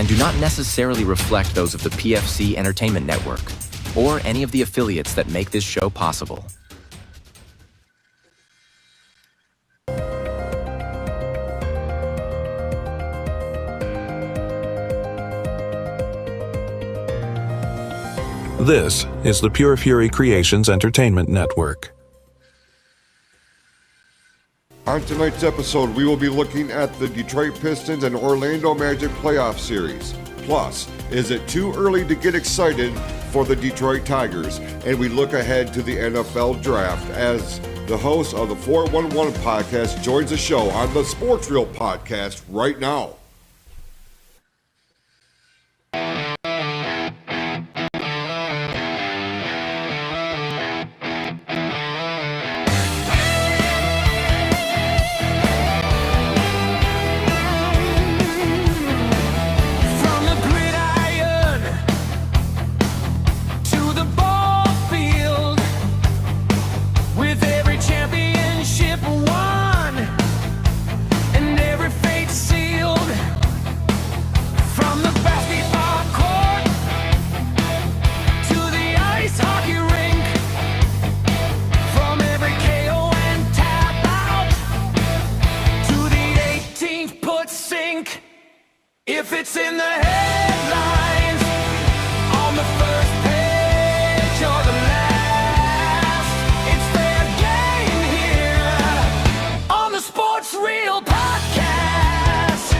and do not necessarily reflect those of the PFC Entertainment Network or any of the affiliates that make this show possible. This is the Pure Fury Creations Entertainment Network. On tonight's episode, we will be looking at the Detroit Pistons and Orlando Magic playoff series. Plus, is it too early to get excited for the Detroit Tigers? And we look ahead to the NFL Draft as the host of the 411 podcast joins the show on the Sports Reel podcast right now. If it's in the headlines, on the first page or the last, it's fair game here on the Sports Reel podcast.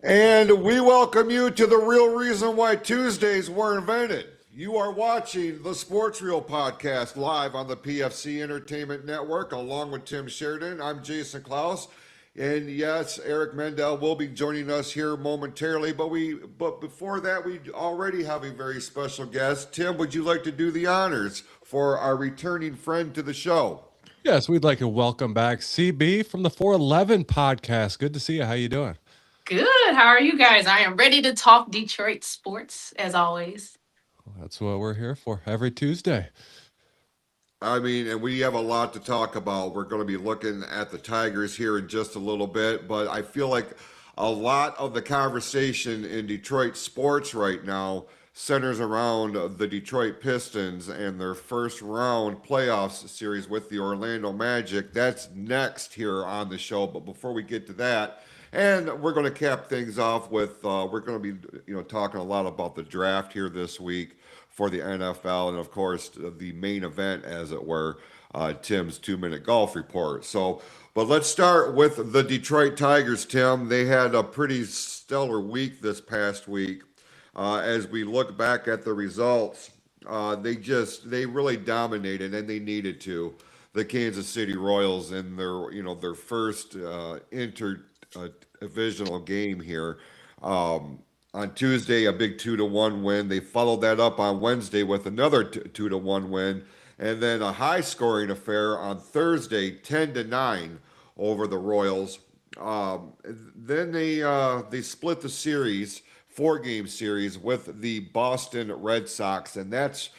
And we welcome you to the real reason why Tuesdays were invented. You are watching the Sports Reel podcast live on the PFC Entertainment Network along with Tim Sheridan. I'm Jason Clouse. And yes, Eric Mendal will be joining us here momentarily. But before that, we already have a very special guest. Tim, would you like to do the honors for our returning friend to the show? Yes, we'd like to welcome back CB from the 411 podcast. Good to see you. How you doing? Good. How are you guys? I am ready to talk Detroit sports as always. That's what we're here for every Tuesday. I mean, and we have a lot to talk about. We're going to be looking at the Tigers here in just a little bit, but I feel like a lot of the conversation in Detroit sports right now centers around the Detroit Pistons and their first round playoffs series with the Orlando Magic. That's next here on the show. But before we get to that, and we're going to cap things off with, we're going to be, talking a lot about the draft here this week for the NFL, and of course the main event, as it were, Tim's 2-minute golf report. But let's start with the Detroit Tigers, Tim. They had a pretty stellar week this past week. As we look back at the results, they really dominated, and they needed to, the Kansas City Royals in their first interdivisional game here. On Tuesday, a big 2-1 win. They followed that up on Wednesday with another 2-1 win, and then a high-scoring affair on Thursday, 10-9 over the Royals. Then they split the series, 4-game series, with the Boston Red Sox, and that's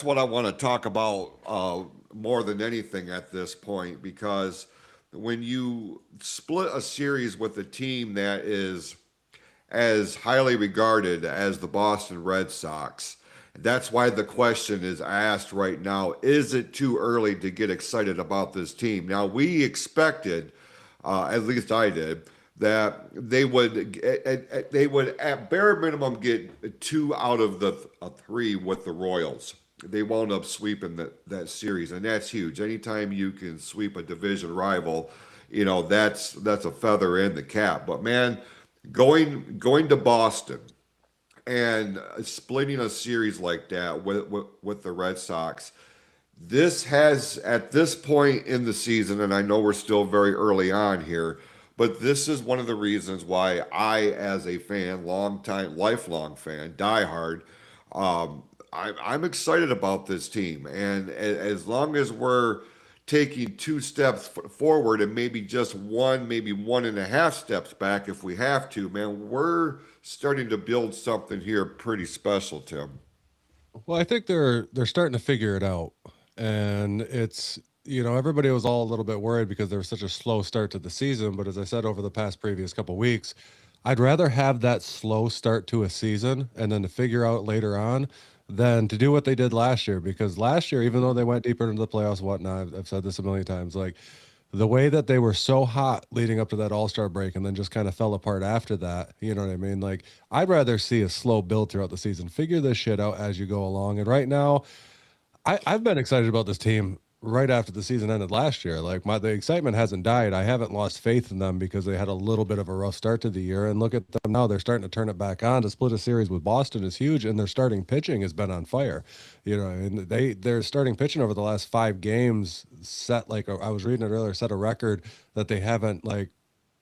what I want to talk about more than anything at this point, because when you split a series with a team that is as highly regarded as the Boston Red Sox, that's why the question is asked right now, is it too early to get excited about this team? Now, we expected, at least I did, that they would at bare minimum get 2 out of the 3 with the Royals. They wound up sweeping that series, and that's huge. Anytime you can sweep a division rival, that's a feather in the cap. But man, going to Boston and splitting a series like that with the Red Sox, this has, at this point in the season, and I know we're still very early on here, but this is one of the reasons why I, as a fan, lifelong fan, diehard, I'm excited about this team. And as long as we're taking 2 steps forward and maybe just 1, maybe 1.5 steps back if we have to, man, we're starting to build something here pretty special, Tim. Well, I think they're starting to figure it out, and it's everybody was all a little bit worried because there was such a slow start to the season. But as I said over the past previous couple weeks, I'd rather have that slow start to a season and then to figure out later on than to do what they did last year. Because last year, even though they went deeper into the playoffs, and whatnot, I've said this a million times, like the way that they were so hot leading up to that All-Star break and then just kind of fell apart after that, you know what I mean? Like, I'd rather see a slow build throughout the season, figure this shit out as you go along. And right now, I've been excited about this team right after the season ended last year. Like the excitement hasn't died. I haven't lost faith in them because they had a little bit of a rough start to the year. And look at them now; they're starting to turn it back on. To split a series with Boston is huge, and their starting pitching has been on fire. And their starting pitching over the last 5 games set I was reading it earlier, set a record that they haven't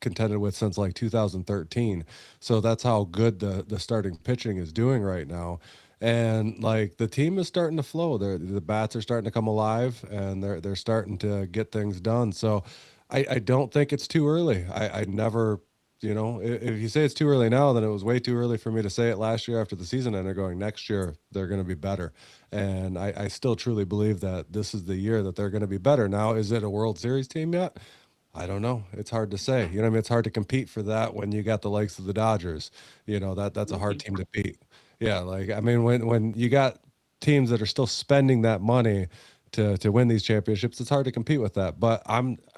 contended with since 2013. So that's how good the starting pitching is doing right now. And the team is starting to flow. The bats are starting to come alive, and they're starting to get things done. So I don't think it's too early. I never, if you say it's too early now, then it was way too early for me to say it last year after the season ended. Going next year they're going to be better, and I still truly believe that this is the year that they're going to be better. Now, is it a World Series team yet? I don't know. It's hard to say. You know what I mean? It's hard to compete for that when you got the likes of the Dodgers. That's a hard team to beat. Yeah, I mean, when you got teams that are still spending that money to win these championships, it's hard to compete with that. But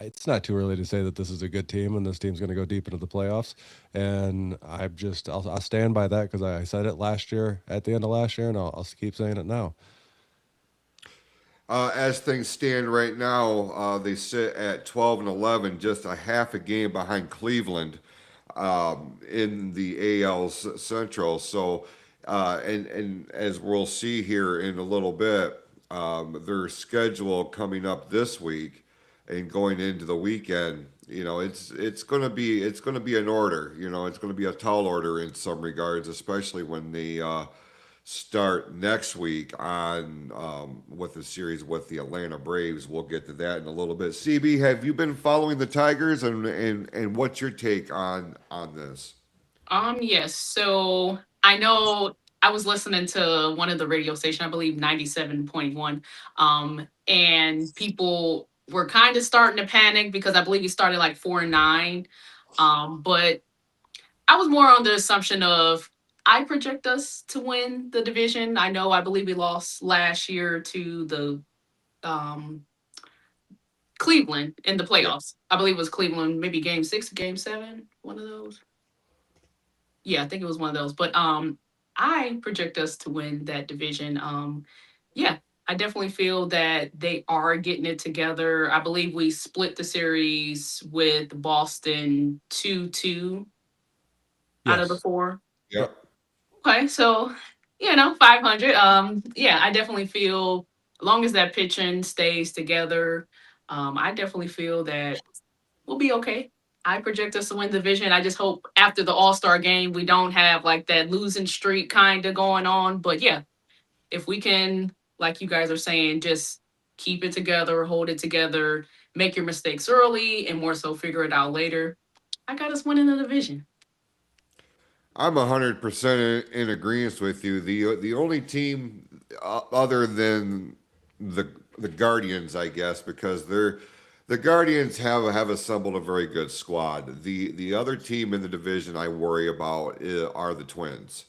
it's not too early to say that this is a good team and this team's going to go deep into the playoffs. And I'll stand by that because I said it last year at the end of last year, and I'll keep saying it now. As things stand right now, they sit at 12-11, just a half a game behind Cleveland in the AL Central. So, and as we'll see here in a little bit, their schedule coming up this week and going into the weekend, it's gonna be an order. It's gonna be a tall order in some regards, especially when they start next week on with the series with the Atlanta Braves. We'll get to that in a little bit. CB, have you been following the Tigers, and what's your take on this? Yes. So I know I was listening to one of the radio station, I believe 97.1. And people were kind of starting to panic because I believe he started like 4-9. But I was more on the assumption of I project us to win the division. I believe we lost last year to the um Cleveland in the Yeah. playoffs. I believe it was Cleveland, maybe game 6, game 7, one of those. Yeah, I think it was one of those. But I project us to win that division. Yeah, I definitely feel that they are getting it together. I believe we split the series with Boston 2-2 out of the Yes. 4. Yep. Yep. Okay, so 500. Yeah, I definitely feel as long as that pitching stays together, I definitely feel that we'll be okay. I project us to win the division. I just hope after the All Star game we don't have like that losing streak kind of going on. But yeah, if we can, like you guys are saying, just keep it together, hold it together, make your mistakes early, and more so figure it out later. I got us winning the division. I'm 100% in agreement with you. The only team other than the the Guardians, I guess, because the Guardians have assembled a very good squad. The other team in the division I worry about are the Twins,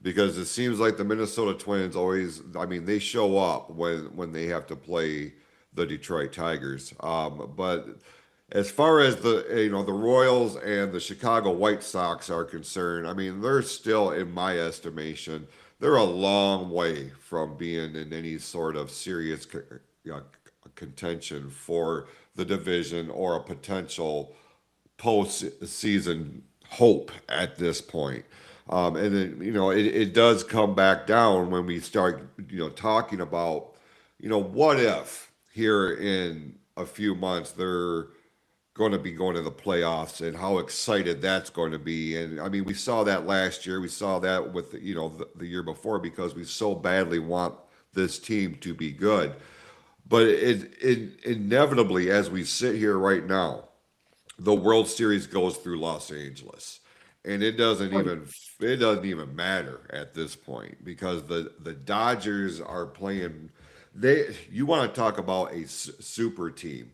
because it seems like the Minnesota Twins always. I mean, they show up when they have to play the Detroit Tigers. But as far as the Royals and the Chicago White Sox are concerned, I mean they're still, in my estimation, they're a long way from being in any sort of serious contention for the division or a potential postseason hope at this point. And then it does come back down when we start talking about what if here in a few months they're going to be going to the playoffs and how excited that's going to be. And I mean, we saw that last year. We saw that with the year before because we so badly want this team to be good. But it inevitably, as we sit here right now, the World Series goes through Los Angeles, and it doesn't even matter at this point because the Dodgers are playing You want to talk about a super team.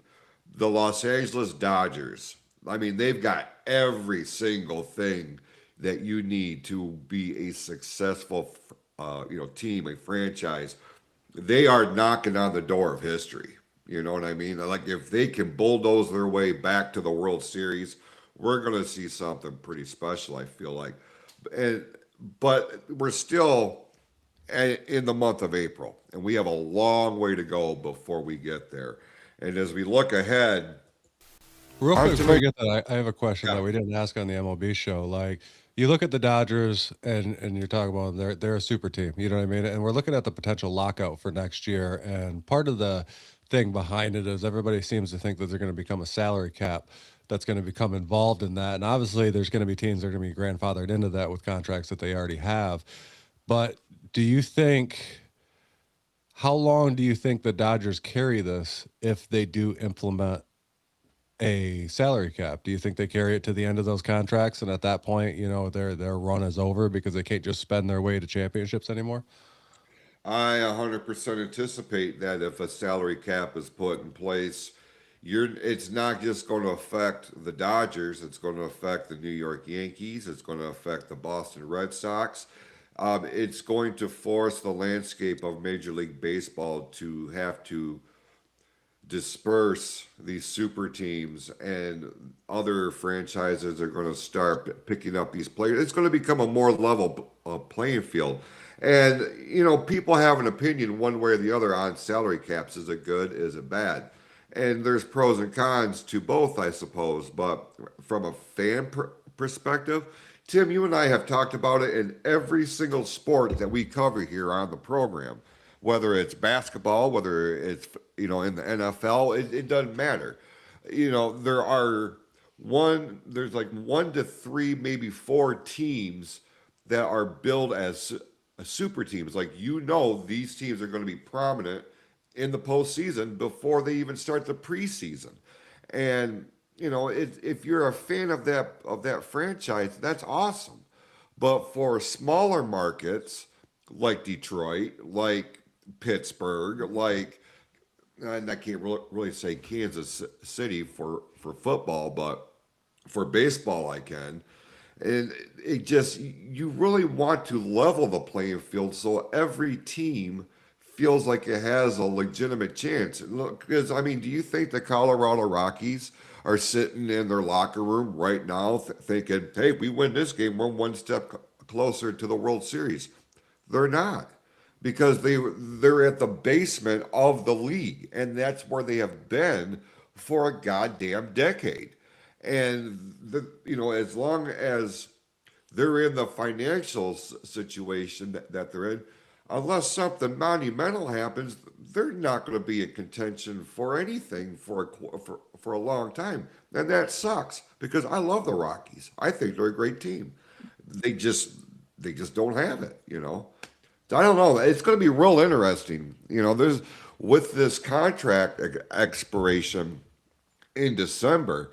The Los Angeles Dodgers. I mean, they've got every single thing that you need to be a successful, team, a franchise. They are knocking on the door of history. You know what I mean? Like if they can bulldoze their way back to the World Series, we're going to see something pretty special. I feel like, and but we're still in the month of April, and we have a long way to go before we get there. And as we look ahead, Real quick before you ultimately, get that, I have a question yeah, that we didn't ask on the MLB show. Like, you look at the Dodgers, and you're talking about them, they're a super team. You know what I mean? And we're looking at the potential lockout for next year. And part of the thing behind it is everybody seems to think that they're going to become a salary cap that's going to become involved in that. And obviously, there's going to be teams that are going to be grandfathered into that with contracts that they already have. But do you think? How long do you think the Dodgers carry this if they do implement a salary cap? Do you think they carry it to the end of those contracts, and at that point, their run is over because they can't just spend their way to championships anymore? I 100% anticipate that if a salary cap is put in place, it's not just going to affect the Dodgers, it's going to affect the New York Yankees, it's going to affect the Boston Red Sox. It's going to force the landscape of Major League Baseball to have to disperse these super teams, and other franchises are going to start picking up these players. It's going to become a more level playing field. And, people have an opinion one way or the other on salary caps. Is it good? Is it bad? And there's pros and cons to both, I suppose. But from a fan perspective, Tim, you and I have talked about it in every single sport that we cover here on the program, whether it's basketball, whether it's in the NFL, it doesn't matter. There's like 1 to 3, maybe 4 teams that are billed as super teams. Like these teams are going to be prominent in the postseason before they even start the preseason. And if you're a fan of that franchise, that's awesome. But for smaller markets like Detroit, like Pittsburgh, like, and I can't really say Kansas City for football, but for baseball I can. And it just, you really want to level the playing field so every team feels like it has a legitimate chance. Look, because I mean, do you think the Colorado Rockies are sitting in their locker room right now thinking, "Hey, we win this game, we're one step closer to the World Series"? They're not, because they're at the basement of the league, and that's where they have been for a goddamn decade. And as long as they're in the financial situation that they're in, unless something monumental happens, they're not going to be in contention for anything for a long time. And that sucks because I love the Rockies. I think they're a great team. They just they just don't have it. I don't know. It's going to be real interesting. There's with this contract expiration in December.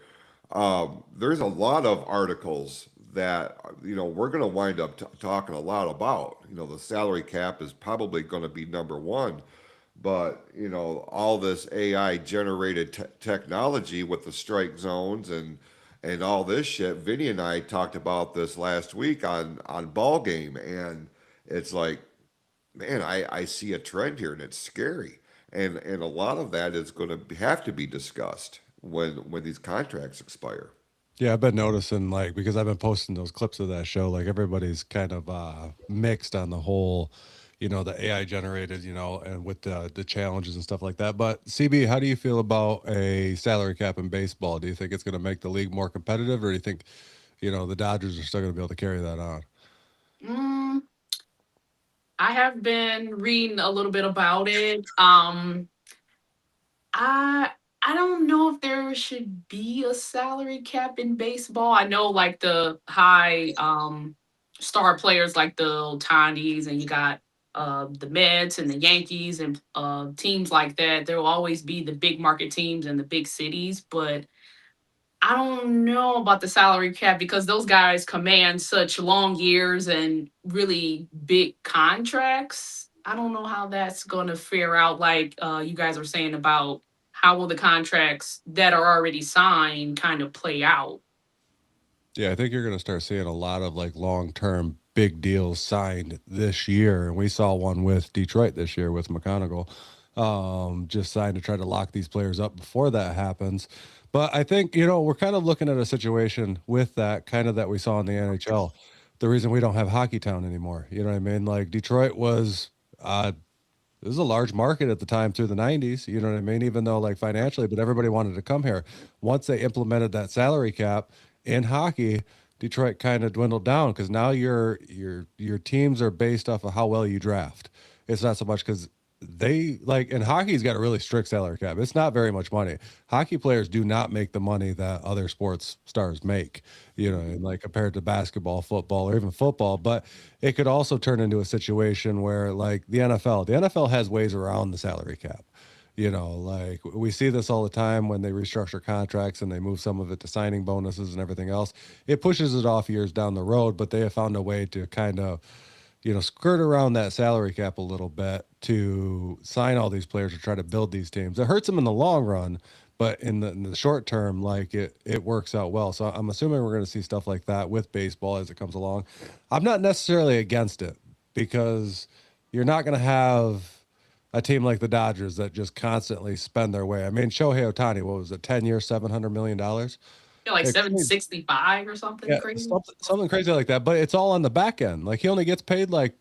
There's a lot of articles that we're going to wind up talking a lot about. The salary cap is probably going to be number one, but all this AI generated technology with the strike zones and all this shit. Vinny and I talked about this last week on Ball Game, and it's like, man, I see a trend here, and it's scary. And a lot of that is going to have to be discussed when these contracts expire. Yeah, I've been noticing, like, because I've been posting those clips of that show, like everybody's kind of mixed on the whole, the AI generated, and with the challenges and stuff like that. But CB, how do you feel about a salary cap in baseball? Do you think it's going to make the league more competitive, or do you think, the Dodgers are still going to be able to carry that on? Mm, I have been reading a little bit about it. I I don't know if there should be a salary cap in baseball. I know like the high star players like the Otanis, and you got the Mets and the Yankees and teams like that. There will always be the big market teams and the big cities, but I don't know about the salary cap because those guys command such long years and really big contracts. I don't know how that's going to fare out. Like you guys are saying about how will the contracts that are already signed kind of play out? Yeah, I think you're going to start seeing a lot of like long-term big deals signed this year, and we saw one with Detroit this year with McConaughey, just signed to try to lock these players up before that happens. But I think we're kind of looking at a situation with that kind of that we saw in the NHL. The reason we don't have Hockey Town anymore, you know what I mean? Like Detroit was uh, it was a large market at the time through the 90s, you know what I mean? Even though like financially, but everybody wanted to come here. Once they implemented that salary cap in hockey, Detroit kind of dwindled down because now your teams are based off of how well you draft. It's not so much because they like in hockey's got a really strict salary cap. It's not very much money. Hockey players do not make the money that other sports stars make, and like compared to basketball, football, or even football. But it could also turn into a situation where like the NFL has ways around the salary cap. Like we see this all the time when they restructure contracts and they move some of it to signing bonuses and everything else. It pushes it off years down the road, but they have found a way to kind of skirt around that salary cap a little bit to sign all these players to try to build these teams. It hurts them in the long run, but in the short term, like it works out well. So I'm assuming we're going to see stuff like that with baseball as it comes along. I'm not necessarily against it because you're not going to have a team like the Dodgers that just constantly spend their way. I mean, Shohei Ohtani, what was it, 10 years, $700 million? Yeah, like It, 765 or something yeah, crazy. something crazy like that. But it's all on the back end. Like he only gets paid like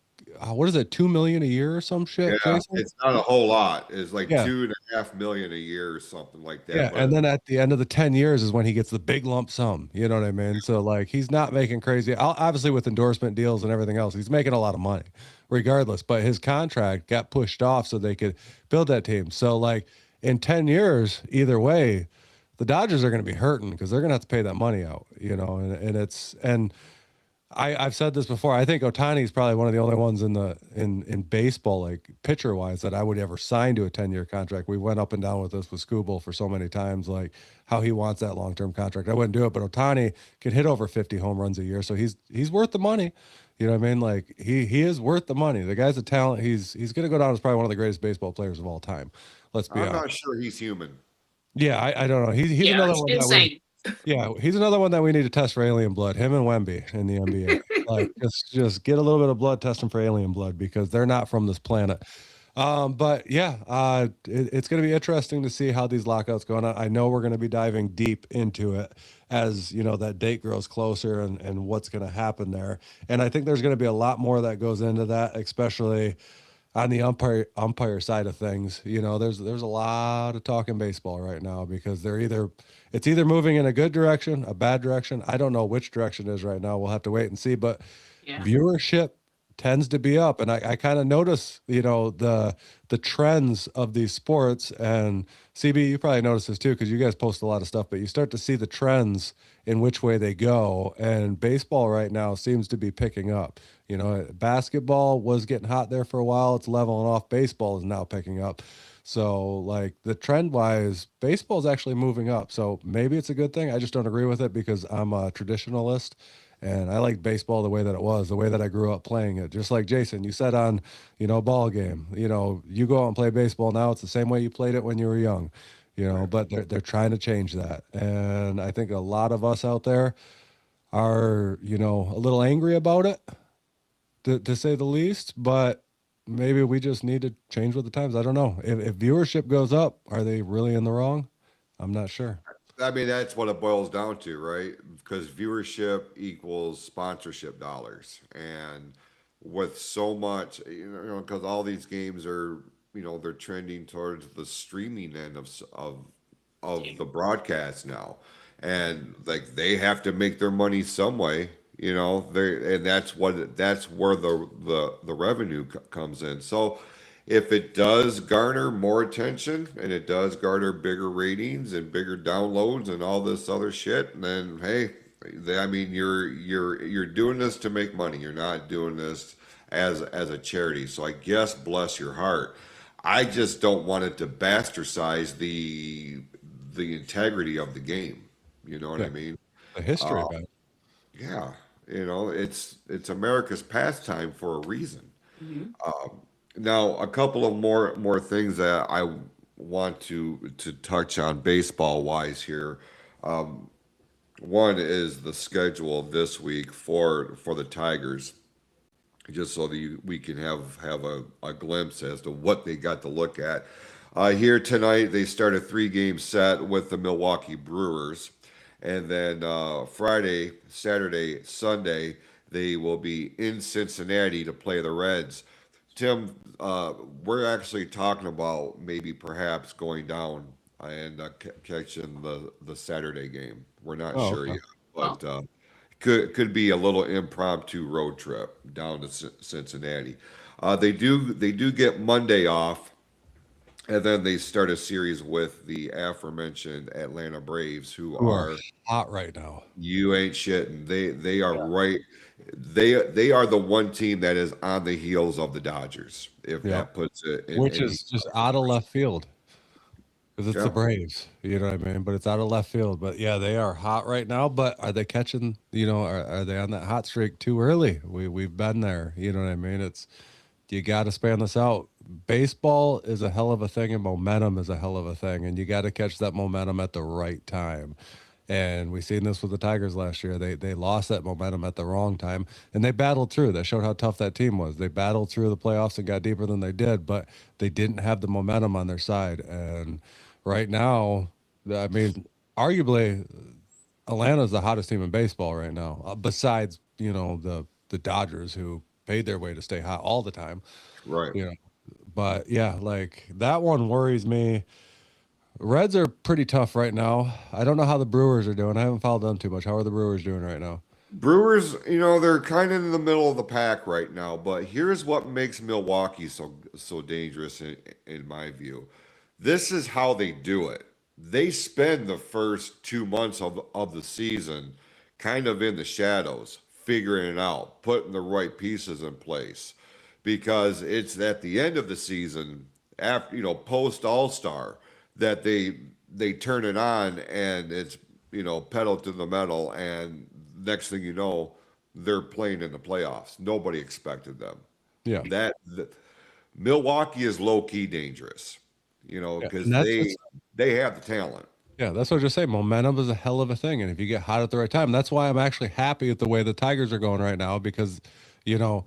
what is it, 2 million a year or some shit, Yeah, Jason? it's not a whole lot. It's like Yeah, 2.5 million a year or something like that. yeah. But And then at the end of the 10 years is when he gets the big lump sum. You know what I mean? So like he's not making crazy. Obviously with endorsement deals and everything else, he's making a lot of money, regardless. But his contract got pushed off so they could build that team. So like in 10 years, either way, the Dodgers are going to be hurting because they're going to have to pay that money out. And I've said this before. I think Otani is probably one of the only ones in baseball, like pitcher wise, that I would ever sign to a 10-year contract. We went up and down with this with Skubal for so many times, like how he wants that long term contract. I wouldn't do it, but Otani could hit over 50 home runs a year, so he's worth the money. You know what I mean? Like he is worth the money. The guy's a talent. He's gonna go down as probably one of the greatest baseball players of all time. Let's be I'm honest. not sure he's human. Yeah, I don't know. He's Yeah, another it's one that we insane. yeah, he's another one that we need to test for alien blood. Him and Wemby in the NBA. Like just get a little bit of blood, test them for alien blood because they're not from this planet. But yeah, it's going to be interesting to see how these lockouts go on. I know we're going to be diving deep into it as that date grows closer and what's going to happen there. And I think there's going to be a lot more that goes into that, especially on the umpire side of things. There's a lot of talk in baseball right now because it's either moving in a good direction, a bad direction. I don't know which direction it is right now. We'll have to wait and see. But Yeah. viewership tends to be up, and I kind of notice the trends of these sports. And CB, you probably notice this too because you guys post a lot of stuff, but you start to see the trends in which way they go, and baseball right now seems to be picking up. Basketball was getting hot there for a while, it's leveling off. Baseball is now picking up. So like the trend wise, baseball is actually moving up, so maybe it's a good thing. I just don't agree with it because I'm a traditionalist and I like baseball the way that it was, the way that I grew up playing it. Just like Jason, you said on, a ball game, you go out and play baseball now, it's the same way you played it when you were young, but they're trying to change that. And I think a lot of us out there are, a little angry about it, to say the least, but maybe we just need to change with the times. I don't know. If viewership goes up, are they really in the wrong? I'm not sure. I mean, that's what it boils down to, right? Because viewership equals sponsorship dollars. And with so much, because all these games are, they're trending towards the streaming end of the broadcast now. And like they have to make their money some way, they and that's where the revenue comes in. So if it does garner more attention and it does garner bigger ratings and bigger downloads and all this other shit, then hey, I mean you're doing this to make money. You're not doing this as a charity. So I guess bless your heart. I just don't want it to bastardize the integrity of the game. You know what Yeah, I mean? the history Uh, of it. yeah, it's America's pastime for a reason. Mhm. Now, a couple of more things that I want to touch on baseball wise here. Um, One is the schedule this week for the Tigers, just so that we can have a glimpse as to what they got to look at. Here tonight, they start a 3 game set with the Milwaukee Brewers, and then Friday, Saturday, Sunday, they will be in Cincinnati to play the Reds. Tim, we're actually talking about maybe perhaps going down and catching the Saturday game. We're not Oh, sure okay. yet, Oh, but could be a little impromptu road trip down to Cincinnati. They do get Monday off, and then they start a series with the aforementioned Atlanta Braves, who Who are are hot right now. you ain't shitting. They are Yeah. right. They are the one team that is on the heels of the Dodgers, if Yeah. that puts it in Which any is just out of left field because it's the yeah. Braves. You know what I mean? But it's out of left field. But yeah, they are hot right now. But are they catching? Are they on that hot streak too early? We've been there. You know what I mean? It's you got to span this out. Baseball is a hell of a thing, and momentum is a hell of a thing, and you got to catch that momentum at the right time. And we seen this with the Tigers last year. They lost that momentum at the wrong time, and they battled through. That showed how tough that team was. They battled through the playoffs and got deeper than they did, but they didn't have the momentum on their side. And right now, I mean, arguably, Atlanta's the hottest team in baseball right now, besides the Dodgers, who paid their way to stay hot all the time. Right. You know, but yeah, like that one worries me. Reds are pretty tough right now. I don't know how the Brewers are doing. I haven't followed them too much. How are the Brewers doing right now? Brewers, they're kind of in the middle of the pack right now, but here's what makes Milwaukee so dangerous in my view. This is how they do it. They spend the first 2 months of the season kind of in the shadows, figuring it out, putting the right pieces in place. Because it's at the end of the season, after post All-Star, that they turn it on and it's pedal to the metal, and next thing you know, they're playing in the playoffs. Nobody expected them. Yeah, That Milwaukee is low key dangerous, yeah, and because that's they have the talent. that's what I just say. Momentum is a hell of a thing, and if you get hot at the right time, that's why I'm actually happy with the way the Tigers are going right now because, you know,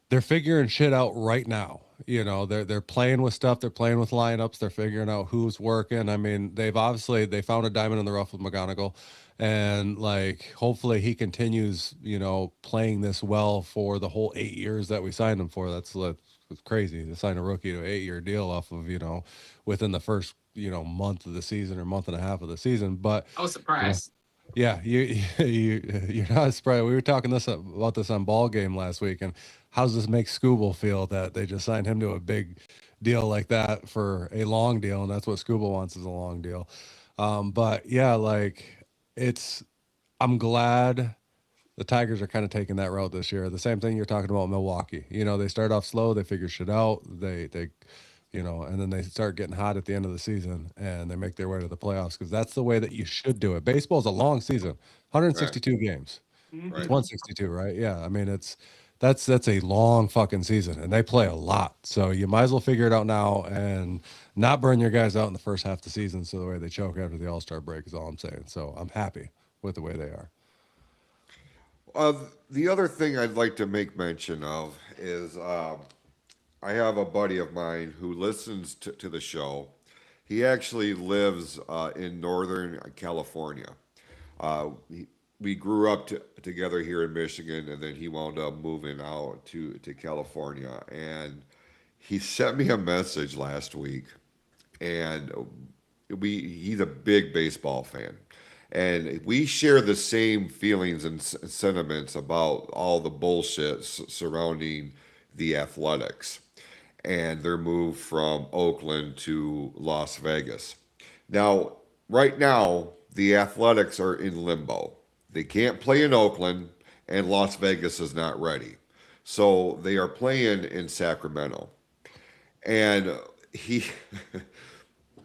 they're figuring shit out right now. They're playing with stuff. They're playing with lineups. They're figuring out who's working. I mean, they found a diamond in the rough with McGonigal, and like hopefully he continues, playing this well for the whole 8 years that we signed him for. It's crazy to sign a rookie to an 8 year deal off of within the first month of the season or month and a half of the season. But I was you know, surprised. yeah, you're not surprised. We were talking about this on Ball Game last week, and how's this make Scooble feel that they just signed him to a big deal like that for a long deal, and that's what Scooble wants is a long deal. But yeah, like it's I'm glad the Tigers are kind of taking that route this year. The same thing you're talking about Milwaukee. They start off slow, they figure shit out, and then they start getting hot at the end of the season and they make their way to the playoffs because that's the way that you should do it. Baseball's a long season, Right. 162 games. It's Right. Hmm. 162, right? Yeah. I mean, that's a long fucking season and they play a lot. So you might as well figure it out now and not burn your guys out in the first half of the season. So the way they choke after the All-Star break is all I'm saying. So I'm happy with the way they are. Uh, the other thing I'd like to make mention of is I have a buddy of mine who listens to the show. He actually lives in Northern California. We grew up together here in Michigan, and then he wound up moving out to California. And he sent me a message last week, and he's a big baseball fan, and we share the same feelings and sentiments about all the bullshit surrounding the Athletics and their move from Oakland to Las Vegas. Now, right now, the Athletics are in limbo. They can't play in Oakland, and Las Vegas is not ready. So they are playing in Sacramento. And he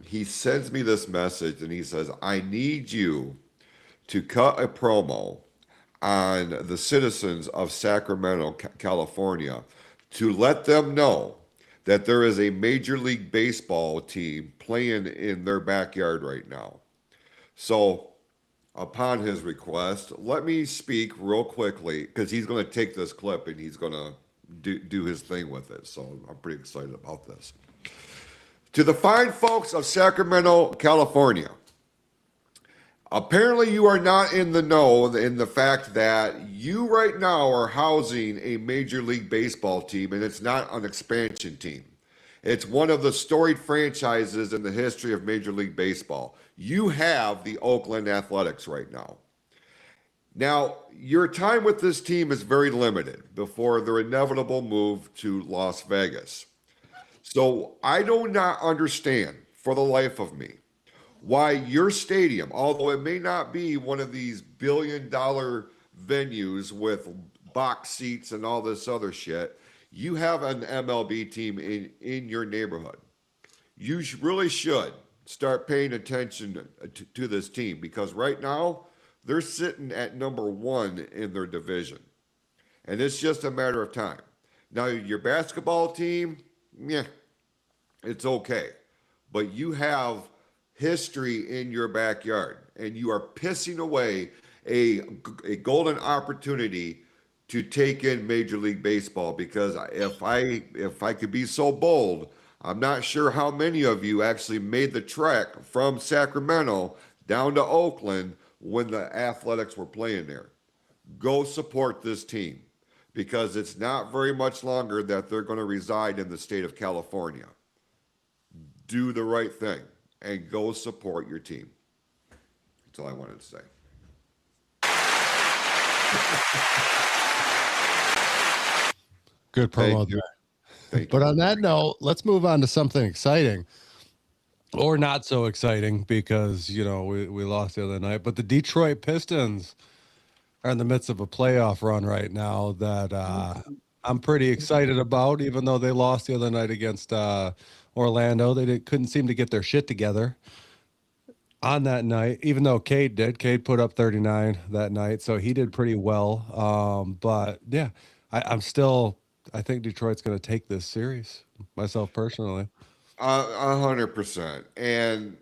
he sends me this message and he says, I need you to cut a promo on the citizens of Sacramento, California, to let them know that there is a Major League Baseball team playing in their backyard right now. So, upon his request, let me speak real quickly because he's going to take this clip and he's going to do his thing with it. So, I'm pretty excited about this. To the fine folks of Sacramento, California, apparently you are not in the know in the fact that you right now are housing a Major League Baseball team, and it's not an expansion team. It's one of the storied franchises in the history of Major League Baseball. You have the Oakland Athletics right now. Now, your time with this team is very limited before their inevitable move to Las Vegas. So I do not understand for the life of me why your stadium, although it may not be one of these billion-dollar venues with box seats and all this other shit, you have an MLB team in your neighborhood. You really should start paying attention to this team because right now they're sitting at number 1 in their division. And it's just a matter of time. Now, your basketball team, yeah, it's okay. But you have history in your backyard, and you are pissing away a golden opportunity to take in Major League Baseball. Because if I could be so bold, I'm not sure how many of you actually made the trek from Sacramento down to Oakland when the Athletics were playing there. Go support this team because it's not very much longer that they're going to reside in the state of California. Do the right thing and go support your team. That's all I wanted to say. Good promo there. But on that note, let's move on to something exciting or not so exciting because, you know, we lost the other night. But the Detroit Pistons are in the midst of a playoff run right now that I'm pretty excited about, even though they lost the other night against Orlando. They couldn't seem to get their shit together on that night, even though Cade did. Cade put up 39 that night, so he did pretty well. But, yeah, I think Detroit's going to take this series, myself personally. 100%. And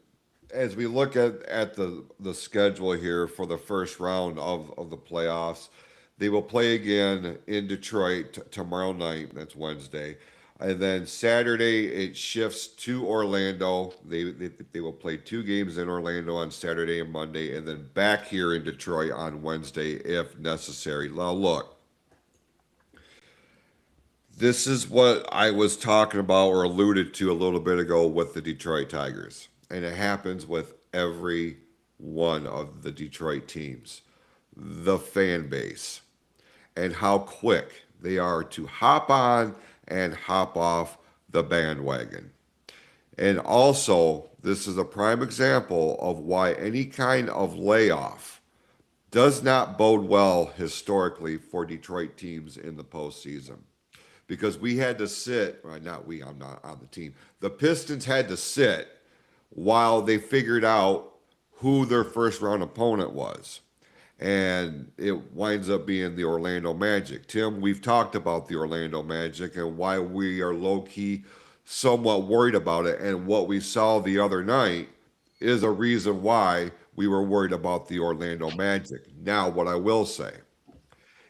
as we look at the schedule here for the first round of the playoffs, they will play again in Detroit tomorrow night. That's Wednesday. And then Saturday, it shifts to Orlando. They will play 2 games in Orlando on Saturday and Monday, and then back here in Detroit on Wednesday if necessary. Now, look, this is what I was talking about or alluded to a little bit ago with the Detroit Tigers. And it happens with every one of the Detroit teams. The fan base and how quick they are to hop on and hop off the bandwagon. And also, this is a prime example of why any kind of layoff does not bode well historically for Detroit teams in the postseason. Because we had to sit, well, not we, I'm not on the team. The Pistons had to sit while they figured out who their first round opponent was. And it winds up being the Orlando Magic. Tim, we've talked about the Orlando Magic and why we are low-key somewhat worried about it. And what we saw the other night is a reason why we were worried about the Orlando Magic. Now, what I will say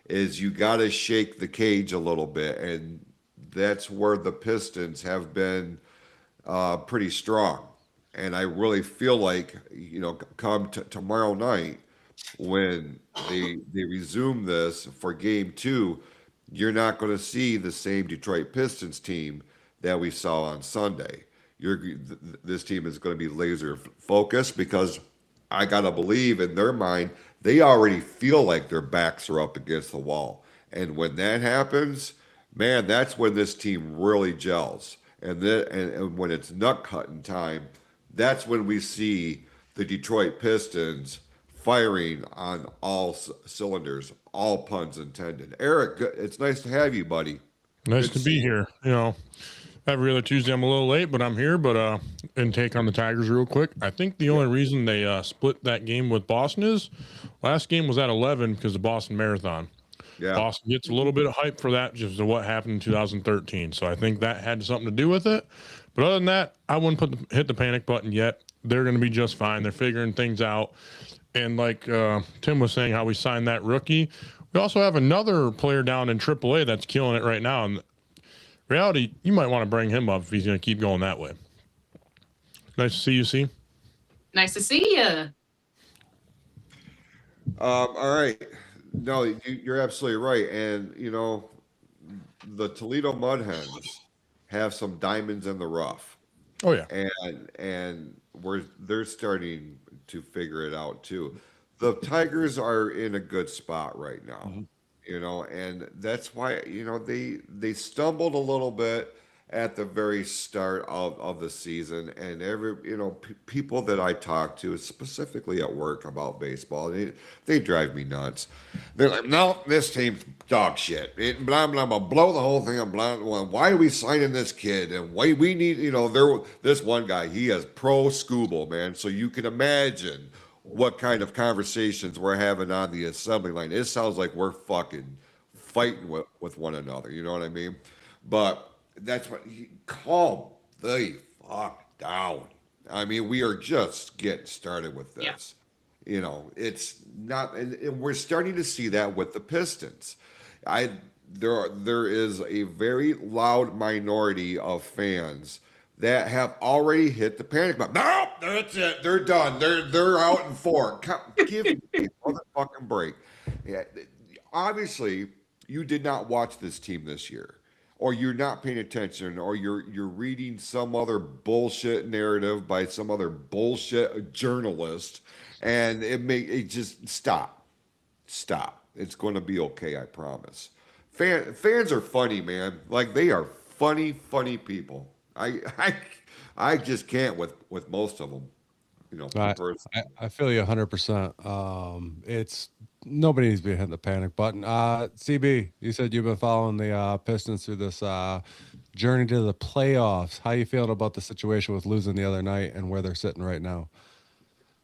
is you got to shake the cage a little bit. And that's where the Pistons have been pretty strong. And I really feel like, you know, come tomorrow night, when they resume this for game 2, you're not going to see the same Detroit Pistons team that we saw on Sunday. This team is going to be laser focused because I got to believe in their mind, they already feel like their backs are up against the wall. And when that happens, man, that's when this team really gels. And when it's nut cutting time, that's when we see the Detroit Pistons firing on all cylinders, all puns intended. Eric, it's nice to have you, buddy. Nice to be here. You know, every other Tuesday I'm a little late, but I'm here. But and take on the Tigers real quick. I think the only reason they split that game with Boston is last game was at 11 because of Boston Marathon. Yeah. Boston gets a little bit of hype for that just to what happened in 2013. So I think that had something to do with it. But other than that, I wouldn't hit the panic button yet. They're going to be just fine. They're figuring things out. And like Tim was saying, how we signed that rookie, we also have another player down in AAA that's killing it right now. And reality, you might want to bring him up if he's going to keep going that way. Nice to see you, C. Nice to see you. All right. No, you're absolutely right. And, the Toledo Mud Hens have some diamonds in the rough. Oh, yeah. And they're starting to figure it out too. The Tigers are in a good spot right now, and that's why, they stumbled a little bit at the very start of the season. And people that I talk to, specifically at work about baseball, they drive me nuts. They're like, no, this team's dog shit. Blah, blah, blah, blow the whole thing up. Blah, blah. Why are we signing this kid? And why we need, this one guy, he has pro Scooble, man. So you can imagine what kind of conversations we're having on the assembly line. It sounds like we're fucking fighting with one another. You know what I mean? But that's what calm the fuck down. I mean, we are just getting started with this. Yeah. It's not, and we're starting to see that with the Pistons. There is a very loud minority of fans that have already hit the panic button. No, that's it. They're done. They're out in 4. Give me a motherfucking break. Yeah, obviously, you did not watch this team this year, or you're not paying attention, or you're reading some other bullshit narrative by some other bullshit journalist, and it just stop. It's going to be okay, I promise. Fans are funny, man. Like, they are funny people. I just can't with most of them. I feel you 100%. It's nobody needs to be hitting the panic button. CB, you said you've been following the Pistons through this journey to the playoffs. How you feeling about the situation with losing the other night and where they're sitting right now?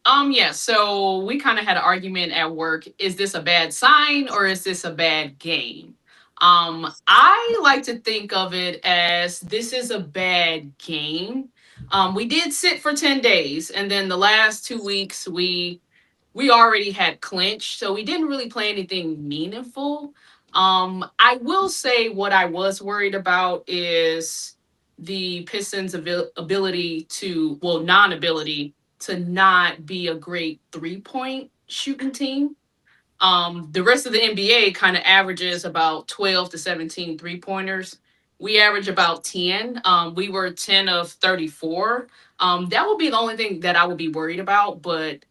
Yeah, so we kind of had an argument at work. Is this a bad sign or is this a bad game? I like to think of it as this is a bad game. We did sit for 10 days, and then the last 2 weeks we already had clinched, so we didn't really play anything meaningful. I will say what I was worried about is the Pistons' ability to, well, non-ability to not be a great 3-point shooting team. The rest of the NBA kind of averages about 12 to 17 3-pointers. We average about 10. We were 10 of 34. That would be the only thing that I would be worried about, but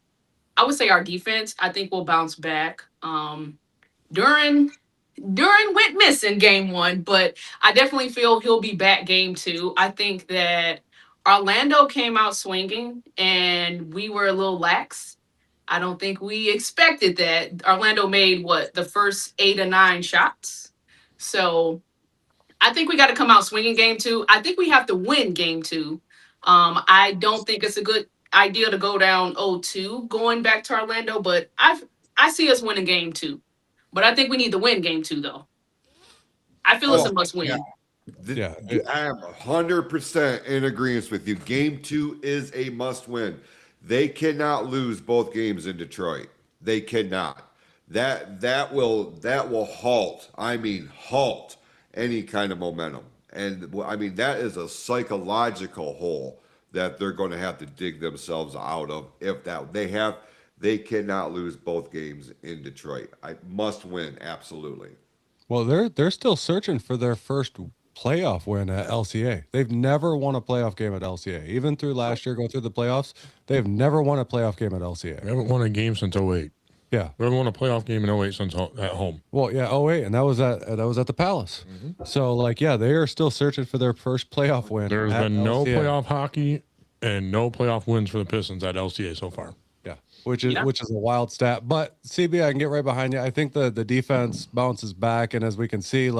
I would say our defense, I think, will bounce back. During went missing game 1, but I definitely feel he'll be back game 2. I think that Orlando came out swinging and we were a little lax. I don't think we expected that. Orlando made the first 8 or 9 shots. So I think we got to come out swinging game 2. I think we have to win game 2. I don't think it's a good idea to go down 0-2 going back to Orlando, but I see us winning game 2. But I think we need to win game 2, though. I feel it's a must win. Yeah. I am 100% in agreement with you. Game 2 is a must win. They cannot lose both games in Detroit. They cannot. That will halt. I mean, halt any kind of momentum. And I mean, that is a psychological hole that they're going to have to dig themselves out of. They cannot lose both games in Detroit. I must win, absolutely. Well, they're still searching for their first playoff win at LCA. They've never won a playoff game at LCA. Even through last year, going through the playoffs, they've never won a playoff game at LCA. We haven't won a game since 08. Yeah. We haven't won a playoff game in 08 since at home. Well, yeah, 08, and that was at the Palace. Mm-hmm. So, they are still searching for their first playoff win. There's been no playoff hockey and no playoff wins for the Pistons at LCA so far. Yeah, which is a wild stat. But CB, I can get right behind you. I think the defense bounces back, and as we can see,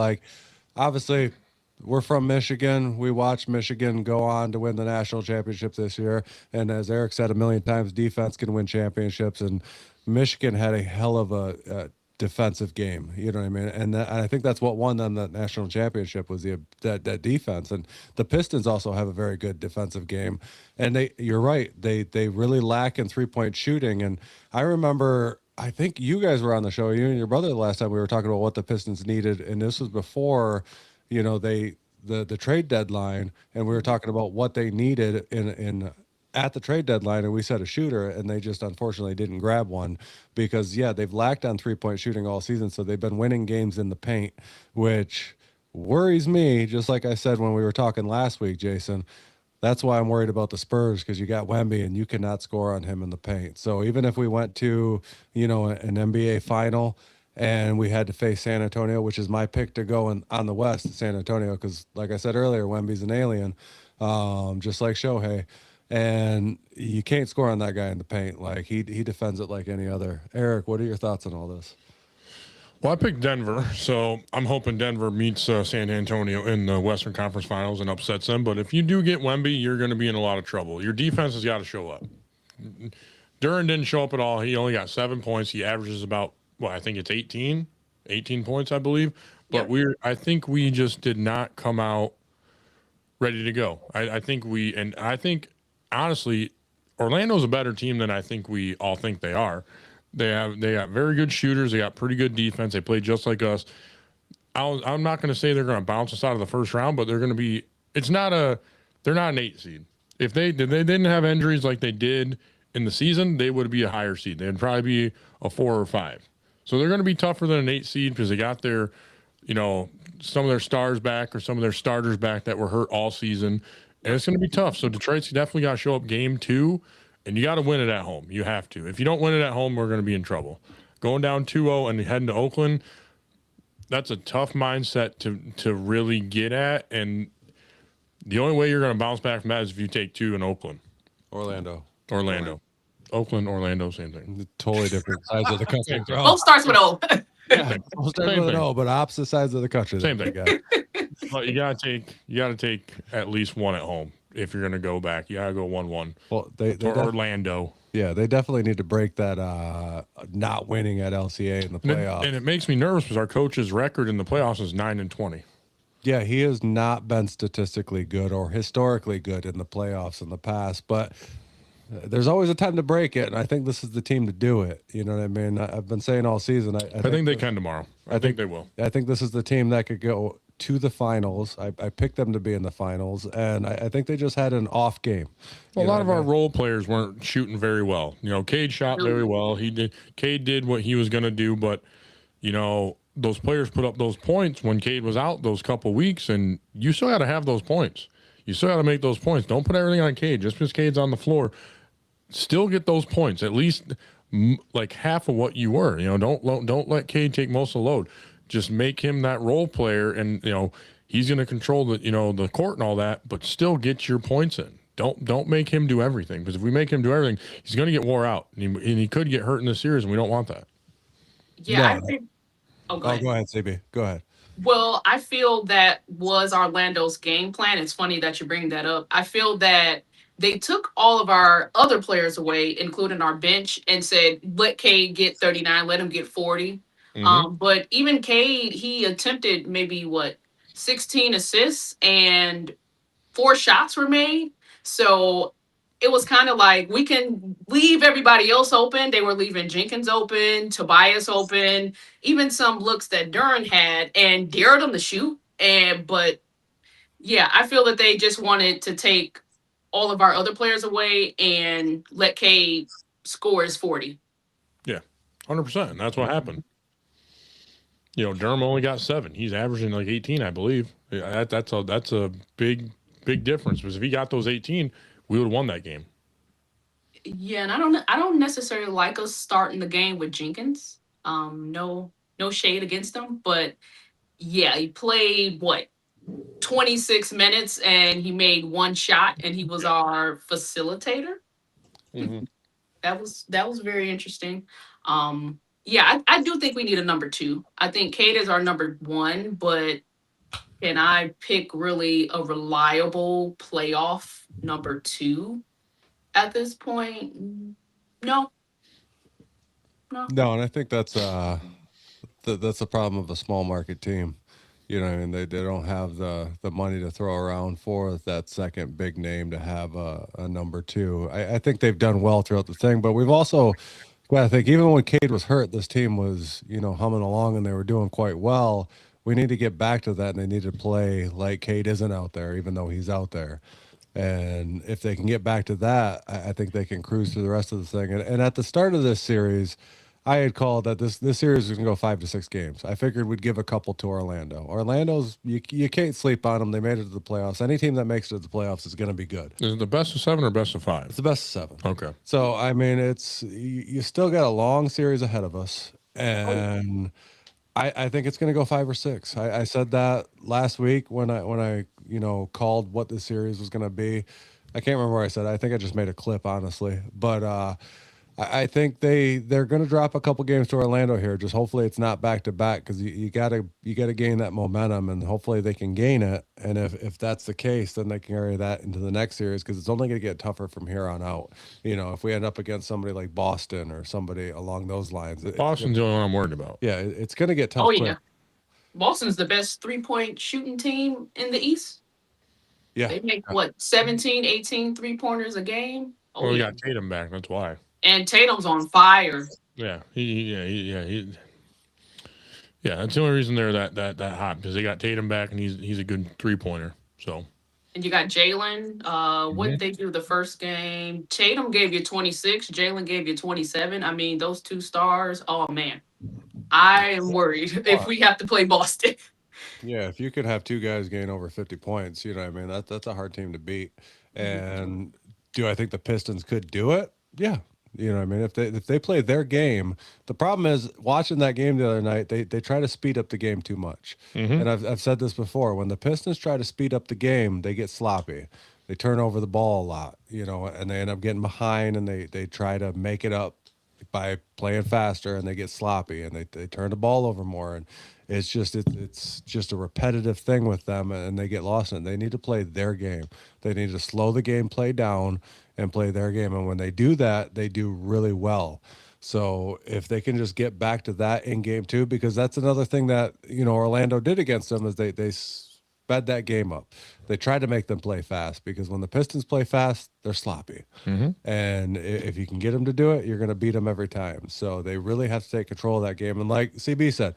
obviously, we're from Michigan. We watched Michigan go on to win the national championship this year. And as Eric said a million times, defense can win championships. And Michigan had a hell of a defensive game. You know what I mean? And I think that's what won them the national championship was that defense. And the Pistons also have a very good defensive game. And you're right, they really lack in 3-point shooting. And I remember, I think you guys were on the show, you and your brother, the last time we were talking about what the Pistons needed, and this was before, the trade deadline, and we were talking about what they needed in at the trade deadline, and we said a shooter, and they just unfortunately didn't grab one because they've lacked on 3-point shooting all season, so they've been winning games in the paint, which worries me. Just like I said when we were talking last week, Jason, that's why I'm worried about the Spurs, because you got Wemby and you cannot score on him in the paint. So even if we went to an NBA final and we had to face San Antonio, which is my pick to go on the West, San Antonio, because like I said earlier, Wemby's an alien, just like Shohei. And you can't score on that guy in the paint. Like he defends it like any other. Eric, what are your thoughts on all this? Well, I picked Denver, so I'm hoping Denver meets San Antonio in the Western Conference Finals and upsets them. But if you do get Wemby, you're going to be in a lot of trouble. Your defense has got to show up. Duran didn't show up at all. He only got 7 points. He averages about, I think it's 18 points, I believe. But I think we just did not come out ready to go. I think honestly, Orlando's a better team than I think we all think they are. They got very good shooters. They got pretty good defense. They play just like us. I'm not going to say they're going to bounce us out of the first round, but they're going to be. They're not an 8 seed. If they didn't have injuries like they did in the season, they would be a higher seed. They'd probably be a 4 or 5. So they're going to be tougher than an 8 seed because they got their, some of their stars back or some of their starters back that were hurt all season. And it's going to be tough. So Detroit's definitely got to show up game 2, and you got to win it at home. You have to. If you don't win it at home, we're going to be in trouble. Going down 2-0 and heading to Oakland, that's a tough mindset to really get at. And the only way you're going to bounce back from that is if you take 2 in Oakland. Orlando. Oakland, Orlando, same thing. Totally different sides of the country. Both starts with O. Yeah, both starts with an O, but opposite sides of the country. Same thing. But you gotta take at least 1 at home if you're gonna go back. You gotta go 1-1. Well, Orlando. Yeah, they definitely need to break that not winning at LCA in the playoffs. And it makes me nervous because our coach's record in the playoffs is 9-20. Yeah, he has not been statistically good or historically good in the playoffs in the past, but there's always a time to break it, and I think this is the team to do it. You know what I mean? I've been saying all season. I think they can tomorrow. I think they will. I think this is the team that could go to the finals. I picked them to be in the finals, and I think they just had an off game. Well, a lot of our role players weren't shooting very well. Cade shot very well. Cade did what he was going to do, but those players put up those points when Cade was out those couple weeks, and you still got to have those points. You still got to make those points. Don't put everything on Cade. Just because Cade's on the floor, still get those points. At least like half of what you were. Don't let Cade take most of the load. Just make him that role player, and he's going to control the court and all that. But still get your points in. Don't make him do everything, because if we make him do everything, he's going to get wore out, and he could get hurt in the series, and we don't want that. Yeah, No. I think. Go Go ahead, CB. Go ahead. Well, I feel that was Orlando's game plan. It's funny that you bring that up. I feel that they took all of our other players away, including our bench, and said, let Cade get 39, let him get 40. But even Cade, he attempted maybe 16 assists and 4 shots were made. So it was kind of like we can leave everybody else open. They were leaving Jenkins open, Tobias open, even some looks that Duran had, and dared them to shoot. But yeah, I feel that they just wanted to take all of our other players away and let Cade score his 40. Yeah, 100%. And that's what happened. Durham only got 7. He's averaging like 18, I believe. That's a big difference, because if he got those 18, we would have won that game. Yeah, and I don't necessarily like us starting the game with Jenkins. No shade against him, but yeah, he played 26 minutes and he made 1 shot, and he was our facilitator. Mm-hmm. That was very interesting. Yeah, I do think we need a number 2. I think Cade is our number 1, but can I pick really a reliable playoff number 2 at this point? No. No, and I think that's that's the problem of a small market team. You know, and they don't have the money to throw around for that second big name to have a number two. I think they've done well throughout the thing, but we've also, well, I think even when Cade was hurt, this team was, humming along and they were doing quite well. We need to get back to that, and they need to play like Cade isn't out there, even though he's out there. And if they can get back to that, I think they can cruise through the rest of the thing. And at the start of this series, I had called that this series was going to go 5 to 6 games. I figured we'd give a couple to Orlando. Orlando's, you can't sleep on them. They made it to the playoffs. Any team that makes it to the playoffs is going to be good. Is it the best of 7 or best of 5? It's the best of 7. Okay. So, I mean, you still got a long series ahead of us. And I think it's going to go 5 or 6. I said that last week when I called what the series was going to be. I can't remember what I said. I think I just made a clip, honestly. But I think they're going to drop a couple games to Orlando here. Just hopefully it's not back to back, because you gotta gain that momentum, and hopefully they can gain it. And if that's the case, then they can carry that into the next series, because it's only going to get tougher from here on out. If we end up against somebody like Boston or somebody along those lines, Boston's the only one I'm worried about. Yeah, it's going to get tough. Oh yeah, Boston's the best 3-point shooting team in the East. Yeah, they make 17, 18 3-pointers a game. Oh, well, we got Tatum back. That's why. And Tatum's on fire. Yeah, that's the only reason they're that hot, because they got Tatum back, and he's a good 3-pointer. So. And you got Jalen. What did they do the first game? Tatum gave you 26. Jalen gave you 27. I mean, those two stars. Oh man, I am worried if we have to play Boston. Yeah, if you could have two guys gain over 50 points, you know what I mean? That's a hard team to beat. And do I think the Pistons could do it? Yeah. You know what I mean? If they play their game, the problem is watching that game the other night, they try to speed up the game too much. And I've said this before, when the Pistons try to speed up the game, they get sloppy. They turn over the ball a lot, and they end up getting behind, and they try to make it up by playing faster, and they get sloppy, and they turn the ball over more. And it's just a repetitive thing with them, and they get lost in it. They need to play their game. They need to slow the game play down and play their game. And when they do that, they do really well. So if they can just get back to that in game 2, because that's another thing that, Orlando did against them, is they sped that game up. They tried to make them play fast, because when the Pistons play fast, they're sloppy. And if you can get them to do it, you're going to beat them every time. So they really have to take control of that game. And like CB said,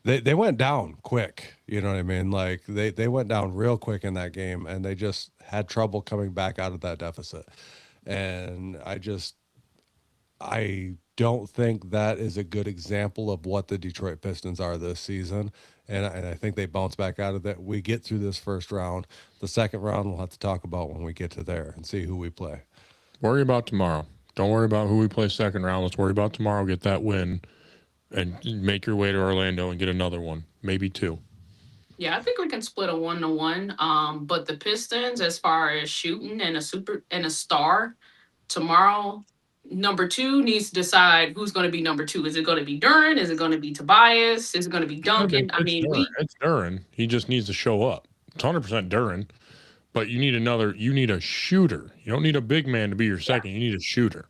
they went down quick. You know what I mean? Like they went down real quick in that game, and they just had trouble coming back out of that deficit. And I don't think that is a good example of what the Detroit Pistons are this season. And I think they bounce back out of that. We get through this first round. The second round we'll have to talk about when we get to there and see who we play. Worry about tomorrow. Don't worry about who we play second round. Let's worry about tomorrow. Get that win and make your way to Orlando and get another one, maybe 2. Yeah, I think we can split a 1-1. But the Pistons, as far as shooting and a star, tomorrow, number 2 needs to decide who's going to be number 2. Is it going to be Duren? Is it going to be Tobias? Is it going to be Duncan? It's Duren. He just needs to show up. It's 100% Duren. But you need a shooter. You don't need a big man to be your second. You need a shooter.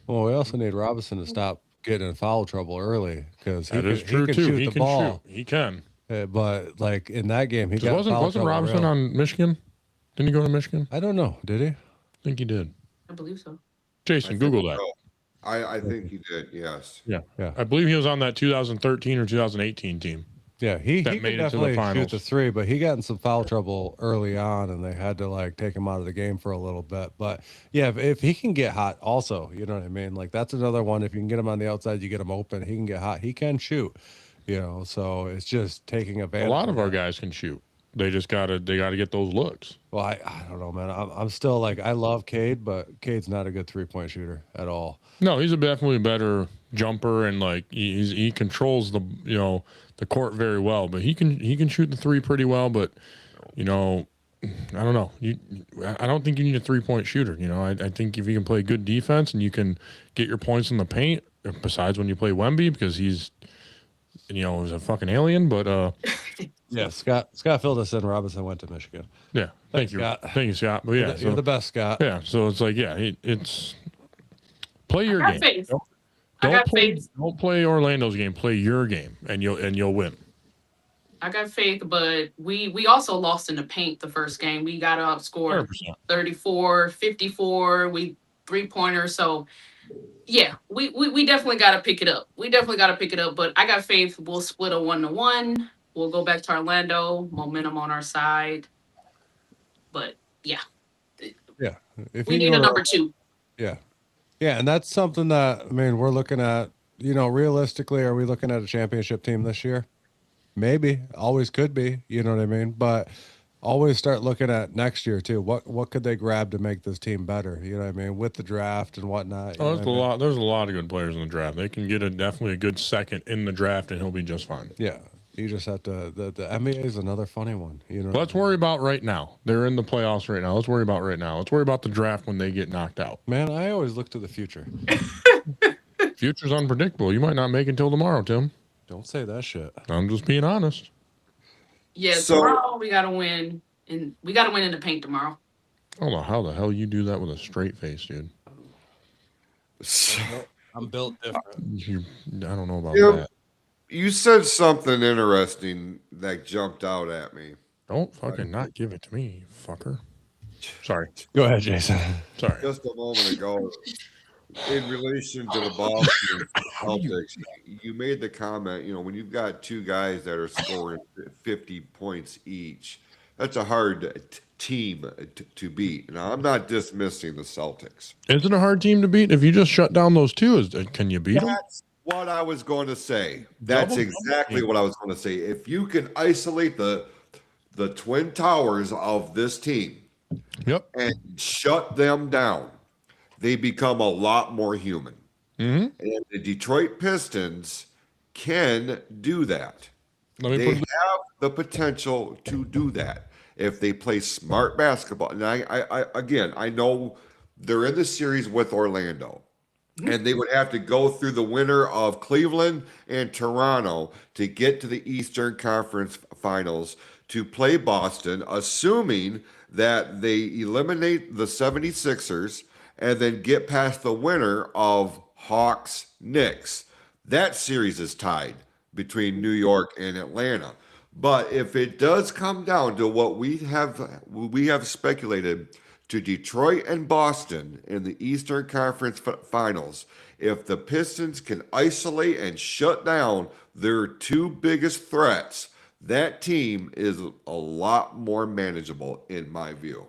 Well, we also need Robinson to stop getting in foul trouble early, because he can shoot the ball. He can. But like in that game, he got wasn't Robinson on Michigan? Didn't he go to Michigan? I don't know. Did he? I think he did. I believe so. Jason, Google that. I think he did. Yes. Yeah. I believe he was on that 2013 or 2018 team. Yeah, he could made it to definitely the finals. shoot the 3, but he got in some foul trouble early on, and they had to take him out of the game for a little bit. But yeah, if he can get hot, also, you know what I mean. Like that's another one. If you can get him on the outside, you get him open. He can get hot. He can shoot. So it's just taking advantage. A lot of our guys can shoot. They just gotta get those looks. Well, I don't know, man. I'm still I love Cade, but Cade's not a good 3-point shooter at all. No, he's definitely a better jumper, and he controls the court very well. But he can shoot the 3 pretty well. But I don't know. I don't think you need a 3-point shooter. I think if you can play good defense and you can get your points in the paint, besides when you play Wemby, because he's a fucking alien. But yeah, Scott filled us in. Robinson went to Michigan. Yeah, thank you, Scott. Thank you, Scott. But you're the best, Scott. Yeah, so it's it's play your game. I got faith. Don't play Orlando's game. Play your game, and you'll win. I got faith, but we also lost in the paint the first game. We got outscored 100%. 34-54. We 3-pointers. So yeah, we definitely got to pick it up. We definitely got to pick it up. But I got faith. We'll split a 1-1. We'll go back to Orlando. Momentum on our side. But yeah, Yeah. If we you need a go- number 2. Yeah. Yeah. And that's something that, I mean, we're looking at, realistically, are we looking at a championship team this year? Maybe. Always could be. You know what I mean? But always start looking at next year too. What could they grab to make this team better? You know what I mean? With the draft and whatnot. Oh, there's a lot of good players in the draft. They can get definitely a good second in the draft, and he'll be just fine. Yeah. You just have to. The NBA is another funny one. Let's worry about right now. They're in the playoffs right now. Let's worry about right now. Let's worry about the draft when they get knocked out. Man, I always look to the future. Future's unpredictable. You might not make it until tomorrow, Tim. Don't say that shit. I'm just being honest. Yeah, So- tomorrow we got to win. And we got to win in the paint tomorrow. I don't know how the hell you do that with a straight face, dude. I'm built different. I don't know about Yeah. that. You said something interesting that jumped out at me. Don't fucking not give it to me, fucker. Sorry. Go ahead, Jason. Sorry. Just a moment ago, in relation to the Boston Celtics, you made the comment, when you've got two guys that are scoring 50 points each, that's a hard team to beat. Now, I'm not dismissing the Celtics. Is it a hard team to beat? If you just shut down those two, can you beat them? That's what I was going to say. That's Double exactly team. what I was going to say. If you can isolate the twin towers of this team Yep. and shut them down, they become a lot more human. Mm-hmm. And the Detroit Pistons can do that. Let me They put have the potential to do that if they play smart basketball. And I know they're in the series with Orlando, and they would have to go through the winner of Cleveland and Toronto to get to the Eastern Conference Finals to play Boston, assuming that they eliminate the 76ers and then get past the winner of Hawks Knicks. That series is tied between New York and Atlanta. But if it does come down to what we have speculated to Detroit and Boston in the Eastern Conference Finals, if the Pistons can isolate and shut down their two biggest threats, that team is a lot more manageable in my view.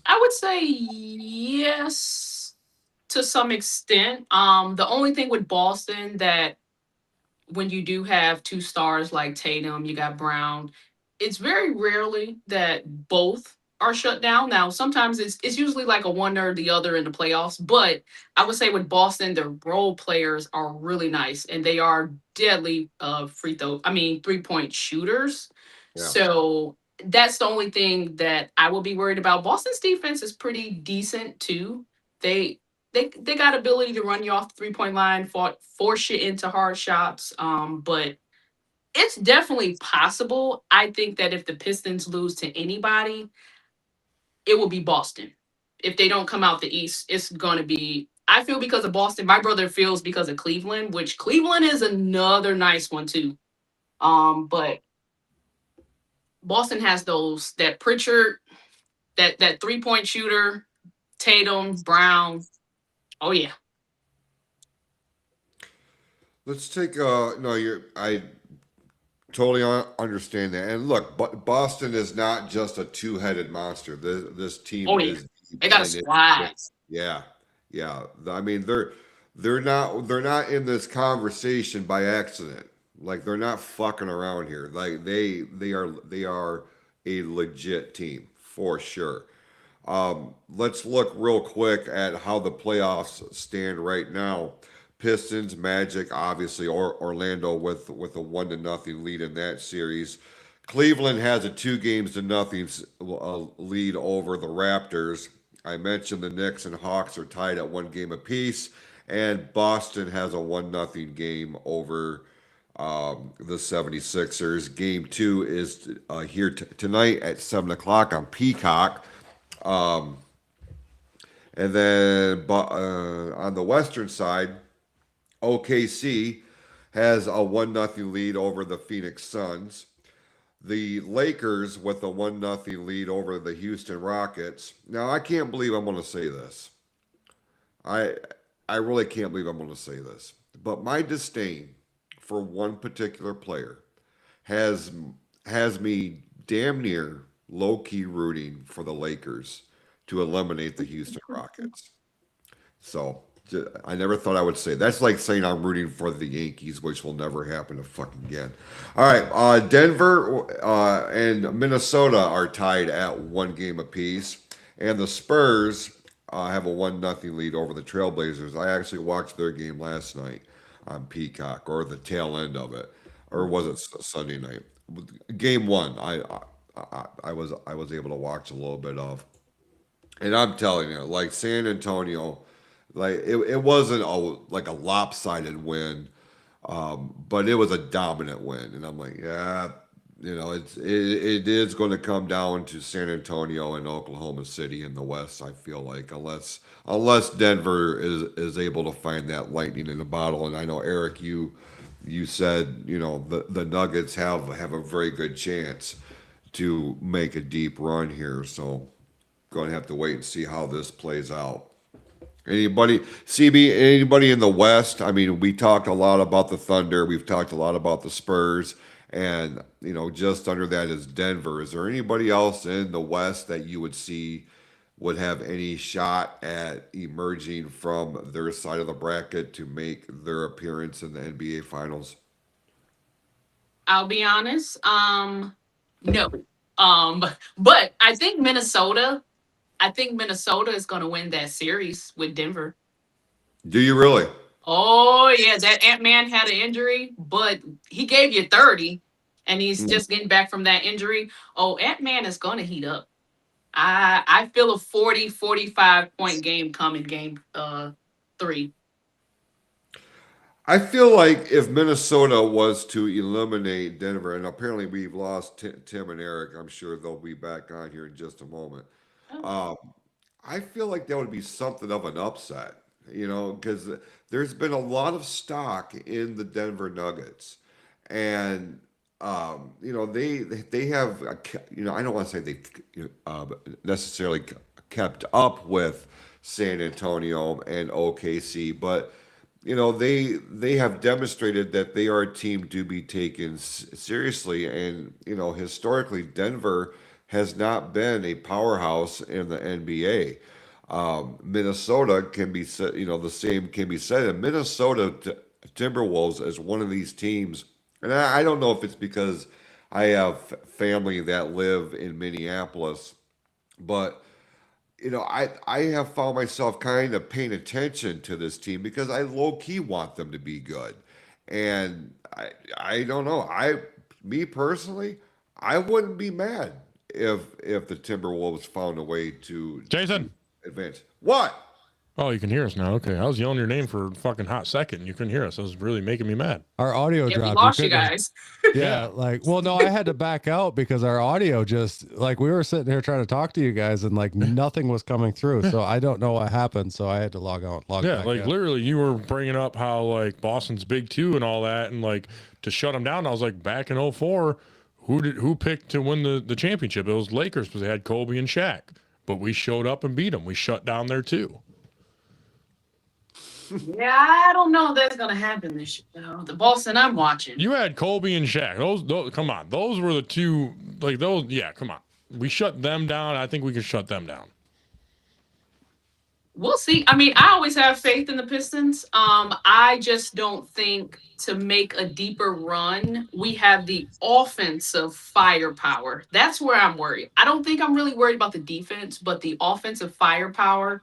I would say yes to some extent. The only thing with Boston that when you do have two stars like Tatum, you got Brown, it's very rarely that both are shut down. Now, sometimes it's usually like a one or the other in the playoffs, but I would say with Boston, the role players are really nice and they are deadly 3-point shooters. Yeah. So that's the only thing that I will be worried about. Boston's defense is pretty decent too. They got ability to run you off the 3-point line, force you into hard shots. But it's definitely possible. I think that if the Pistons lose to anybody, it will be Boston. If they don't come out the East, it's going to be, I feel because of Boston. My brother feels because of Cleveland, which Cleveland is another nice one too. But Boston has that Pritchard, that 3-point shooter, Tatum, Brown. Oh yeah. Let's take I totally understand that. And look, Boston is not just a two-headed monster. This team is They got a squad. Yeah. I mean, they're not in this conversation by accident. Like they're not fucking around here. Like they are a legit team for sure. Let's look real quick at how the playoffs stand right now. Pistons, Magic, obviously, or Orlando with a 1-0 lead in that series. Cleveland has a 2-0 lead over the Raptors. I mentioned the Knicks and Hawks are tied at 1 game apiece, and Boston has a 1-0 game over the 76ers. Game 2 is here tonight at 7 o'clock on Peacock. And then on the Western side, OKC has a 1-0 lead over the Phoenix Suns. The Lakers with a 1-0 lead over the Houston Rockets. Now, I can't believe I'm going to say this. I I really can't believe I'm going to say this, but my disdain for one particular player has has me damn near low key rooting for the Lakers to eliminate the Houston Rockets. So I never thought I would say that's like saying I'm rooting for the Yankees, which will never happen to fucking again. All right, Denver and Minnesota are tied at 1 game apiece, and the Spurs have a 1-0 lead over the Trailblazers. I actually watched their game last night on Peacock, or the tail end of it, or was it Sunday night? Game one, I was able to watch a little bit of. And I'm telling you, like San Antonio, like it wasn't like a lopsided win, but it was a dominant win. And I'm like, yeah, it is going to come down to San Antonio and Oklahoma City in the West. I feel like unless Denver is able to find that lightning in the bottle. And I know Eric, you said the Nuggets have a very good chance to make a deep run here. So going to have to wait and see how this plays out. Anybody in the West? I mean, we talked a lot about the Thunder. We've talked a lot about the Spurs. And, just under that is Denver. Is there anybody else in the West that you would see would have any shot at emerging from their side of the bracket to make their appearance in the NBA Finals? I'll be honest. No. But I think Minnesota. I think Minnesota is going to win that series with Denver. Do you really? Oh yeah, that Ant-Man had an injury, but he gave you 30, and he's just getting back from that injury. Oh, Ant-Man is going to heat up. I feel a 45 point game coming game 3. I feel like if Minnesota was to eliminate Denver, and apparently we've lost Tim and Eric, I'm sure they'll be back on here in just a moment. Um, I feel like that would be something of an upset, because there's been a lot of stock in the Denver Nuggets, and they have I don't want to say they necessarily kept up with San Antonio and OKC, but they have demonstrated that they are a team to be taken seriously, and historically Denver has not been a powerhouse in the NBA. Minnesota can be said, the same can be said. And Minnesota Timberwolves is one of these teams, and I don't know if it's because I have family that live in Minneapolis, but I have found myself kind of paying attention to this team because I low key want them to be good, and I don't know. Me personally, I wouldn't be mad if the Timberwolves found a way to Jason. advance. What? Oh, you can hear us now. Okay, I was yelling your name for a fucking hot second. You couldn't hear us. That was really making me mad. Our audio Yeah, we dropped. lost you guys. Yeah, no, I had to back out because our audio just we were sitting here trying to talk to you guys and nothing was coming through. So I don't know what happened. So I had to log back in. Literally, you were bringing up how Boston's big 2 and all that, and to shut them down. I was like, back in 04, who picked to win the championship? It was Lakers because they had Kobe and Shaq, but we showed up and beat them. We shut down their 2. Yeah, I don't know if that's gonna happen this year. The Boston I'm watching. You had Kobe and Shaq. Those come on. Those were the 2. Those. Yeah, come on. We shut them down. I think we can shut them down. We'll see. I mean, I always have faith in the Pistons. I just don't think to make a deeper run, we have the offensive firepower. That's where I'm worried. I don't think I'm really worried about the defense, but the offensive firepower.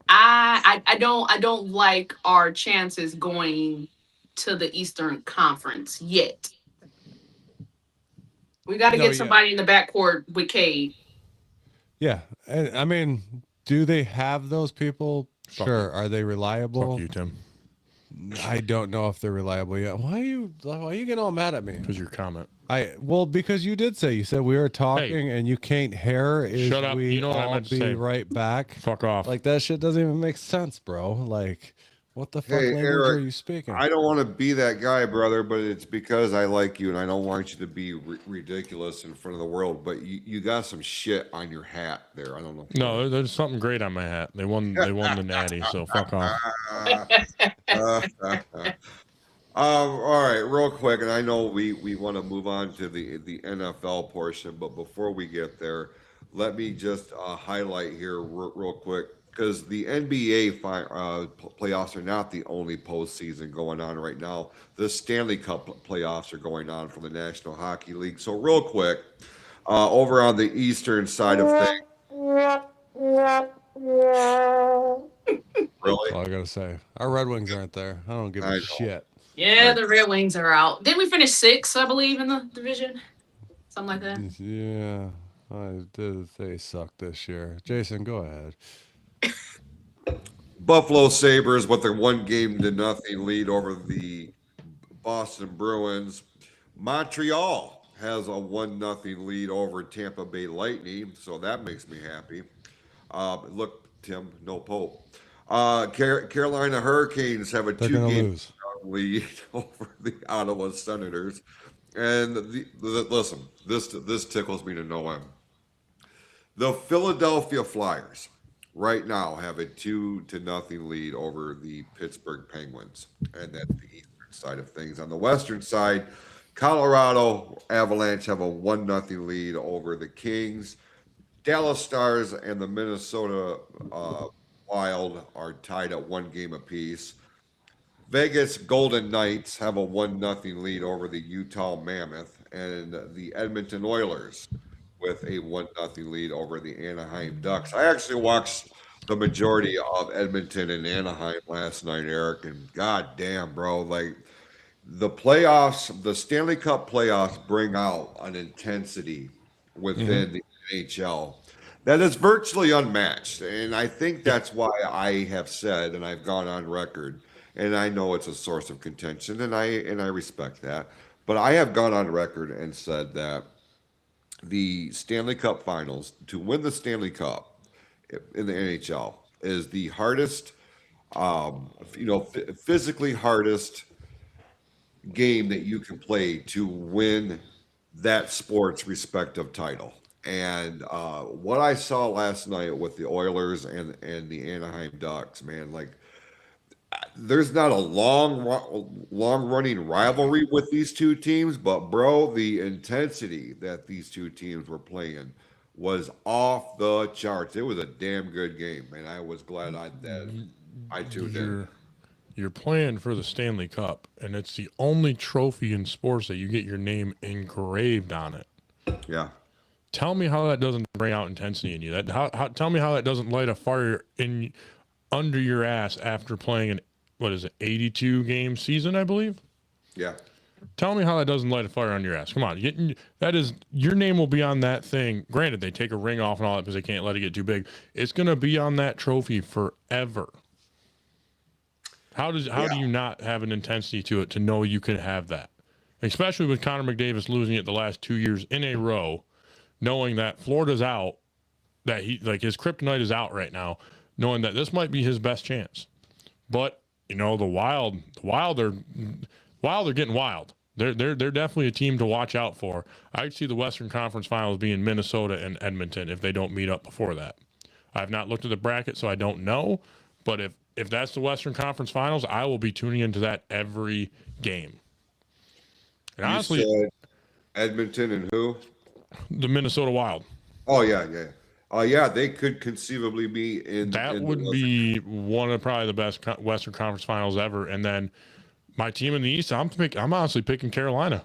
I don't like our chances going to the Eastern Conference yet. We got to get somebody in the backcourt with Cade. Yeah, and I mean, do they have those people? Sure. Are they reliable? Fuck you, Tim. I don't know if they're reliable yet. Why are you getting all mad at me? Because your comment. Because you said we were talking and you can't hear is Shut up. we You know what I all meant to be say. right back. Fuck off. Like that shit doesn't even make sense, bro. Like what the fuck Hey, language Eric, are you speaking? I don't want to be that guy, brother, but it's because I like you and I don't want you to be ridiculous in front of the world. But you got some shit on your hat there. I don't know. No, there's something great on my hat. They won the natty, so fuck off. All right, real quick, and I know we want to move on to the NFL portion, but before we get there, let me just highlight here real quick because the NBA playoffs are not the only postseason going on right now. The Stanley Cup playoffs are going on for the National Hockey League. So real quick, over on the eastern side of things. That's Really? all I gotta say. Our Red Wings aren't there. I don't give I a know. shit. Yeah, the Red Wings are out. Didn't we finish 6th, I believe, in the division? Something like that. Yeah, I did. They suck this year. Jason, go ahead. Buffalo Sabres with their 1-0 lead over the Boston Bruins. Montreal has a 1-0 lead over Tampa Bay Lightning, so that makes me happy. Look, Tim, no Pope. Carolina Hurricanes have a They're gonna 2-game lose. lead over the Ottawa Senators. And listen, this tickles me to no end. The Philadelphia Flyers right now have a 2-0 lead over the Pittsburgh Penguins, and that's the eastern side of things. On the western side, Colorado Avalanche have a 1-0 lead over the Kings. Dallas Stars and the Minnesota Wild are tied at 1 game apiece. Vegas Golden Knights have a 1-0 lead over the Utah Mammoth, and the Edmonton Oilers with a 1-0 lead over the Anaheim Ducks. I actually watched the majority of Edmonton and Anaheim last night, Eric, and goddamn, bro, like the playoffs, the Stanley Cup playoffs bring out an intensity within the NHL that is virtually unmatched. And I think that's why I have said, and I've gone on record, and I know it's a source of contention, and I respect that, but I have gone on record and said that the Stanley Cup Finals to win the Stanley Cup in the NHL is the hardest, physically hardest game that you can play to win that sport's respective title. And what I saw last night with the Oilers and the Anaheim Ducks, man, like there's not a long running rivalry with these two teams, but bro, the intensity that these two teams were playing was off the charts. It was a damn good game, and I was glad I tuned in. You're playing for the Stanley Cup, and it's the only trophy in sports that you get your name engraved on it. Yeah. Tell me how that doesn't bring out intensity in you. Tell me how that doesn't light a fire in under your ass after playing an 82 game season, I believe. Yeah. Tell me how that doesn't light a fire on your ass. Come on, that is your name will be on that thing. Granted, they take a ring off and all that because they can't let it get too big. It's gonna be on that trophy forever. How do you not have an intensity to it to know you can have that? Especially with Connor McDavid losing it the last 2 years in a row, knowing that Florida's out, that his kryptonite is out right now, knowing that this might be his best chance. But the Wild are getting wild. They're definitely a team to watch out for. I'd see the Western Conference Finals being Minnesota and Edmonton if they don't meet up before that. I've not looked at the bracket, so I don't know. But if that's the Western Conference Finals, I will be tuning into that every game. And You honestly, said Edmonton and who? the Minnesota Wild. Oh yeah, they could conceivably be in. That would be one of probably the best Western Conference Finals ever. And then my team in the East, I'm honestly picking Carolina.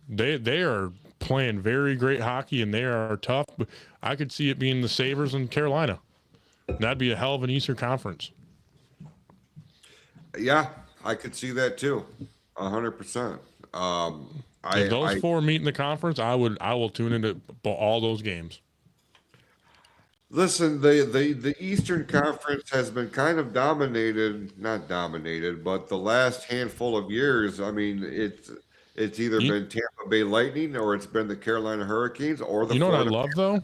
They are playing very great hockey and they are tough. But I could see it being the Sabres and Carolina. That'd be a hell of an Eastern Conference. Yeah, I could see that too, 100%. If those four meet in the conference, I will tune into all those games. Listen, the Eastern Conference has been kind of dominated, not dominated, but the last handful of years, I mean, it's either You, been Tampa Bay Lightning or it's been the Carolina Hurricanes or the you know what I Florida. love though?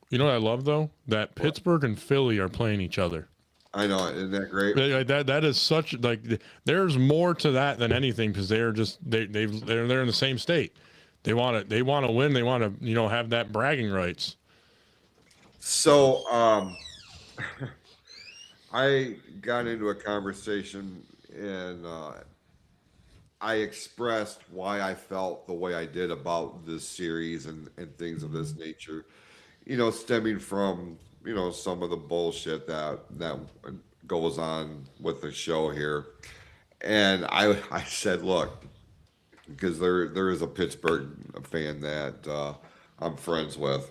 You know what I love though? That Pittsburgh and Philly are playing each other. I know, isn't that great? That is such like there's more to that than anything because they're just they're in the same state. They want to win. They want to have that bragging rights. So, I got into a conversation and I expressed why I felt the way I did about this series and things of this nature. Stemming from, some of the bullshit that goes on with the show here. And I said, look, because there is a Pittsburgh fan that I'm friends with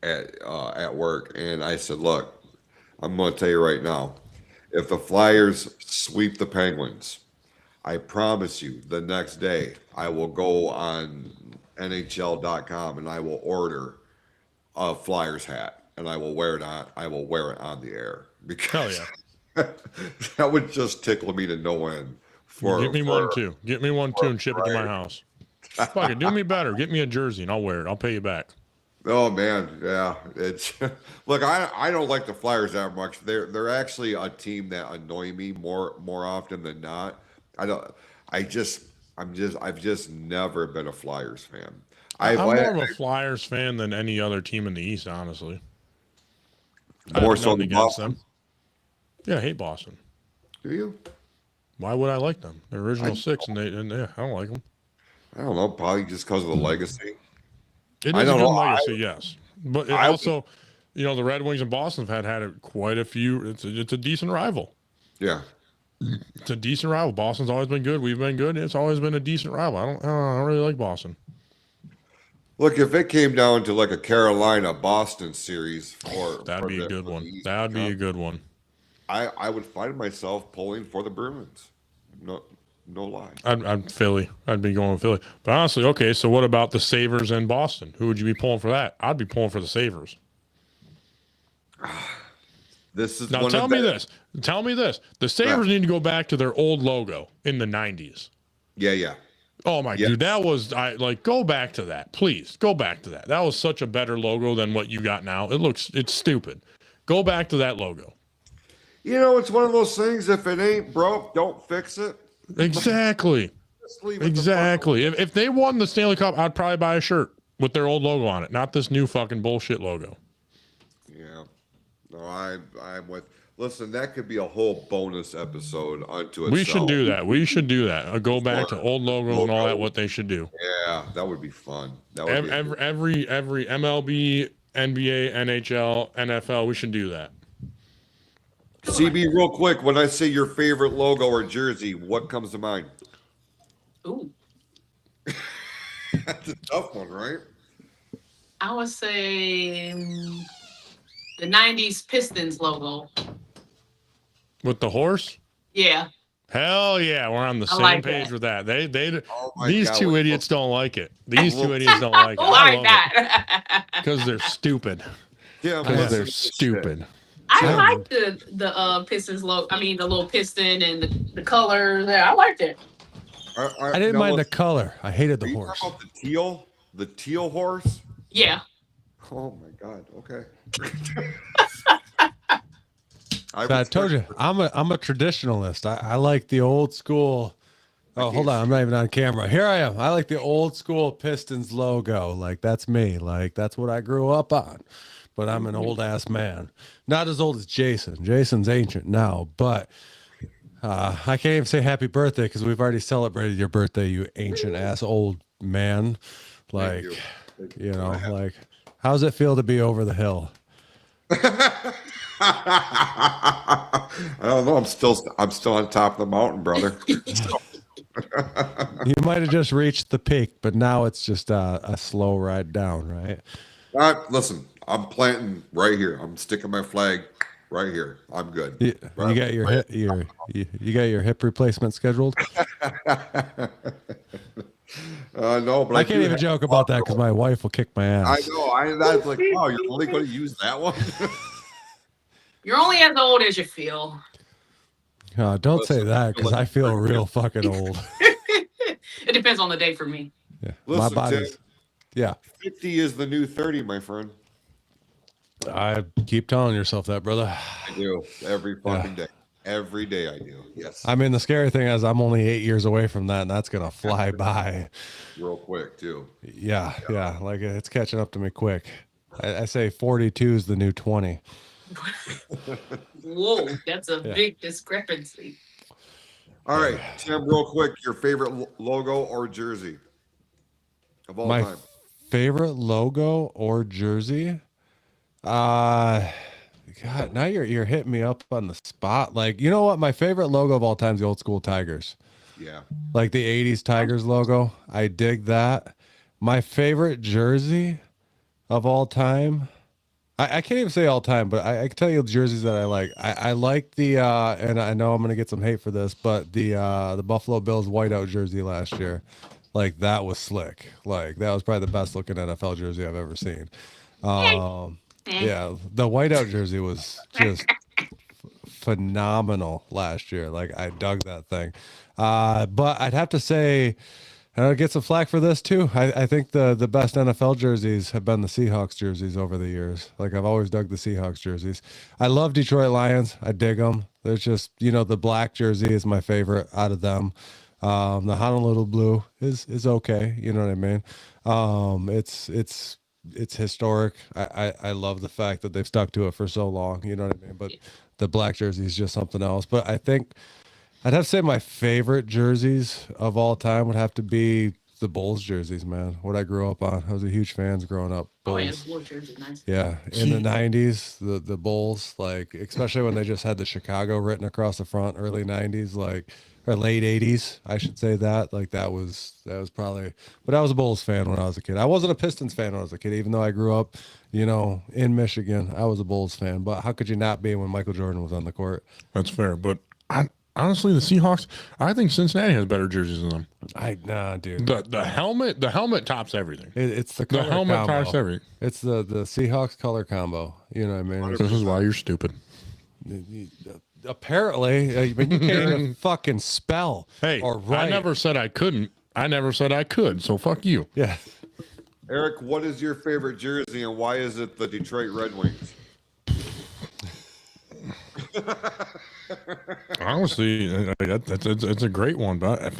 at work, and I said, look, I'm going to tell you right now, if the Flyers sweep the Penguins, I promise you the next day I will go on NHL.com and I will order a Flyers hat and I will wear it on the air Hell because yeah! that would just tickle me to no end. Get me one too. Get me one too and ship it to my house. Fuck it, do me better. Get me a jersey and I'll wear it. I'll pay you back. Oh man, yeah. It's look, I don't like the Flyers that much. They're actually a team that annoy me more often than not. I don't. I've just never been a Flyers fan. I'm more of a Flyers fan than any other team in the East, honestly. More so than against Boston. them. Yeah, I hate Boston. Do you? Why would I like them? They're original six, and I don't like them. I don't know. Probably just because of the legacy. It is a good legacy, yes, but also, the Red Wings and Boston have had quite a few. It's a decent rival. Yeah. It's a decent rival. Boston's always been good. We've been good. It's always been a decent rival. I don't really like Boston. Look, if it came down to like a Carolina-Boston series, that'd be a good one. That'd be a good one. I would find myself pulling for the Bruins. No lie. I'd Philly. I'd be going with Philly. But honestly, okay. So what about the Sabres and Boston? Who would you be pulling for that? I'd be pulling for the Sabres. This is now. Tell me this. Tell me this. The Sabres need to go back to their old logo in the '90s. Yeah. Oh my dude, that was go back to that, please. Go back to that. That was such a better logo than what you got now. It's stupid. Go back to that logo. It's one of those things. If it ain't broke, don't fix it. Exactly. Exactly. If they won the Stanley Cup, I'd probably buy a shirt with their old logo on it, not this new fucking bullshit logo. Yeah. No, I'm with. Listen, that could be a whole bonus episode unto itself. We should do that. We should do that. Go back to old logos and all that. What they should do. Yeah, that would be fun. That would every MLB, NBA, NHL, NFL. We should do that. CB, real quick, when I say your favorite logo or jersey, what comes to mind? Ooh. That's a tough one, right? I would say the 90s Pistons logo. With the horse? Yeah. Hell yeah, we're on the same page with that. These two idiots don't like it. These two idiots don't like it. Why not? Because they're stupid. Yeah, because they're stupid. I like the Pistons logo. I mean, the little piston and the colors. I liked it. I didn't mind the color. I hated the horse. About the teal horse. Yeah. Oh my God. Okay. I told you, I'm a traditionalist. I like the old school. Oh, hold on. I'm not even on camera. Here I am. I like the old school Pistons logo. Like, that's me. Like, that's what I grew up on. But I'm an old ass man. Not as old as Jason. Jason's ancient now, but I can't even say happy birthday because we've already celebrated your birthday, you ancient ass old man. Like, you know, like, how's it feel to be over the hill? I don't know. I'm still on top of the mountain, brother. You might have just reached the peak, but now it's just a slow ride down, right? Listen, I'm planting right here. I'm sticking my flag right here. I'm good. You got your hip, you got your hip replacement scheduled? No, but I do can't even have joke about that because my wife will kick my I ass. know. I was like, wow, you're only going to use that one. You're only as old as you feel. Don't say that because I feel real fucking old. It depends on the day for me. Yeah, my Listen, Tim, body's. Yeah, 50 is the new 30, my friend. I keep telling yourself that, brother. I do every fucking day. Every day I do. Yes. I mean, the scary thing is I'm only 8 years away from that, and that's gonna fly by. Real quick too. Yeah. Like it's catching up to me quick. I say 42 is the new 20. Whoa, that's a big discrepancy. All right, Tim, real quick, your favorite logo or jersey of all time? Favorite logo or jersey? God, now you're hitting me up on the spot. Like, you know what? My favorite logo of all time is the old school Tigers. Yeah. Like the 80s Tigers logo. I dig that. My favorite jersey of all time. I can't even say all time, but I can tell you the jerseys that I like. I like the and I know I'm gonna get some hate for this, but the Buffalo Bills whiteout jersey last year, like that was slick. Like that was probably the best looking NFL jersey I've ever seen. Yeah, the whiteout jersey was just phenomenal last year. Like I dug that thing. But I'd have to say, and I'll get some flack for this too. I think the best NFL jerseys have been the Seahawks jerseys over the years. Like I've always dug the Seahawks jerseys. I love Detroit Lions. I dig them. There's just, the black jersey is my favorite out of them. The Honolulu blue is okay. You know what I mean? It's historic. I love the fact that they've stuck to it for so long. You know what I mean? But the black jersey is just something else. But I think I'd have to say my favorite jerseys of all time would have to be the Bulls jerseys, man. What I grew up on. I was a huge fan growing up. Bulls. Oh, yeah, the Bulls jersey, nice. Yeah, in the 90s, the Bulls, like, especially when they just had the Chicago written across the front, early 90s, like, or late 80s, I should say that. Like, that was probably, but I was a Bulls fan when I was a kid. I wasn't a Pistons fan when I was a kid, even though I grew up, in Michigan. I was a Bulls fan, but how could you not be when Michael Jordan was on the court? That's fair, but honestly, the Seahawks, I think Cincinnati has better jerseys than them. Nah, dude. The helmet tops everything. It's the color helmet combo. tops everything. It's the Seahawks color combo. You know what I mean? This is why you're stupid. Apparently, but you can't even fucking spell. Hey, or write. I never said I couldn't. I never said I could. So fuck you. Yeah. Eric, what is your favorite jersey and why is it the Detroit Red Wings? Honestly, that's a great one. But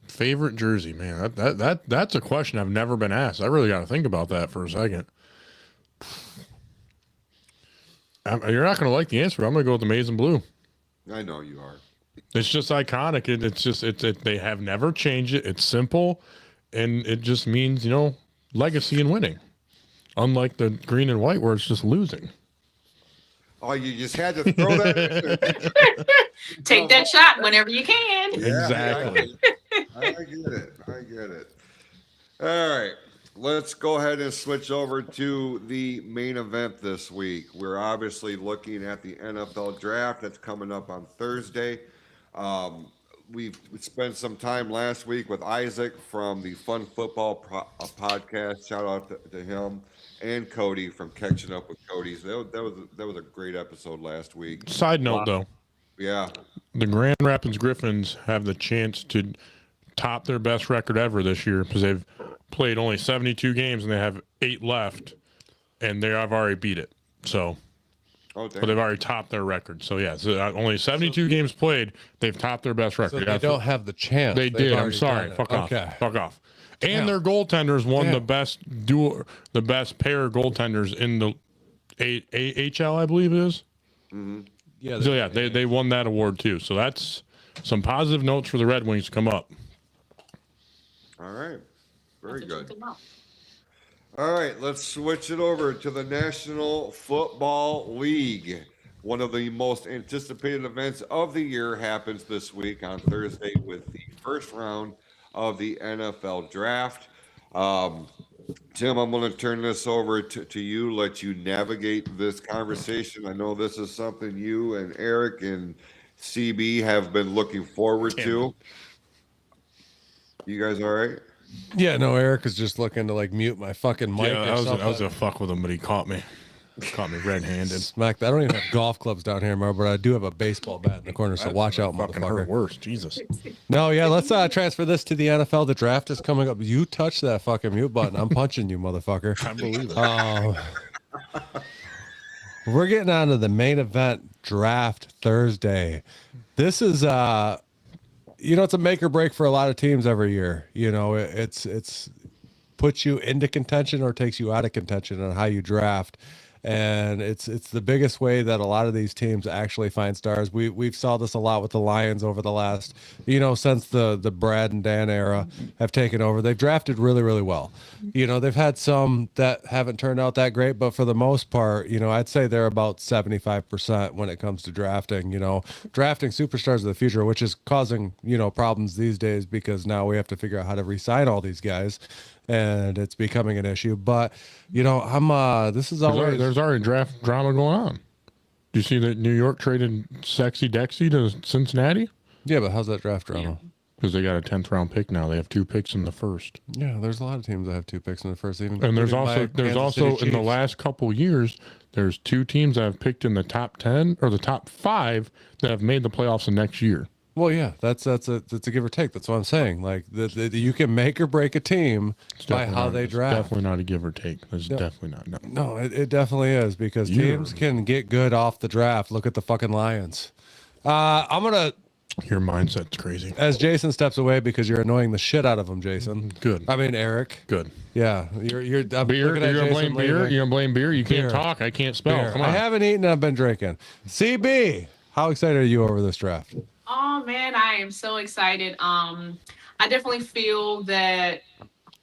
favorite jersey, man, that's a question I've never been asked. I really got to think about that for a second. You're not going to like the answer. I'm going to go with the maize and blue. I know you are. It's just iconic. They have never changed it. It's simple, and it just means legacy and winning. Unlike the green and white, where it's just losing. Oh, you just had to throw that. Take that shot whenever you can. Yeah, Exactly. I get it. All right. Let's go ahead and switch over to the main event this week. We're obviously looking at the NFL draft that's coming up on Thursday. We spent some time last week with Isaac from the Fun Football podcast. Shout out to him. And Cody from Catching Up with Cody. So that was a great episode last week. Side note, though. Yeah. The Grand Rapids Griffins have the chance to top their best record ever this year because they've played only 72 games and they have 8 left, and they have already beat it. So, but they've already topped their record. So, yeah, only 72 games played. They've topped their best record. So they don't have the chance. They did. I'm sorry. Fuck off. Fuck off. And their goaltenders won the best pair of goaltenders in the AHL, I believe it is. Mm-hmm. Yeah. So yeah, they won that award too. So that's some positive notes for the Red Wings to come up. All right. Very good. All right, let's switch it over to the National Football League. One of the most anticipated events of the year happens this week on Thursday with the first round of the NFL draft. Tim, I'm going to turn this over to you, let you navigate this conversation. I know this is something you and Eric and CB have been looking forward to. You guys all right? Yeah, no, Eric is just looking to like mute my fucking mic. Yeah, or I was something. gonna fuck with him, but he caught me. Caught me red-handed. Smacked. I don't even have golf clubs down here, Mar, but I do have a baseball bat in the corner, so watch out, Fucking hurt motherfucker. worse. Jesus. No, yeah, let's transfer this to the NFL. The draft is coming up. You touch that fucking mute button, I'm punching you, motherfucker. I believe it. We're getting on to the main event, draft Thursday. This is it's a make or break for a lot of teams every year. You know, it's puts you into contention or takes you out of contention on how you draft. And it's the biggest way that a lot of these teams actually find stars. We've saw this a lot with the Lions over the last, since the Brad and Dan era have taken over. They've drafted really, really well. They've had some that haven't turned out that great, but for the most part, I'd say they're about 75% when it comes to drafting, drafting superstars of the future, which is causing, problems these days because now we have to figure out how to re-sign all these guys. And it's becoming an issue, but this is always There's already draft drama going on. Do you see that New York traded Sexy Dexy to Cincinnati? Yeah, but how's that draft drama? Because they got a 10th round pick now. They have 2 picks in the first. Yeah, there's a lot of teams that have 2 picks in the first. Even And there's also Kansas City in the Chiefs. last couple years, there's 2 teams that have picked in the top 10 or the top 5 that have made the playoffs the next year. Well, yeah, that's a give or take. That's what I'm saying. Like you can make or break a team by how they draft. Definitely not a give or take. It's definitely not. No, it definitely is because teams can get good off the draft. Look at the fucking Lions. I'm gonna. Your mindset's crazy. As Jason steps away because you're annoying the shit out of him, Jason. Good. I mean, Eric. Good. Yeah, you're Beer. You're gonna blame beer. You're gonna blame beer. You can't talk. I can't spell. Beer. Come on. I haven't eaten. I've been drinking. CB, how excited are you over this draft? Oh man, I am so excited. I definitely feel that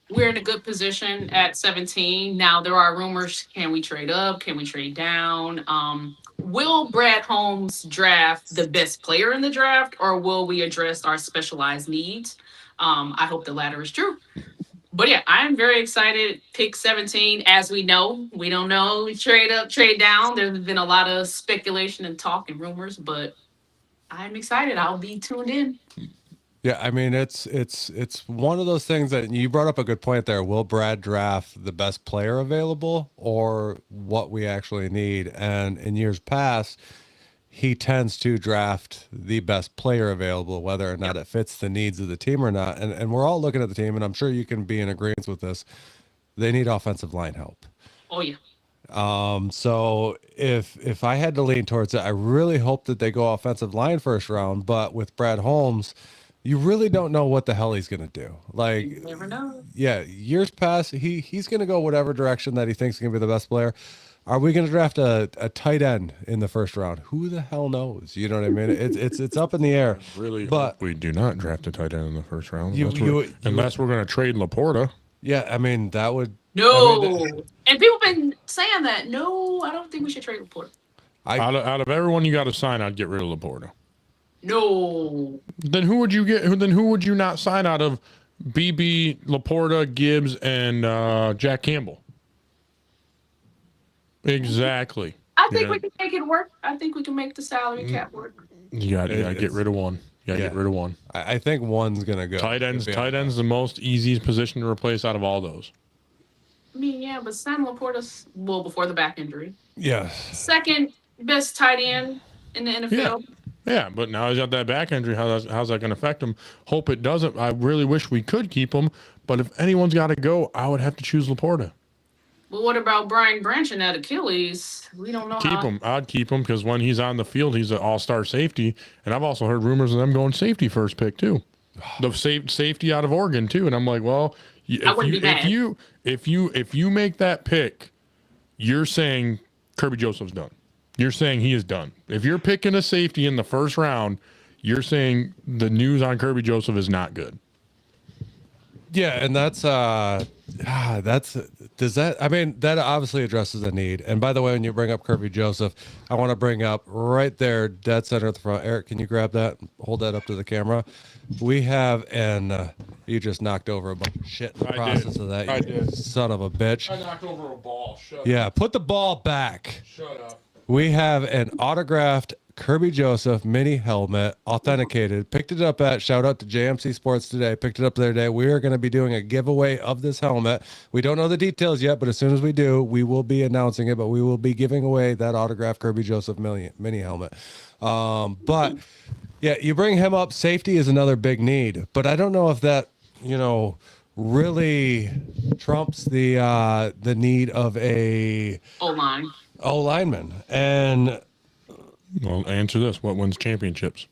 we're in a good position at 17. Now there are rumors, can we trade up? Can we trade down? Will Brad Holmes draft the best player in the draft, or will we address our specialized needs? I hope the latter is true. But yeah, I am very excited. Pick 17, as we know. We don't know trade up, trade down. There's been a lot of speculation and talk and rumors, but I'm excited. I'll be tuned in. Yeah, I mean it's one of those things that you brought up a good point there. Will Brad draft the best player available or what we actually need? And in years past, he tends to draft the best player available, whether or not it fits the needs of the team or not. And we're all looking at the team, and I'm sure you can be in agreement with this. They need offensive line help. Oh yeah. So if I had to lean towards it, I really hope that they go offensive line first round, but with Brad Holmes, you really don't know what the hell he's going to do. Like, You never know. yeah, years past, he's going to go whatever direction that he thinks is going to be the best player. Are we going to draft a tight end in the first round? Who the hell knows? You know what I mean? It's up in the air. Really, but we do not draft a tight end in the first round unless we're going to trade Laporta. Yeah, I mean that would. No. I mean, and people have been saying that. No, I don't think we should trade Laporta. Out of everyone you got to sign, I'd get rid of Laporta. No. Then who would you get? Then who would you not sign out of BB, Laporta, Gibbs, and Jack Campbell? Exactly. I think we can make it work. I think we can make the salary cap work. You got to get rid of one. You got to get rid of one. I think one's gonna go. Tight ends the most easiest position to replace out of all those. I mean, yeah, but Sam Laporta's before the back injury. Yeah. Second best tight end in the NFL. Yeah, but now he's got that back injury. How's that going to affect him? Hope it doesn't. I really wish we could keep him, but if anyone's got to go, I would have to choose Laporta. But what about Brian Branch and that Achilles? We don't know. Keep him. I'd keep him because when he's on the field, he's an all-star safety. And I've also heard rumors of them going safety first pick too. The safety out of Oregon too. And I'm like, well, if you make that pick, you're saying Kirby Joseph's done. You're saying he is done. If you're picking a safety in the first round, you're saying the news on Kirby Joseph is not good. Yeah, and that obviously addresses a need. And by the way, when you bring up Kirby Joseph, I want to bring up right there, dead center at the front. Eric, can you grab that? Hold that up to the camera. We have you just knocked over a bunch of shit in the process of that. I did. Son of a bitch. I knocked over a ball. Shut Yeah, put the ball back. Shut up. We have an autographed Kirby Joseph mini helmet, authenticated. Picked it up at, shout out to JMC Sports today. Picked it up the other day. We are going to be doing a giveaway of this helmet. We don't know the details yet, but as soon as we do, we will be announcing it. But we will be giving away that autographed Kirby Joseph mini helmet. But yeah, you bring him up. Safety is another big need, but I don't know if that, really trumps the need of a O-line. lineman. And Well, answer this: what wins championships?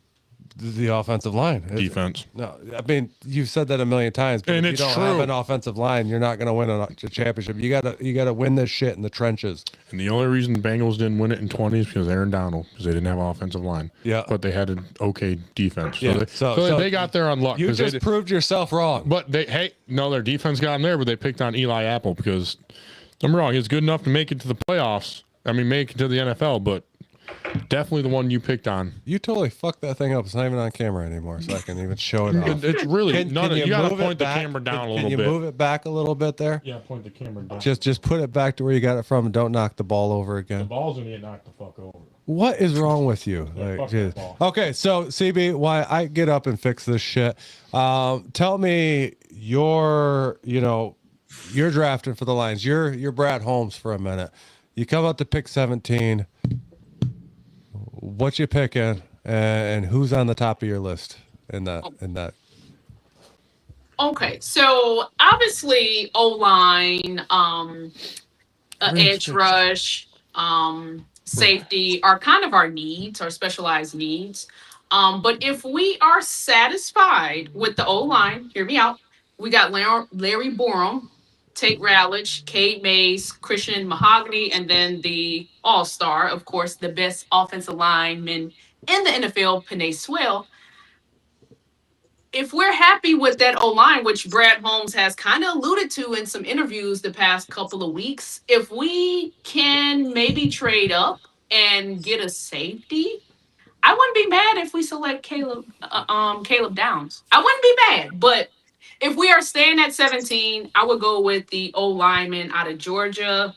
the offensive line. Defense. No, I mean, you've said that a million times, but And if you it's don't have true. an offensive line, you're not going to win a championship. You gotta win this shit in the trenches. And the only reason the Bengals didn't win it in 20 is because Aaron Donald, because they didn't have an offensive line. Yeah. But they had an okay defense. Yeah. So they got there on luck. You 'cause just proved yourself wrong. But their defense got in there, but they picked on Eli Apple because, I'm wrong, he's good enough to make it to the playoffs. I mean, make it to the NFL, but definitely the one you picked on. You totally fucked that thing up. It's not even on camera anymore, so I can even show it off. It's really none. You got to move it point the back? camera down a Can little you bit. move it back a little bit there? Yeah, point the camera down. Just put it back to where you got it from, and don't knock the ball over The again. ball's gonna get knocked the fuck over. What is wrong with you? Yeah, fuck geez. that ball. Okay, so CB, why I get up and fix this shit? Tell me you're drafting for the Lions. You're Brad Holmes for a minute. You come up to pick 17. What you picking, and who's on the top of your list in that? Okay, so obviously O-line, edge rush, safety are kind of our needs, our specialized needs. But if we are satisfied with the O-line, hear me out. We got Larry Borum, Tate Rowledge, Cade Mays, Christian Mahogany, and then the all-star, of course, the best offensive lineman in the NFL, Penei Sewell. If we're happy with that O-line, which Brad Holmes has kind of alluded to in some interviews the past couple of weeks, if we can maybe trade up and get a safety, I wouldn't be mad if we select Caleb Downs. I wouldn't be mad, but if we are staying at 17, I would go with the O lineman out of Georgia,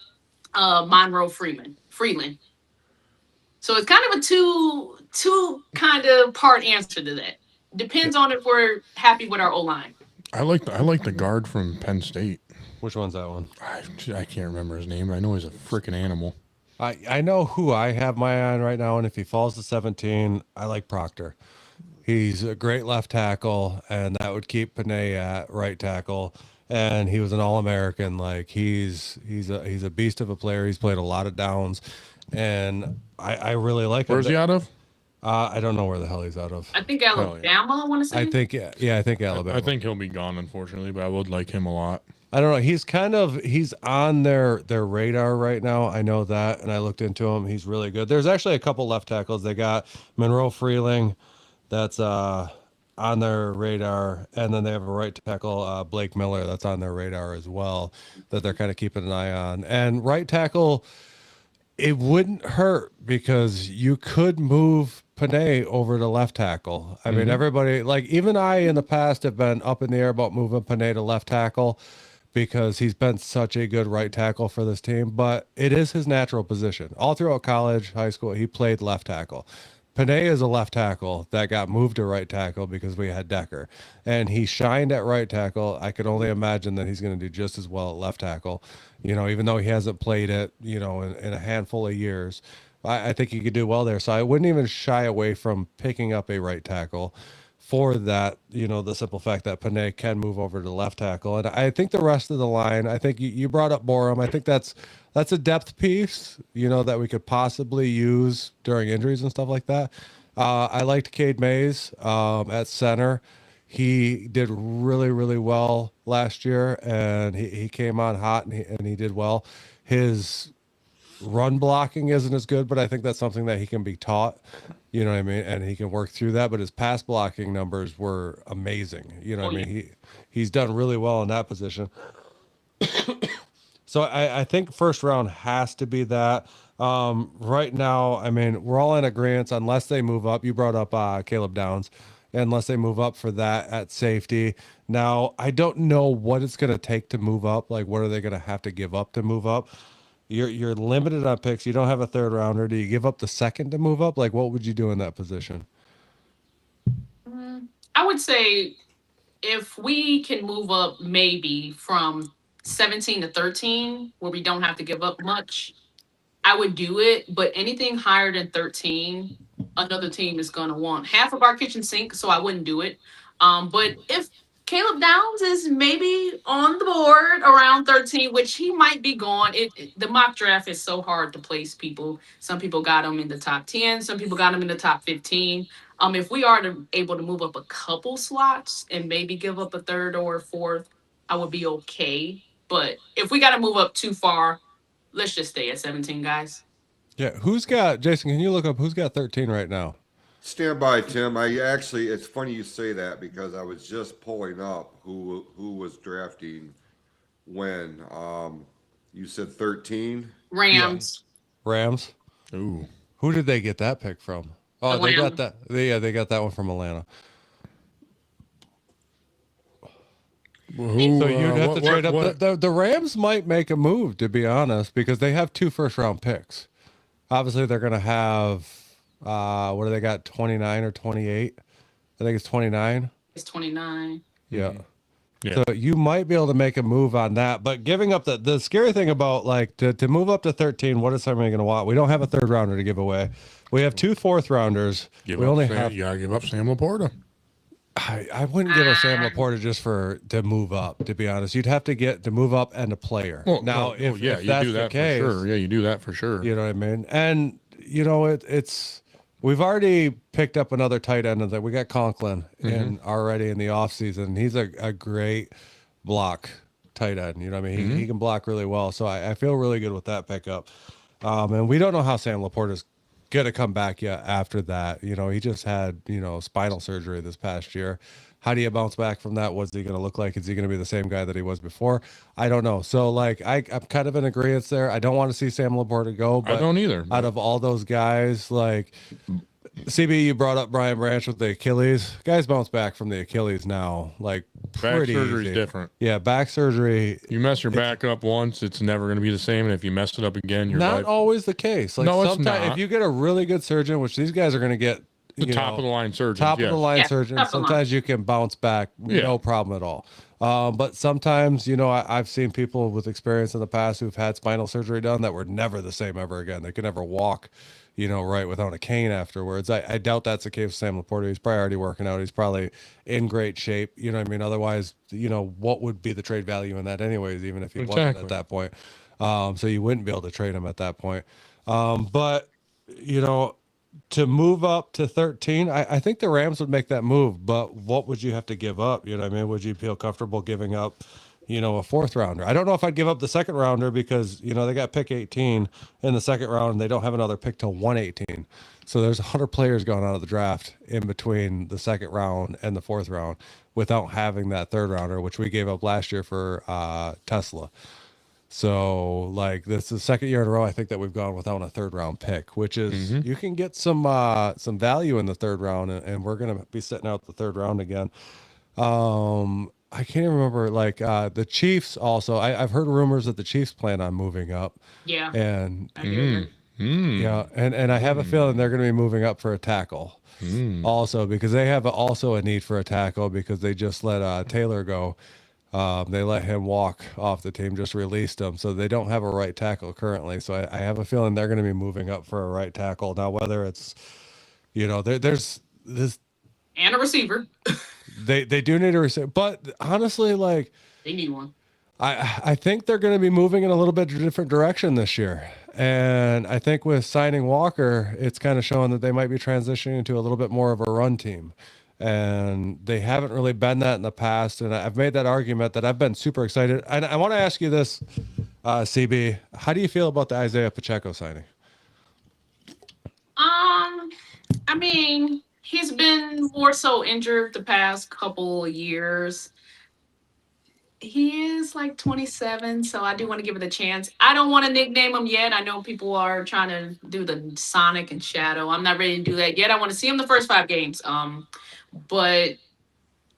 Monroe Freeland. So it's kind of a two kind of part answer to that. Depends on if we're happy with our O line. I like the guard from Penn State. Which one's that one? I can't remember his name. But I know he's a freaking animal. I know who I have my eye on right now, and if he falls to 17, I like Proctor. He's a great left tackle, and that would keep Penei at right tackle. And he was an All-American. Like he's a beast of a player. He's played a lot of downs, and I really like him. Where's he out of? I don't know where the hell he's out of. I think Alabama, I want to say. I think Alabama. I think he'll be gone, unfortunately, but I would like him a lot. I don't know. He's on their radar right now. I know that, and I looked into him. He's really good. There's actually a couple left tackles. They got Monroe Freeling, that's on their radar, and then they have a right tackle, Blake Miller, that's on their radar as well, that they're kind of keeping an eye on. And right tackle, it wouldn't hurt because you could move Penei over to left tackle. I mean, everybody, like even I in the past have been up in the air about moving Penei to left tackle because he's been such a good right tackle for this team, but it is his natural position. All throughout college, high school, he played left tackle. Penei is a left tackle that got moved to right tackle because we had Decker, and he shined at right tackle. I could only imagine that he's going to do just as well at left tackle, even though he hasn't played it, in a handful of years. I think he could do well there. So I wouldn't even shy away from picking up a right tackle for that, the simple fact that Penei can move over to left tackle. And I think the rest of the line, I think you brought up Borum. I think that's a depth piece, that we could possibly use during injuries and stuff like that. I liked Cade Mays at center. He did really, really well last year, and he came on hot, and he did well. His run blocking isn't as good, but I think that's something that he can be taught, you know what I mean? And he can work through that, but his pass blocking numbers were amazing. You know what I mean? He's done really well in that position. So I think first round has to be that. Right now, I mean, we're all in agreement unless they move up. You brought up Caleb Downs. Unless they move up for that at safety. Now, I don't know what it's going to take to move up. Like, what are they going to have to give up to move up? You're limited on picks. You don't have a third rounder. Do you give up the second to move up? Like, what would you do in that position? I would say if we can move up maybe from 17 to 13, where we don't have to give up much, I would do it. But anything higher than 13, another team is going to want half of our kitchen sink, so I wouldn't do it. But if Caleb Downs is maybe on the board around 13, which he might be gone. The mock draft is so hard to place people. Some people got him in the top 10, some people got him in the top 15. If we are able to move up a couple slots and maybe give up a third or a fourth, I would be okay. But if we got to move up too far, let's just stay at 17, guys. Yeah, who's got Jason? Can you look up who's got 13 right now? Stand by, Tim. It's funny you say that because I was just pulling up who was drafting when. You said 13. Rams. Rams. Ooh. Who did they get that pick from? Oh, Atlanta. they got that. They got that one from Atlanta. Who, So you'd have to trade up. what- The Rams might make a move, to be honest, because they have 2 first-round picks. Obviously, they're going to have, what do they got, 29 or 28? I think it's 29. It's 29. Yeah. Yeah. So you might be able to make a move on that. But giving up the scary thing about, like, to move up to 13, what is somebody going to want? We don't have a third rounder to give away. We have 2 fourth rounders. You We only gotta give up Sam Laporta. I wouldn't give up Sam Laporta just to move up, to be honest. You'd have to get to move up and a player. If you that's do the that case, for sure. Yeah, you do that for sure. you know what I mean? And, it's we've already picked up another tight end that we got Conklin in already in the offseason. He's a great block tight end. You know what I mean? He can block really well. So I feel really good with that pickup. And we don't know how Sam Laporta's going to come back yet after that. He just had, spinal surgery this past year. How do you bounce back from that? What's he going to look like? Is he going to be the same guy that he was before? I don't know. So, I'm kind of in agreement there. I don't want to see Sam Laporta go. But I don't either. Out of all those guys, CB, you brought up Brian Branch with the Achilles. Guys bounce back from the Achilles now, Back pretty surgery easy. is different. Yeah, back surgery. You mess your back up once, it's never going to be the same. And if you mess it up again, you're Not always the case. No, it's sometimes not. if you get a really good surgeon, which these guys are going to get, the top of the line surgeon. top of the line Yeah, surgeon, top of the line. sometimes you can bounce back, no problem at all. But sometimes, I've seen people with experience in the past who've had spinal surgery done that were never the same ever again. They could never walk, right without a cane afterwards. I doubt that's the case with Sam Laporta. He's probably already working out. He's probably in great shape. You know what I mean? Otherwise, what would be the trade value in that anyways, even if he wasn't at that point? So you wouldn't be able to trade him at that point. But, to move up to 13, I think the Rams would make that move, but what would you have to give up? You know what I mean? Would you feel comfortable giving up, a fourth rounder? I don't know if I'd give up the second rounder because, they got pick 18 in the second round and they don't have another pick till 118. So there's 100 players going out of the draft in between the second round and the fourth round without having that third rounder, which we gave up last year for Tesla. So, this is the second year in a row, I think, that we've gone without a third round pick, which is you can get some value in the third round, and we're going to be setting out the third round again. I can't even remember, the Chiefs also. I've heard rumors that the Chiefs plan on moving up. Yeah. And I hear that. yeah, and I have a feeling they're going to be moving up for a tackle also because they have also a need for a tackle because they just let Taylor go. They let him walk off the team, just released him. So they don't have a right tackle currently. So I have a feeling they're going to be moving up for a right tackle. Now, whether it's, there's this. And a receiver. They do need a receiver. But honestly, They need one. I think they're going to be moving in a little bit different direction this year. And I think with signing Walker, it's kind of showing that they might be transitioning into a little bit more of a run team. And they haven't really been that in the past. And I've made that argument that I've been super excited. And I want to ask you this, CB, how do you feel about the Isaiah Pacheco signing? I mean, he's been more so injured the past couple of years. He is 27, so I do want to give it a chance. I don't want to nickname him yet. I know people are trying to do the Sonic and Shadow. I'm not ready to do that yet. I want to see him the first 5 games. But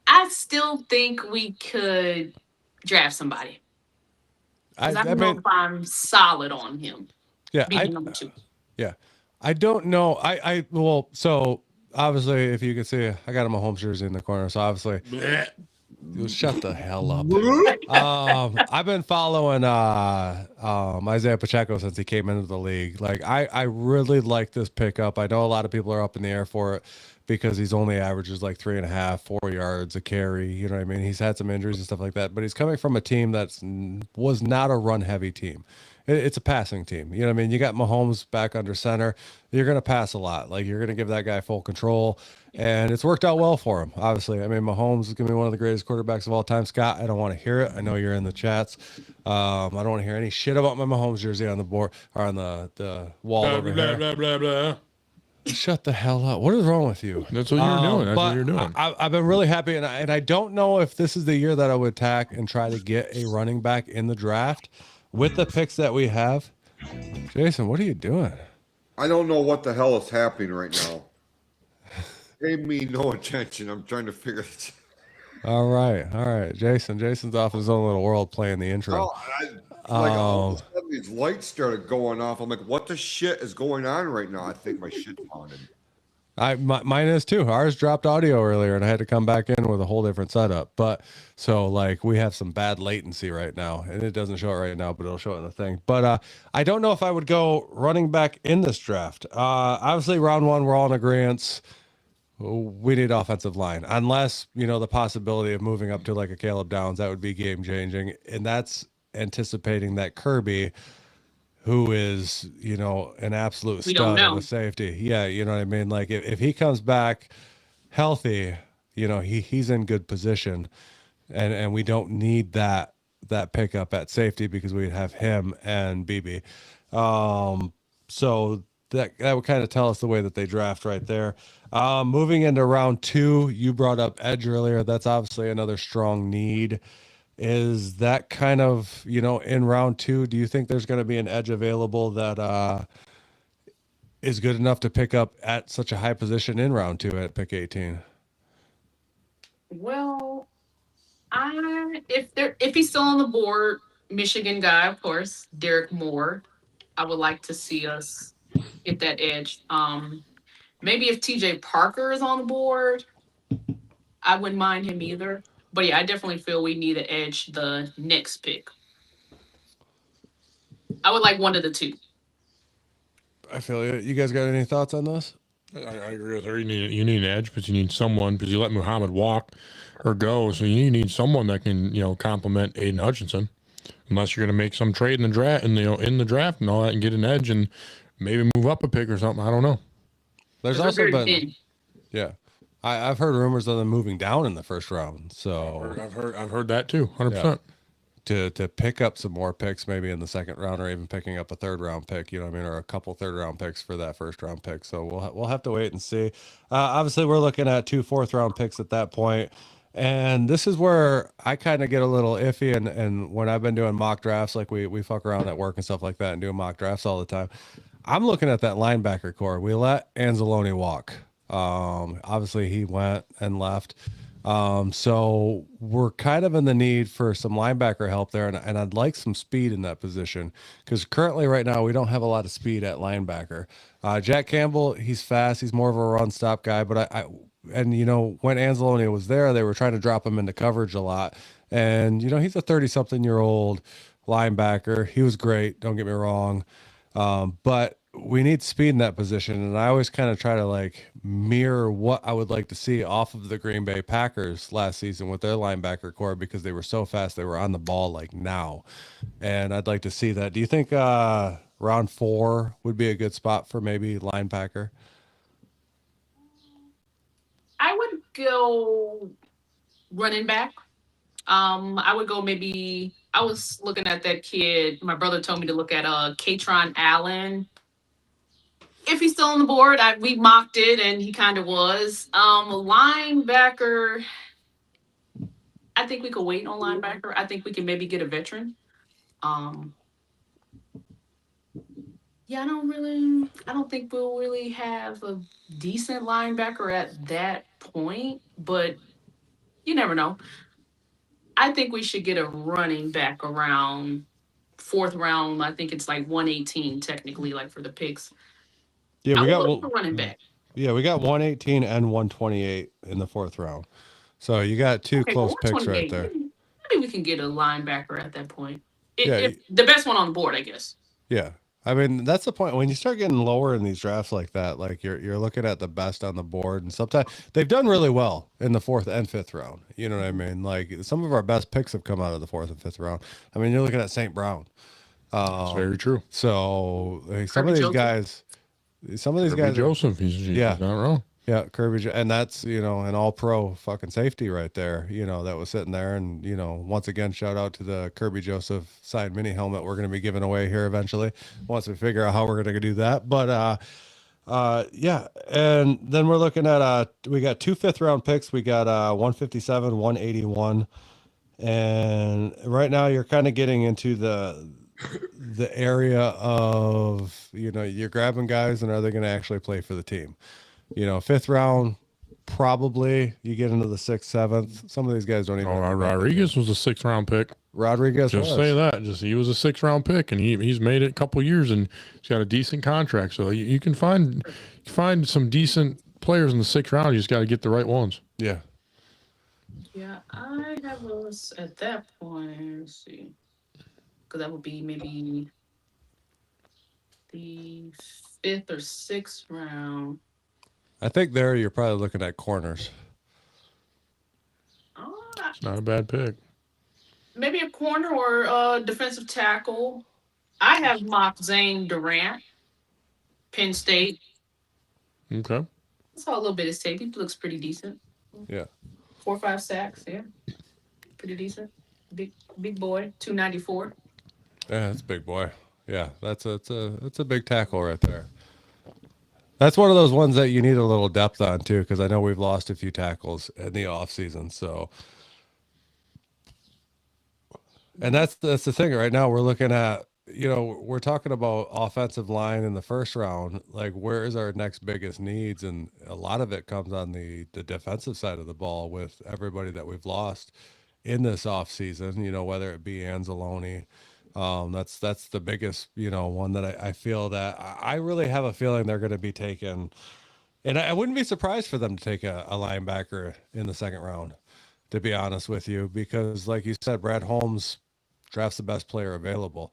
I still think we could draft somebody. Because I don't know mean, if I'm solid on him yeah, being number two. yeah, I don't know. Well, so obviously, if you can see, I got a Mahomes jersey in the corner. So obviously, you shut the hell up. I've been following Isaiah Pacheco since he came into the league. Like I really like this pickup. I know a lot of people are up in the air for it because he's only averages like 3.5, 4 yards a carry. You know what I mean? He's had some injuries and stuff like that, but he's coming from a team was not a run heavy team. It's a passing team. You know what I mean? You got Mahomes back under center. You're going to pass a lot. Like you're going to give that guy full control. And it's worked out well for him, obviously. I mean, Mahomes is going to be one of the greatest quarterbacks of all time. Scott, I don't want to hear it. I know you're in the chats. I don't want to hear any shit about my Mahomes jersey on the board or on the wall Blah, over blah, here. blah, blah, blah. Shut the hell up. What is wrong with you? That's what you're doing. That's but what you're doing. I've been really happy, and I don't know if this is the year that I would attack and try to get a running back in the draft with the picks that we have. Jason, what are you doing? I don't know what the hell is happening right now. Pay me no attention. I'm trying to figure this All right. Jason's off in his own little world playing the intro. all of a sudden these lights started going off. I'm like, what the shit is going on right now? I think my shit's pounded. Mine is too. Ours dropped audio earlier, and I had to come back in with a whole different setup. But so like we have some bad latency right now, and it doesn't show it right now, but it'll show it in the thing. But I don't know if I would go running back in this draft. Obviously, round one, we're all in agreement. We need offensive line, unless the possibility of moving up to like a Caleb Downs, that would be game changing, and that's anticipating that Kirby, who is, an absolute stud of a safety. Yeah, you know what I mean? Like if he comes back healthy, he's in good position, and we don't need that pickup at safety because we'd have him and BB. So that would kind of tell us the way that they draft right there. Moving into round two, you brought up edge earlier. That's obviously another strong need. Is that kind of, in round two, do you think there's going to be an edge available that is good enough to pick up at such a high position in round two at pick 18? Well, if he's still on the board, Michigan guy, of course, Derek Moore. I would like to see us get that edge. Maybe if TJ Parker is on the board, I wouldn't mind him either. But yeah, I definitely feel we need to edge the next pick. I would like one of the two. I feel you. You guys got any thoughts on this? I agree with her. You need an edge, but you need someone because you let Muhammad walk or go, so you need someone that can complement Aiden Hutchinson. Unless you're going to make some trade in the draft and in the draft and all that, and get an edge and maybe move up a pick or something. I don't know. There's also been, yeah. I've heard rumors of them moving down in the first round. So I've heard that too, 100%. To pick up some more picks, maybe in the second round, or even picking up a third round pick, or a couple third round picks for that first round pick. So we'll have to wait and see. Obviously, we're looking at 2 fourth round picks at that point, and this is where I kind of get a little iffy. And when I've been doing mock drafts, like we fuck around at work and stuff like that, and doing mock drafts all the time, I'm looking at that linebacker core. We let Anzalone walk. Obviously he went and left. So we're kind of in the need for some linebacker help there. And I'd like some speed in that position because currently right now we don't have a lot of speed at linebacker. Jack Campbell, he's fast. He's more of a run stop guy, but when Anzalone was there, they were trying to drop him into coverage a lot. And, he's a 30-something-year-old linebacker. He was great. Don't get me wrong. But we need speed in that position, and I always kind of try to mirror what I would like to see off of the Green Bay Packers last season with their linebacker core because they were so fast, they were on the ball now, and I'd like to see that. Do you think round 4 would be a good spot for maybe linebacker? I would go running back. I would go maybe. I was looking at that kid. My brother told me to look at Katron Allen. If he's still on the board, we mocked it, and he kind of was. Linebacker, I think we could wait on linebacker. I think we can maybe get a veteran. Yeah, I don't think we'll really have a decent linebacker at that point, but you never know. I think we should get a running back around fourth round, I think it's like 118 technically, like for the picks. Yeah, I we would got look for running back. Yeah, we got 118 and 128 in the fourth round. So you got two Okay, but close picks right 128. there. Maybe we can get a linebacker at that point. Yeah, If the best one on the board, I guess. yeah. I mean, that's the point. When you start getting lower in these drafts like that, like you're looking at the best on the board, and sometimes they've done really well in the fourth and fifth round. You know what I mean? Like some of our best picks have come out of the fourth and fifth round. I mean, you're looking at St. Brown. That's very true. So like, some Kirby of these Joseph. guys, Joseph, he's not wrong. yeah, Kirby, and that's an all pro fucking safety right there. That was sitting there, and once again, shout out to the Kirby Joseph signed mini helmet we're going to be giving away here eventually once we figure out how we're going to do that. But yeah, and then we're looking at we got 2 5th-round picks. We got 157, 181, and right now you're kind of getting into the area of you're grabbing guys, and are they going to actually play for the team? 5th round, probably you get into the 6th, 7th. Some of these guys don't even. Oh, Rodriguez was a 6th round pick. Rodriguez, just say that. He was a 6th round pick, and he's made it a couple years, and he's got a decent contract. So you can find some decent players in the 6th round. You just got to get the right ones. Yeah. Yeah, I have us at that point. Let's see, because that would be maybe the 5th or 6th round. I think there you're probably looking at corners. It's not a bad pick. Maybe a corner or a defensive tackle. I have mocked Zane Durant, Penn State. Okay. I saw a little bit of tape. He looks pretty decent. Yeah. 4 or 5 sacks. Yeah, pretty decent. Big boy. 294. Yeah, that's a big boy. Yeah, that's a big tackle right there. That's one of those ones that you need a little depth on too, because I know we've lost a few tackles in the off season. So, and that's the thing right now. We're looking at, we're talking about offensive line in the first round. Like, where is our next biggest needs? And a lot of it comes on the defensive side of the ball with everybody that we've lost in this off season. Whether it be Anzalone. That's the biggest, one that I feel that I really have a feeling they're going to be taking, and I wouldn't be surprised for them to take a linebacker in the 2nd round, to be honest with you, because like you said, Brad Holmes drafts the best player available.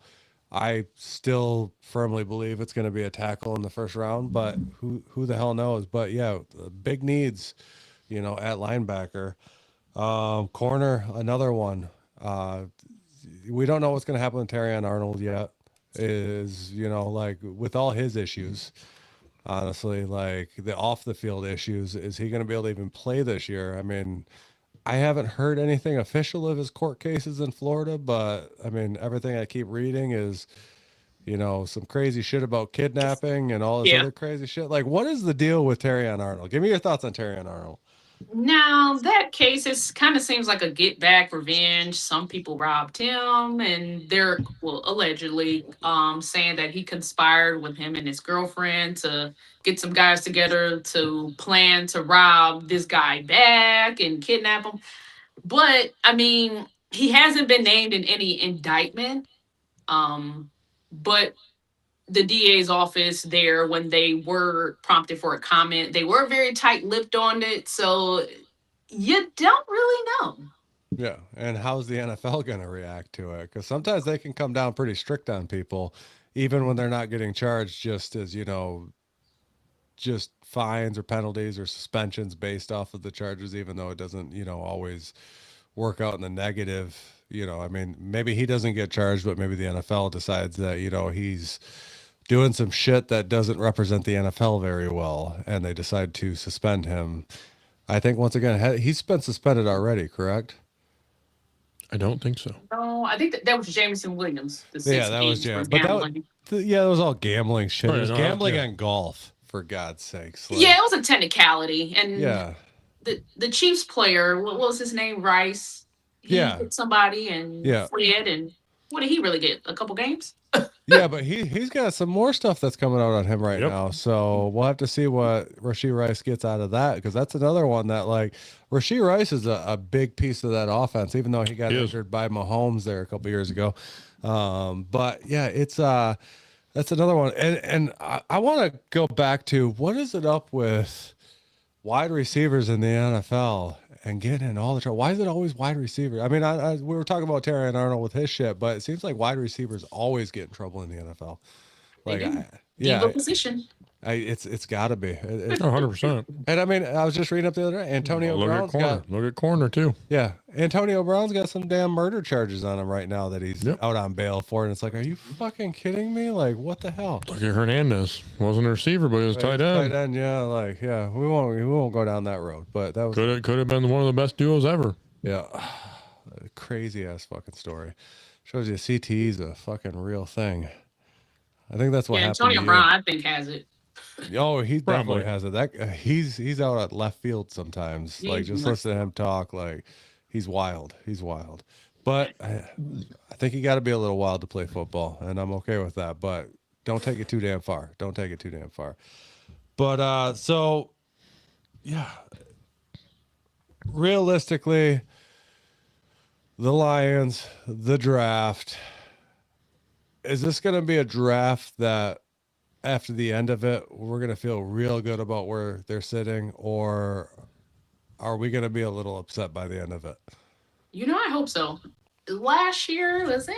I still firmly believe it's going to be a tackle in the 1st round, but who the hell knows? But yeah, big needs, at linebacker, corner, another one. We don't know what's going to happen with Terrion Arnold yet. Like with all his issues, honestly, like the off the field issues, is he going to be able to even play this year? I mean, I haven't heard anything official of his court cases in Florida, but I mean, everything I keep reading is, some crazy shit about kidnapping and all this other crazy shit. Like, what is the deal with Terrion Arnold? Give me your thoughts on Terrion Arnold. Now, that case kind of seems like a get back revenge. Some people robbed him, and they're allegedly saying that he conspired with him and his girlfriend to get some guys together to plan to rob this guy back and kidnap him. But I mean, he hasn't been named in any indictment. But the DA's office there, when they were prompted for a comment, they were very tight-lipped on it. So you don't really know. Yeah. And how's the NFL going to react to it? Because sometimes they can come down pretty strict on people, even when they're not getting charged, just as, just fines or penalties or suspensions based off of the charges, even though it doesn't, always work out in the negative. I mean, maybe he doesn't get charged, but maybe the NFL decides that, he's doing some shit that doesn't represent the NFL very well, and they decide to suspend him. I think once again, he's been suspended already, correct? I don't think so. No, I think that was Jameson Williams. That was Jameson. But that was all gambling shit. It was gambling on golf, for God's sakes. Like, it was a technicality. And the Chiefs player, what was his name? Rice. He hit somebody and fled, and what did he really get? A couple games? Yeah, but he's got some more stuff that's coming out on him right now. So we'll have to see what Rashee Rice gets out of that, because that's another one that, like, Rashee Rice is a big piece of that offense, even though he got injured by Mahomes there a couple years ago. But yeah, it's that's another one. And I want to go back to what is it up with wide receivers in the NFL and getting in all the trouble? Why is it always wide receivers? I mean, we were talking about Terry and Arnold with his shit, but it seems like wide receivers always get in trouble in the NFL. They Like, do. yeah, Diva position. it's got to be. 100%. And I mean, I was just reading up the other day. Antonio Look at Brown's corner. got Look at corner too. yeah. Antonio Brown's got some damn murder charges on him right now that he's Yep. out on bail for, and it's like, are you fucking kidding me? Like, what the hell? Look at Hernandez. Wasn't a receiver, but he was tight end. Tight end, yeah. Like, yeah. We won't go down that road. But that was Could have been one of the best duos ever. yeah, crazy ass fucking story. Shows you CTE is a fucking real thing. I think that's what Yeah, happened. Antonio Brown, I think, has it. Oh, he definitely Probably. has it. That he's out at left field sometimes. Like, He's just nuts. listen to him talk. Like, he's wild. He's wild. But I think you got to be a little wild to play football, and I'm okay with that. But don't take it too damn far. Don't take it too damn far. But so yeah, realistically, the Lions, the draft. Is this going to be a draft that after the end of it, we're going to feel real good about where they're sitting, or are we going to be a little upset by the end of it? You know, I hope so. Last year was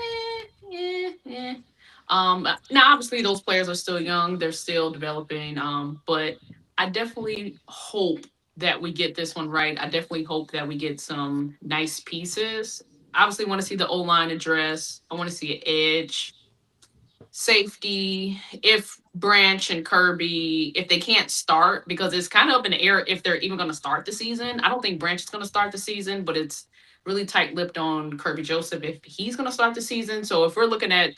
Now obviously those players are still young, they're still developing. But I definitely hope that we get this one right. I definitely hope that we get some nice pieces. Obviously want to see the O-line address. I want to see an edge, safety, if Branch and Kirby, if they can't start, because it's kind of up in the air if they're even going to start the season. I don't think Branch is going to start the season, but it's really tight-lipped on Kirby Joseph if he's going to start the season. So if we're looking at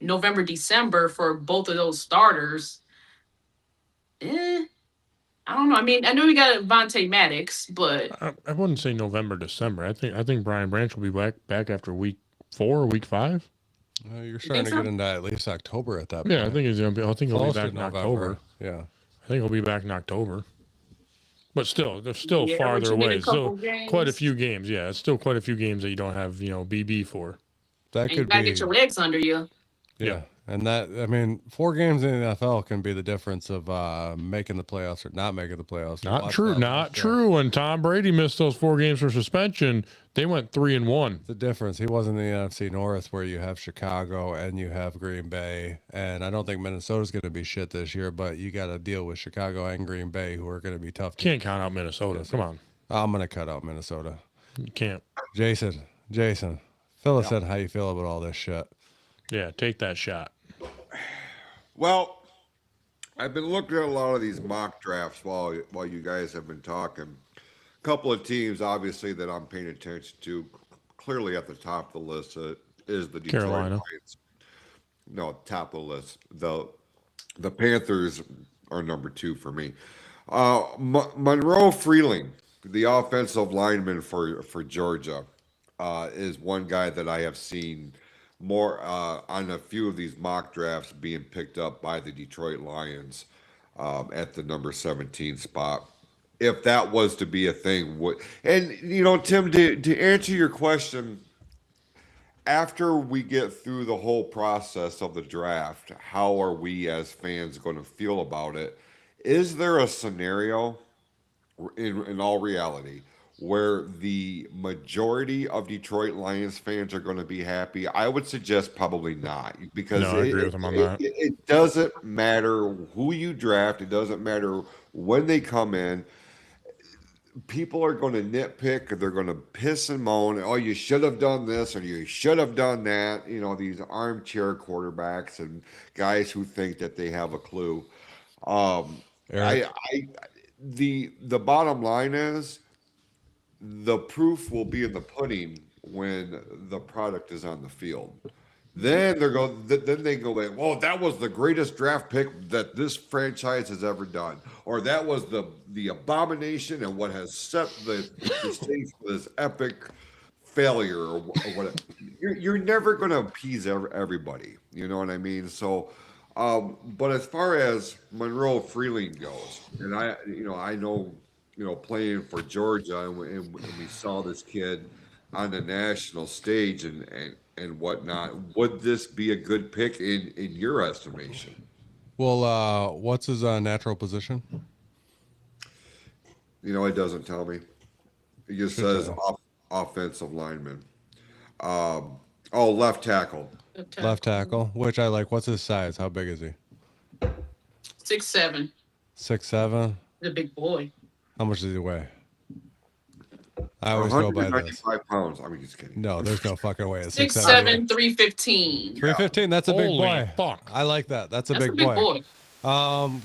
November, December for both of those starters, I don't know. I mean, I know we got Vontae Maddox, but I wouldn't say November, December. I think Brian Branch will be back after week 4 or week 5. You're starting to so? get into at least October at that point. Yeah, I think he's gonna be. I think he'll be Close to back in November. October. Yeah. I think he'll be back in October. But still, they're still Yeah, farther but you need a away. couple So quite a games. few games. Yeah, it's still quite a few games that you don't have, BB for. That and you could got to be get your legs under you. yeah. And that, I mean, 4 games in the NFL can be the difference of making the playoffs or not making the playoffs. Not Watch true. that Not last year. true. When Tom Brady missed those 4 games for suspension, they went 3-1. The difference. He wasn't in the NFC North where you have Chicago and you have Green Bay. And I don't think Minnesota's going to be shit this year, but you got to deal with Chicago and Green Bay, who are going to be tough. Can't count out Minnesota. Come on, I'm going to cut out Minnesota. you can't. Jason, fill us in how you feel about all this shit. Yeah, take that shot. Well, I've been looking at a lot of these mock drafts while you guys have been talking. A couple of teams, obviously, that I'm paying attention to. Clearly, at the top of the list is the Detroit Carolina. Lions. No, top of the list. The Panthers are number 2 for me. Monroe Freeling, the offensive lineman for Georgia, is one guy that I have seen more on a few of these mock drafts being picked up by the Detroit Lions at the number 17 spot. If that was to be a thing, Tim, to answer your question, after we get through the whole process of the draft, how are we as fans going to feel about it? Is there a scenario in all reality where the majority of Detroit Lions fans are going to be happy? I would suggest probably not, because No, I agree with him on that. It doesn't matter who you draft. It doesn't matter when they come in. People are going to nitpick. They're going to piss and moan. Oh, you should have done this or you should have done that. These armchair quarterbacks and guys who think that they have a clue. Eric? The bottom line is the proof will be in the pudding when the product is on the field. Then they go like, "Well, that was the greatest draft pick that this franchise has ever done," or "That was the abomination and what has set the stage for this epic failure," or whatever. You're never going to appease everybody. You know what I mean? So, but as far as Monroe Freeling goes, and I know, playing for Georgia, and we saw this kid on the national stage, and and whatnot. Would this be a good pick in your estimation? Well, what's his natural position? It doesn't tell me. It just Should says tell. offensive lineman. Oh, left tackle. Left tackle, which I like. What's his size? How big is he? 6'7". 6'7". The big boy. How much does he weigh? I always go by this. 195 pounds. I'm just kidding. No, there's no fucking way. 6'7", 315. 315. That's a big Holy boy. fuck. I like that. That's a That's big a big boy.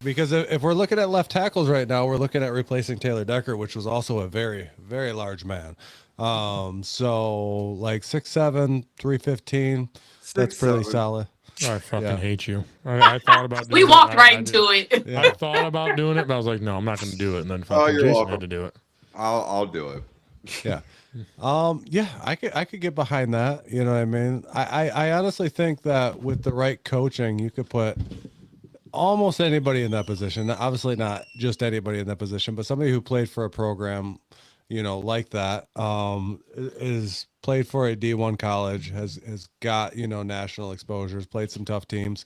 Because if we're looking at left tackles right now, we're looking at replacing Taylor Decker, which was also a very, very large man. So like 6'7", 315. That's pretty 6'7". solid. I fucking Yeah. hate you. I thought about doing We it. walked right I did. into it. I thought about doing it, but I was like, no, I'm not going to do it. And then fucking you're Jason welcome. had to do it. I'll do it. Yeah. Yeah, I could get behind that. You know what I mean? I honestly think that with the right coaching, you could put almost anybody in that position. Obviously not just anybody in that position, but somebody who played for a program, like that, is played for a D1 college, has got, national exposures, played some tough teams.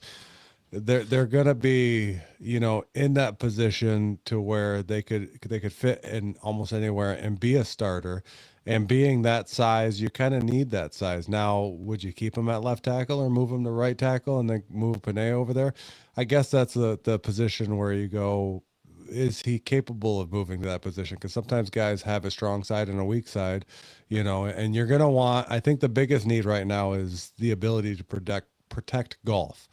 They're gonna be, in that position to where they could fit in almost anywhere and be a starter. And being that size, you kind of need that size. Now, would you keep him at left tackle or move him to right tackle and then move Panay over there? I guess that's the position where you go, is he capable of moving to that position? Because sometimes guys have a strong side and a weak side, and you're gonna want. I think the biggest need right now is the ability to protect golf.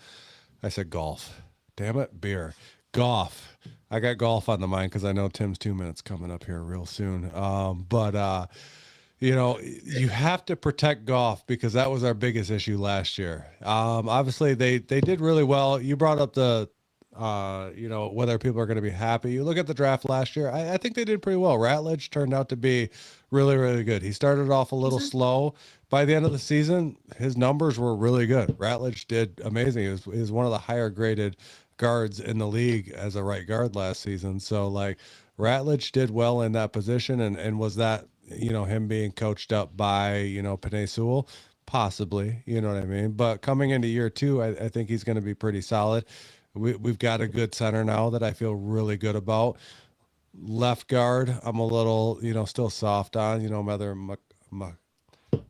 I said golf. Damn it, beer. Golf. I got golf on the mind because I know Tim's 2 minutes coming up here real soon. You have to protect golf because that was our biggest issue last year. Obviously, they did really well. You brought up the, whether people are going to be happy. You look at the draft last year. I think they did pretty well. Ratledge turned out to be really, really good. He started off a little slow. By the end of the season, his numbers were really good. Ratledge did amazing. He was one of the higher graded guards in the league as a right guard last season. So like Ratledge did well in that position, and was that, him being coached up by, Panay Sewell? Possibly, you know what I mean? But coming into year two, I think he's going to be pretty solid. We've got a good center now that I feel really good about. Left guard, I'm a little, still soft on, whether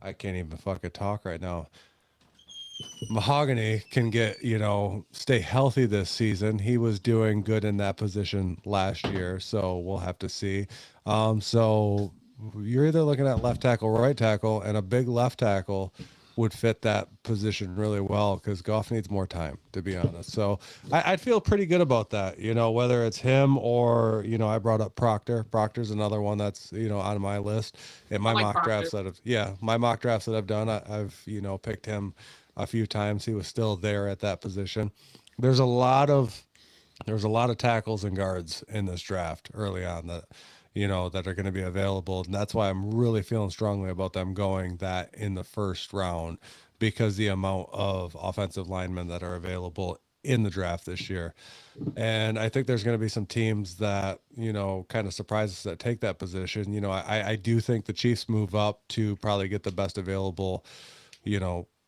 I can't even fucking talk right now. Mahogany can get, stay healthy this season. He was doing good in that position last year, so we'll have to see. So you're either looking at left tackle, right tackle, and a big left tackle would fit that position really well because Goff needs more time, to be honest. So I'd feel pretty good about that, whether it's him or, I brought up Proctor. Proctor's another one that's, on my list. And my mock drafts that I've done, I've picked him a few times. He was still there at that position. There's a lot of tackles and guards in this draft early on that are going to be available. And that's why I'm really feeling strongly about them going that in the first round, because the amount of offensive linemen that are available in the draft this year. And I think there's going to be some teams that, kind of surprise us that take that position. I do think the Chiefs move up to probably get the best available,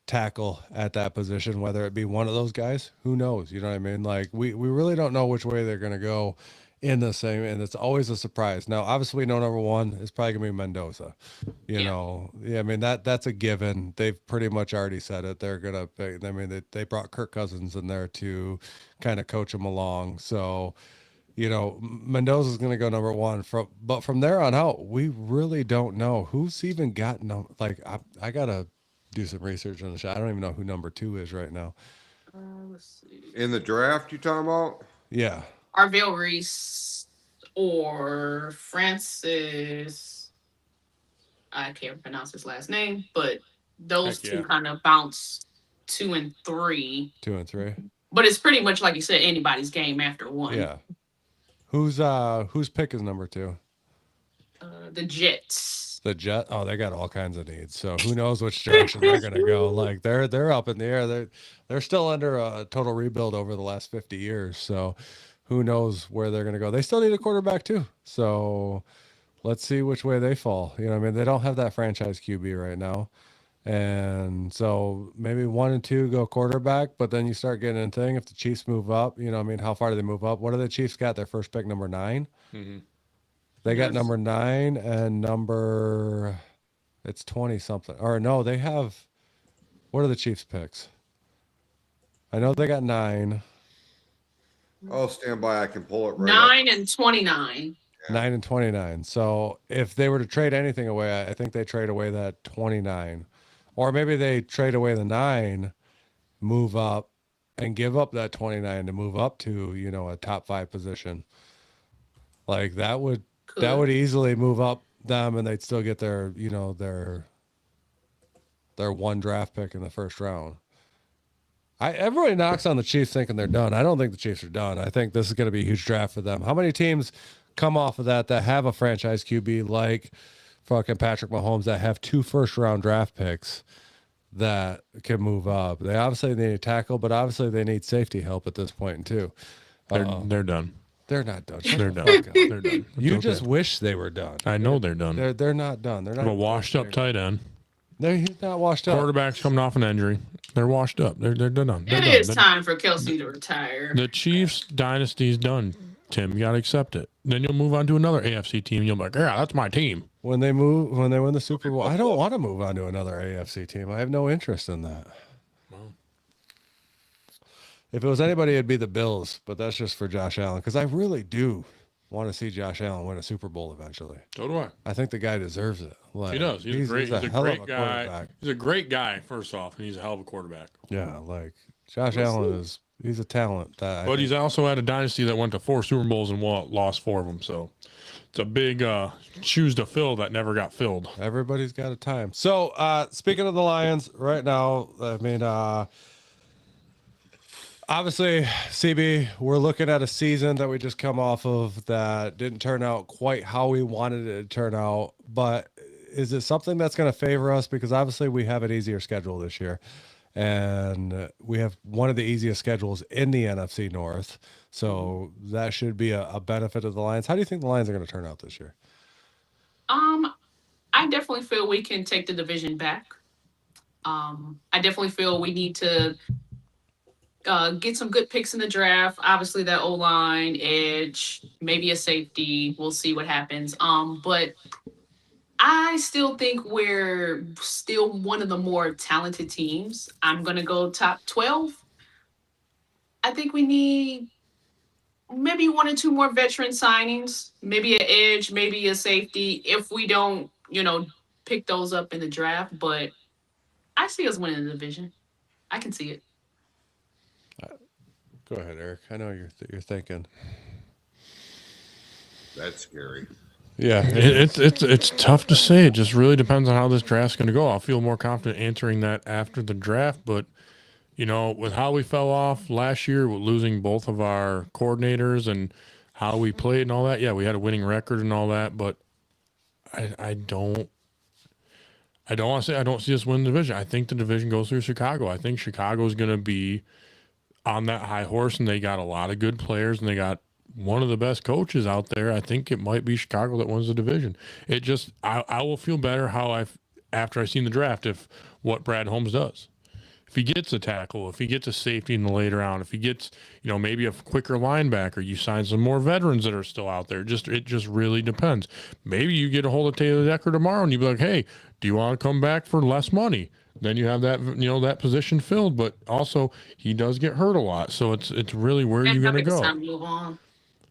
tackle at that position, whether it be one of those guys, who knows? You know what I mean? Like we really don't know which way they're going to go in the same, and it's always a surprise. Now, obviously, we know number one is probably gonna be Mendoza. I mean that's a given. They've pretty much already said it. They're gonna. I mean, they brought Kirk Cousins in there to kind of coach him along. So, Mendoza's gonna go number one. But from there on out, we really don't know who's even gotten. Like I gotta do some research on the shot. I don't even know who number two is right now. Let's see. In the draft, you talking about? Yeah. Arvell Reese or Francis. I can't pronounce his last name, but those two kind of bounce 2 and 3. 2 and 3. But it's pretty much like you said, anybody's game after one. Yeah. Whose pick is number 2? The Jets. The Jet. Oh, they got all kinds of needs. So who knows which direction they're gonna go? Like they're up in the air. They're still under a total rebuild over the last 50 years. So who knows where they're gonna go? They still need a quarterback too. So let's see which way they fall. I mean, they don't have that franchise QB right now. And so maybe 1 and 2 go quarterback, but then you start getting in thing. If the Chiefs move up, you know, I mean, how far do they move up? What do the Chiefs got? Their first pick, number 9. Mm-hmm. They got Yes. number 9 and number, it's 20 something. Or no, they have, what are the Chiefs picks? I know they got 9, Oh, stand by. I can pull it right 9 and 29. 9 and 29. So if they were to trade anything away, I think they trade away that 29. Or maybe they trade away the 9, move up, and give up that 29 to move up to, you know, a top 5 position. Like that would easily move up them, and they'd still get their, you know, their 1 draft pick in the first round. Everybody knocks on the Chiefs thinking they're done. I don't think the Chiefs are done. I think this is going to be a huge draft for them. How many teams come off of that have a franchise QB like fucking Patrick Mahomes that have 2 first-round draft picks that can move up? They obviously need a tackle, but obviously they need safety help at this point too. They're done. They're not done. They're done. They're done. You It's just okay. wish they were done. I know they're done. They're not done. They're not A washed up tight end. He's not washed up. Quarterback's coming off an injury. They're washed up. They're done. They're It done. is They're- time for Kelsey to retire. The Chiefs dynasty's done, Tim. You gotta accept it. Then you'll move on to another AFC team. You'll be like, yeah, that's my team. When they win the Super Bowl, I don't want to move on to another AFC team. I have no interest in that. If it was anybody, it'd be the Bills, but that's just for Josh Allen, because I really do want to see Josh Allen win a Super Bowl eventually. So do I. I think the guy deserves it. Like, He does. He's a hell of great a guy. quarterback. He's a great guy, first off, and he's a hell of a quarterback. Yeah, like Josh Allen he's a talent. But he's also had a dynasty that went to 4 Super Bowls and lost 4 of them. So it's a big shoes to fill that never got filled. Everybody's got a time. So speaking of the Lions right now, I mean, obviously, CB, we're looking at a season that we just come off of that didn't turn out quite how we wanted it to turn out. But is it something that's going to favor us? Because obviously we have an easier schedule this year. And we have one of the easiest schedules in the NFC North. So that should be a benefit of the Lions. How do you think the Lions are going to turn out this year? I definitely feel we can take the division back. I definitely feel we need to get some good picks in the draft. Obviously, that O-line, edge, maybe a safety. We'll see what happens. But I still think we're still one of the more talented teams. I'm going to go top 12. I think we need maybe 1 or 2 more veteran signings, maybe an edge, maybe a safety, if we don't, pick those up in the draft. But I see us winning the division. I can see it. Go ahead, Eric. I know you're thinking. That's scary. Yeah, It's tough to say. It just really depends on how this draft's going to go. I'll feel more confident answering that after the draft. But, with how we fell off last year, with losing both of our coordinators and how we played and all that, yeah, we had a winning record and all that. But I don't want to say I don't see us win the division. I think the division goes through Chicago. I think Chicago's going to be on that high horse, and they got a lot of good players, and they got one of the best coaches out there. I think it might be Chicago that wins the division. It just, I will feel better after I've seen the draft, if what Brad Holmes does. If he gets a tackle, if he gets a safety in the later round, if he gets, maybe a quicker linebacker, you sign some more veterans that are still out there. It just really depends. Maybe you get a hold of Taylor Decker tomorrow and you be like, hey, do you want to come back for less money? Then you have that, that position filled, but also he does get hurt a lot. So it's really where you're going to go. It's time to move on.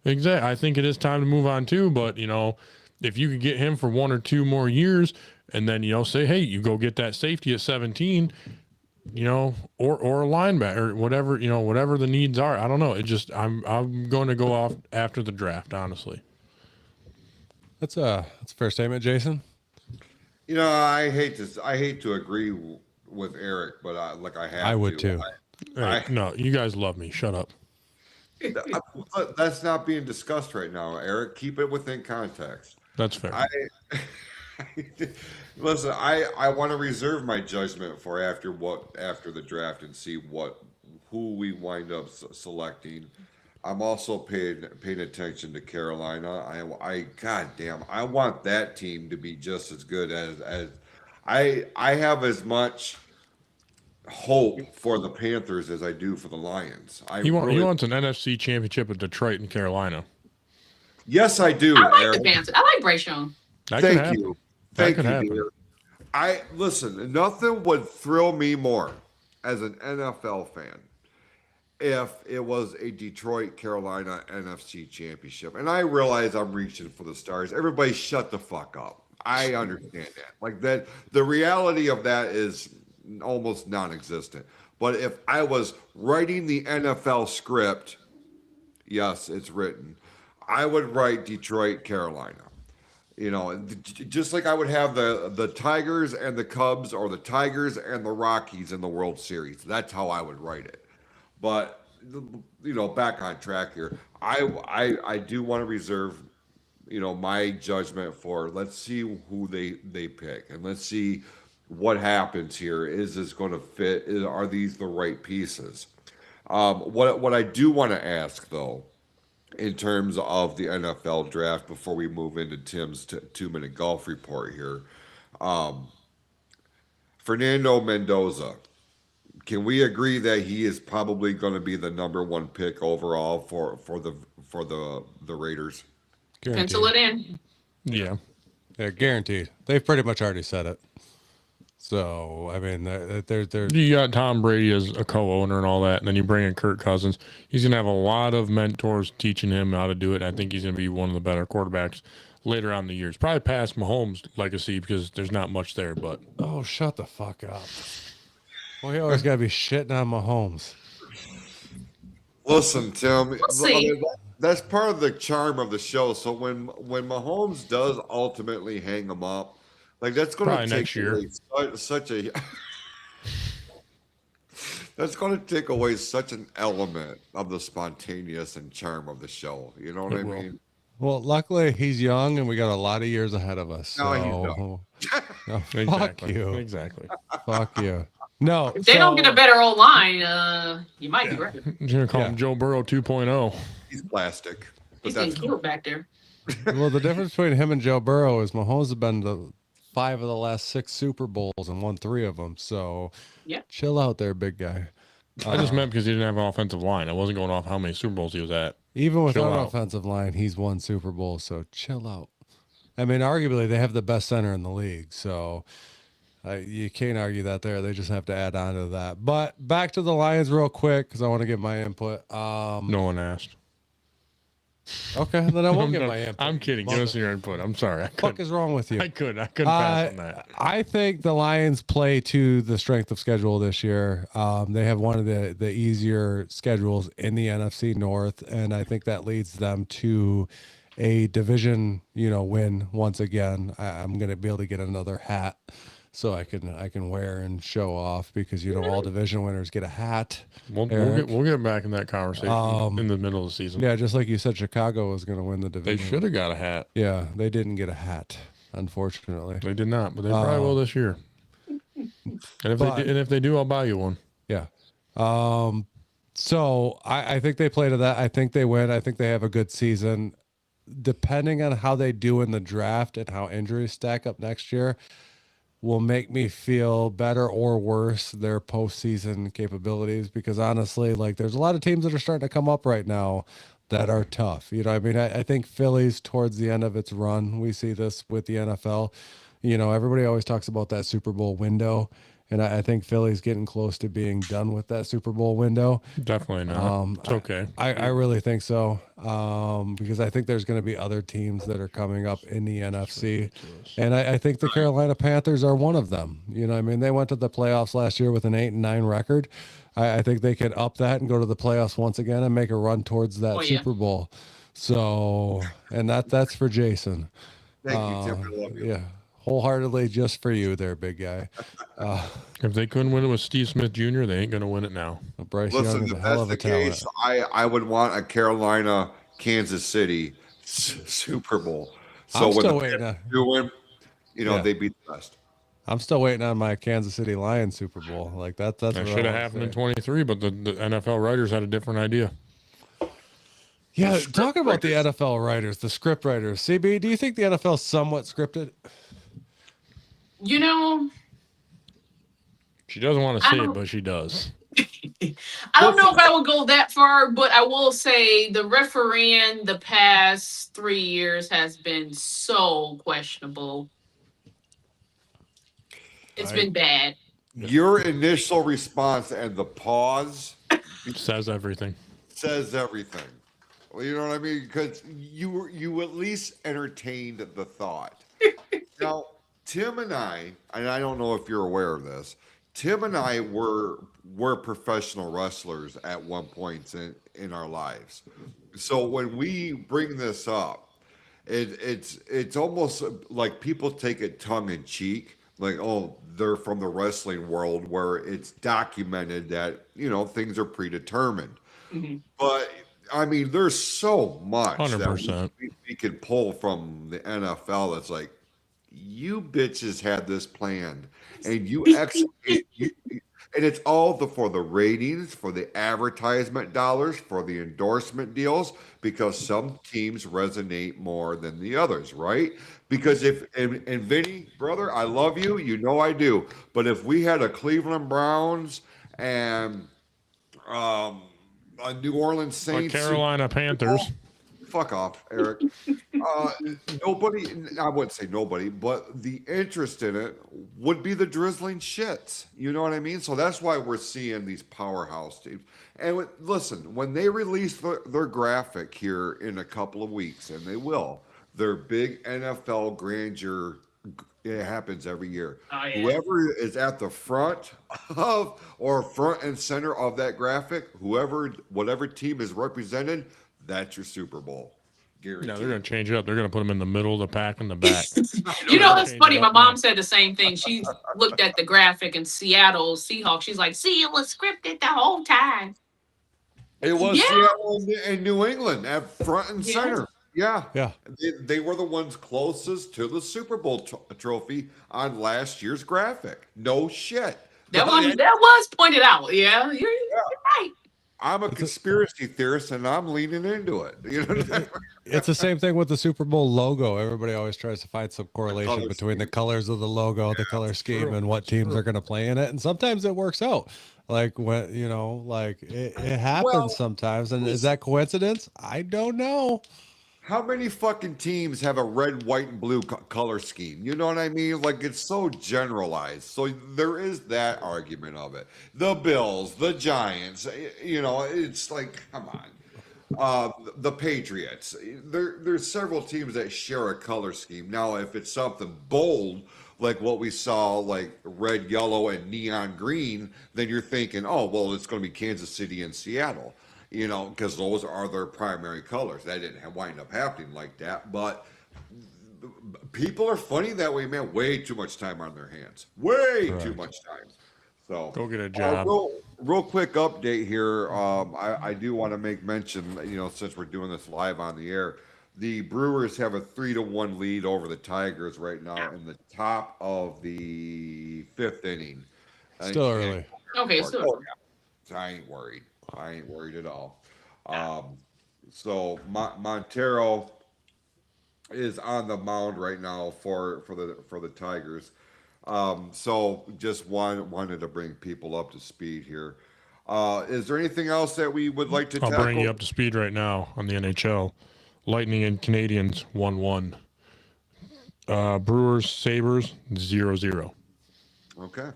Exactly. I think it is time to move on too, but if you could get him for 1 or 2 more years and then, say, hey, you go get that safety at 17, or a linebacker or whatever, whatever the needs are. I don't know. It just, I'm going to go off after the draft, honestly. That's a fair statement, Jason. I hate to agree with Eric, but I have. I would too. No, you guys love me. Shut up. That's not being discussed right now, Eric. Keep it within context. That's fair. Listen, I want to reserve my judgment for after the draft and see who we wind up selecting. I'm also paying attention to Carolina. I goddamn, I want that team to be just as good as I have as much hope for the Panthers as I do for the Lions. He wants an NFC championship with Detroit and Carolina. Yes, I do, I like Eric. the Panthers. I like Bryce Young. Thank you. Thank you, happen. dear. Listen, nothing would thrill me more as an NFL fan if it was a Detroit Carolina NFC championship. And I realize I'm reaching for the stars. Everybody shut the fuck up. I understand that. Like that, the reality of that is almost non-existent. But if I was writing the NFL script, yes, it's written, I would write Detroit, Carolina. You know, just like I would have the Tigers and the Cubs, or the Tigers and the Rockies in the World Series. That's how I would write it. But you know, back on track here. I do want to reserve, you know, my judgment for, let's see who they pick, and let's see what happens here. Is this going to fit? Are these the right pieces? What I do want to ask though, in terms of the NFL draft, before we move into Tim's 2-minute golf report here, Fernando Mendoza. Can we agree that he is probably going to be the number 1 pick overall for the Raiders? Pencil it in. Yeah. Yeah, guaranteed. They've pretty much already said it. So, I mean, they're You got Tom Brady as a co-owner and all that, and then you bring in Kirk Cousins. He's going to have a lot of mentors teaching him how to do it. I think he's going to be one of the better quarterbacks later on in the years. Probably past Mahomes' legacy, because there's not much there, but... Oh, shut the fuck up. Well, he always got to be shitting on Mahomes. Listen, Tim, see. that's part of the charm of the show. So when Mahomes does ultimately hang him up, like, that's going to Probably take next year. away such a that's going to take away such an element of the spontaneous and charm of the show. You know what I mean? Well, luckily he's young and we got a lot of years ahead of us. No, So, no, fuck Exactly. you. Exactly. Fuck you. No. If they don't get a better old line, you might be right. You're going to call him Joe Burrow 2.0. He's plastic. But He's getting killed back there. Well, the difference between him and Joe Burrow is Mahomes has been to 5 of the last 6 Super Bowls and won 3 of them. So, Yeah. chill out there, big guy. I just meant because he didn't have an offensive line. I wasn't going off how many Super Bowls he was at. Even without Chill an out. offensive line, he's won Super Bowl. So, chill out. I mean, arguably, they have the best center in the league. So, you can't argue that there. They just have to add on to that. But back to the Lions real quick, because I want to get my input. No one asked. Okay, then I won't get my input. I'm kidding. Give us your input. I'm sorry. What the fuck is wrong with you? I couldn't pass on that. I think the Lions play to the strength of schedule this year. They have one of the easier schedules in the NFC North, and I think that leads them to a division, win once again. I'm going to be able to get another hat so I can wear and show off, because all division winners get a hat. We'll get back in that conversation in the middle of the season. Yeah, just like you said, Chicago was going to win the They division. should have got a hat. Yeah, they didn't get a hat, unfortunately. They did not, but they probably will this year. And if they do, I'll buy you one. Yeah. So I think they play to that. I think they win. I think they have a good season. Depending on how they do in the draft and how injuries stack up next year, will make me feel better or worse their postseason capabilities, because honestly, like, there's a lot of teams that are starting to come up right now that are tough. I think Philly's towards the end of its run. We see this with the NFL. Everybody always talks about that Super Bowl window, and I think Philly's getting close to being done with that Super Bowl window. Definitely not. It's okay. I really think so, because I think there's going to be other teams that are coming up in the NFC, and I think the Carolina Panthers are one of them. They went to the playoffs last year with an 8-9 record. I think they can up that and go to the playoffs once again and make a run towards that Super Bowl. So, and that's for Jason. Thank you, Tim. I love you. Yeah. Wholeheartedly just for you there, big guy. If they couldn't win it with Steve Smith Jr., they ain't going to win it now. Bryce Young Listen, is if a hell that's of the a talent. case, I would want a Carolina, Kansas City Super Bowl. So I'm when still the waiting Panthers do win, they beat the best. I'm still waiting on my Kansas City Lions Super Bowl. Like that's That what I should have wanna happened say. in 23, but the NFL writers had a different idea. Yeah, talk about the NFL writers, the script writers. CB, do you think the NFL is somewhat scripted? You know, She doesn't want to I say it, don't, but she does. I don't know if I would go that far, but I will say the refereeing the past 3 years has been so questionable. It's been bad. Your initial response and the pause Says everything. says everything. You know what I mean? Because you at least entertained the thought. Now, Tim and I don't know if you're aware of this. Tim and I were professional wrestlers at one point in our lives. So when we bring this up, it's almost like people take it tongue in cheek, like, oh, they're from the wrestling world where it's documented that, things are predetermined. Mhm. But I mean, there's so much that 100%. we could pull from the NFL that's like, you bitches had this planned and you execute, and it's all for the ratings, for the advertisement dollars, for the endorsement deals, because some teams resonate more than the others, right? Because and Vinny, brother, I love you, I do. But if we had a Cleveland Browns and a New Orleans Saints, Carolina Panthers. fuck off, Eric. Nobody, I wouldn't say nobody, but the interest in it would be the drizzling shits. You know what I mean? So that's why we're seeing these powerhouse teams. And listen, when they release their graphic here in a couple of weeks, and they will, their big NFL grandeur, it happens every year. Oh, yeah. Whoever is at the front of or front and center of that graphic, whatever team is represented, that's your Super Bowl. Guaranteed. No, they're going to change it up. They're going to put them in the middle of the pack in the back. That's funny. My up mom now. said the same thing. She looked at the graphic in Seattle Seahawks. She's like, see, it was scripted the whole time. It was Yeah. Seattle and New England at front and Yeah. center. Yeah. Yeah. They were the ones closest to the Super Bowl trophy on last year's graphic. No shit. That was pointed out. Yeah, you're right. I'm a conspiracy theorist and I'm leaning into it. It's the same thing with the Super Bowl logo. Everybody always tries to find some correlation color between the scheme. colors of the logo, the color scheme, and what teams are going to play in it. And sometimes it works out. Like when, it happens Well, sometimes. And is that coincidence? I don't know. How many fucking teams have a red, white, and blue color scheme? You know what I mean? Like, it's so generalized. So there is that argument of it. The Bills, the Giants, it's like, come on. The Patriots. There's several teams that share a color scheme. Now, if it's something bold, like what we saw, like red, yellow, and neon green, then you're thinking, oh, well, it's going to be Kansas City and Seattle. Because those are their primary colors. That didn't wind up happening like that. But people are funny that way, man. Way too much time on their hands. Way too much time. So Go get a job. Real quick update here. I do want to make mention, since we're doing this live on the air, the Brewers have a 3-1 lead over the Tigers right now in the top of the 5th inning. Still early. Okay, so I ain't worried. I ain't worried at all. So Montero is on the mound right now for the Tigers. So just wanted to bring people up to speed here. Is there anything else that we would like to I'll tackle? bring you up to speed right now on the NHL. Lightning and Canadians 1-1. Brewers, Sabres 0-0. Okay.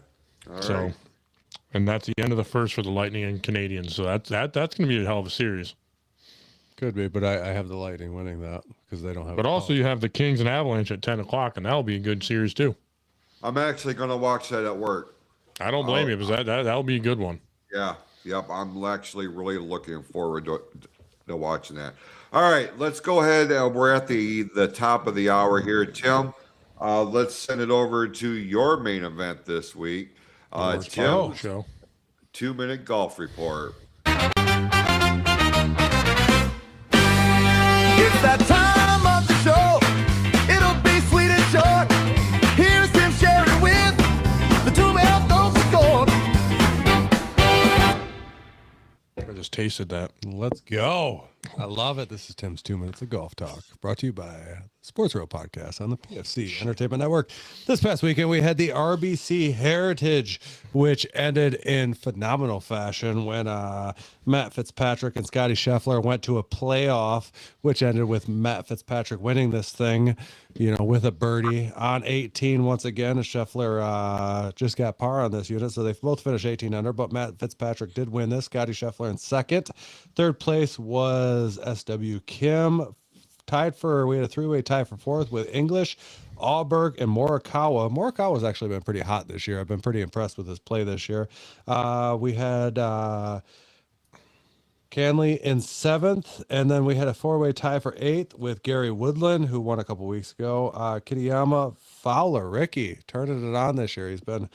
All So, right. and that's the end of the first for the Lightning and Canadians. So that's going to be a hell of a series. Could be, but I have the Lightning winning that because they don't have. But also you have the Kings and Avalanche at 10 o'clock, and that'll be a good series too. I'm actually going to watch that at work. I don't blame you, because that'll be a good one. Yeah. Yep. I'm actually really looking forward to watching that. All right, let's go ahead. We're at the top of the hour here, Tim. Let's send it over to your main event this week. Tim's Show. 2-minute golf report. It's that time of the show. It'll be sweet and short. Here's Tim Sheridan with the 2-minute golf score. There's tasted that. Let's go. I love it. This is Tim's 2 Minutes of Golf Talk, brought to you by Sports Real Podcast on the PFC Entertainment Network. This past weekend, we had the RBC Heritage, which ended in phenomenal fashion when Matt Fitzpatrick and Scotty Scheffler went to a playoff, which ended with Matt Fitzpatrick winning this thing, with a birdie on 18 once again. Scheffler just got par on this unit, so they both finished 18 under, but Matt Fitzpatrick did win this. Scotty Scheffler in second. Third place was SW Kim. We had a three-way tie for fourth with English, Alberg, and Morikawa. Morikawa's actually been pretty hot this year. I've been pretty impressed with his play this year. We had Canley in seventh, and then we had a four-way tie for eighth with Gary Woodland, who won a couple weeks ago. Kitayama, Fowler, Ricky turning it on this year. He's been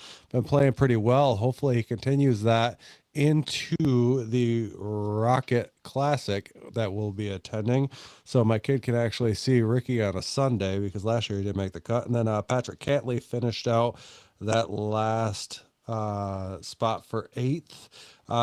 playing pretty well. Hopefully he continues that into the Rocket Classic that we'll be attending, so my kid can actually see Ricky on a Sunday, because last year he didn't make the cut. And then Patrick Cantley finished out that last spot for eighth.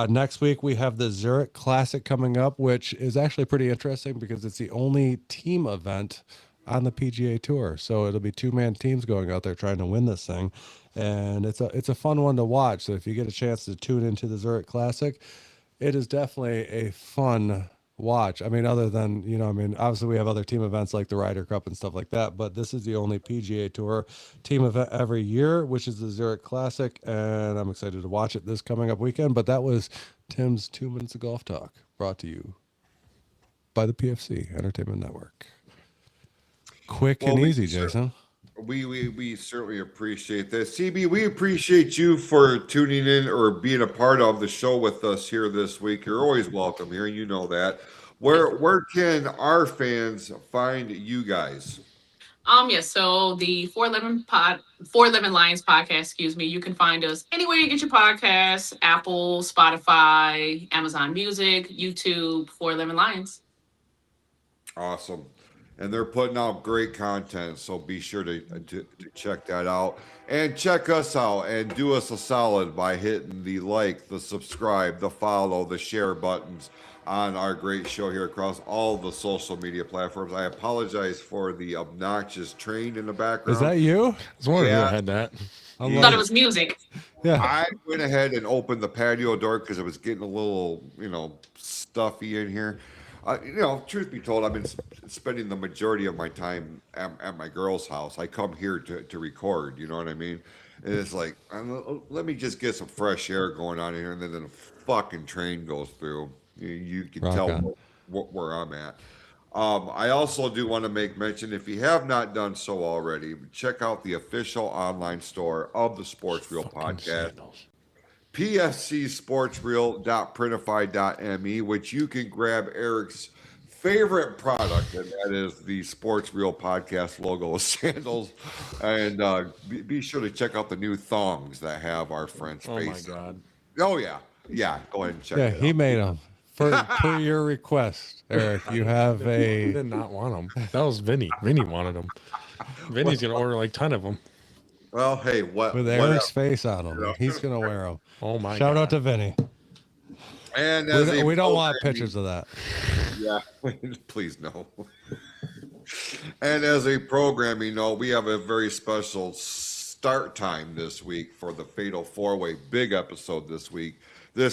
Next week we have the Zurich Classic coming up, which is actually pretty interesting because it's the only team event on the PGA Tour, so it'll be two-man teams going out there trying to win this thing, and it's a fun one to watch. So if you get a chance to tune into the Zurich Classic, it is definitely a fun watch. I mean, other than, obviously we have other team events like the Ryder Cup and stuff like that, but this is the only PGA Tour team event every year, which is the Zurich Classic, and I'm excited to watch it this coming up weekend. But that was Tim's 2 Minutes of Golf Talk, brought to you by the PFC Entertainment Network. Quick and easy, Jason. We certainly appreciate that. CB, we appreciate you for tuning in or being a part of the show with us here this week. You're always welcome here, you know that. Where can our fans find you guys? So the 411 Lions podcast, you can find us anywhere you get your podcasts: Apple, Spotify, Amazon Music, YouTube, 411 Lions. Awesome. And they're putting out great content, so be sure to check that out. And check us out and do us a solid by hitting the like, the subscribe, the follow, the share buttons on our great show here across all the social media platforms. I apologize for the obnoxious train in the background. Is that you? I was wondering who had that. I thought it was music. Yeah. I went ahead and opened the patio door because it was getting a little, stuffy in here. Truth be told, I've been spending the majority of my time at my girl's house. I come here to record, you know what I mean? And it's like, let me just get some fresh air going on in here, and then the fucking train goes through. You can tell where I'm at. I also do want to make mention, if you have not done so already, check out the official online store of the Sports Real Podcast. pfcsportsreal.printify.me, which you can grab Eric's favorite product, and that is the Sports Real Podcast logo sandals. And be sure to check out the new thongs that have our friend's face. Oh, my God. Oh, yeah. Yeah, go ahead and check it out. Yeah, he made them. Per your request, Eric, you have He did not want them. That was Vinny. Vinny wanted them. Vinny's going to order like 10 of them. Well, hey, with Eric's face on them. He's going to wear them. Oh, my Shout God. out to Vinny. And we don't want pictures of that. Yeah, please no. And as a programming note, we have a very special start time this week for the Fatal 4-Way big episode this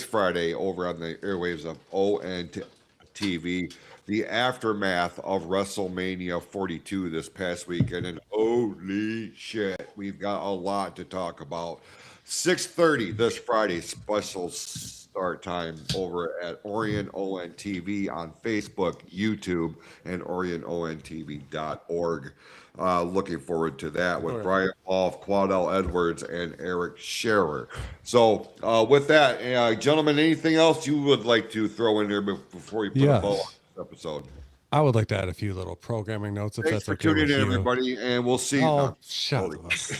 Friday over on the airwaves of ONTV. The aftermath of WrestleMania 42 this past weekend, and holy shit, we've got a lot to talk about. 6:30 this Friday, special start time over at Orion ONTV on Facebook, YouTube, and OrionONTV.org. Looking forward to that with Brian Wolf, Quadell Edwards, and Eric Scherer. So with that, gentlemen, anything else you would like to throw in there before you put a bow on this episode? I would like to add a few little programming notes, if Thanks that's for okay with tuning in, you. everybody, and we'll see. Shut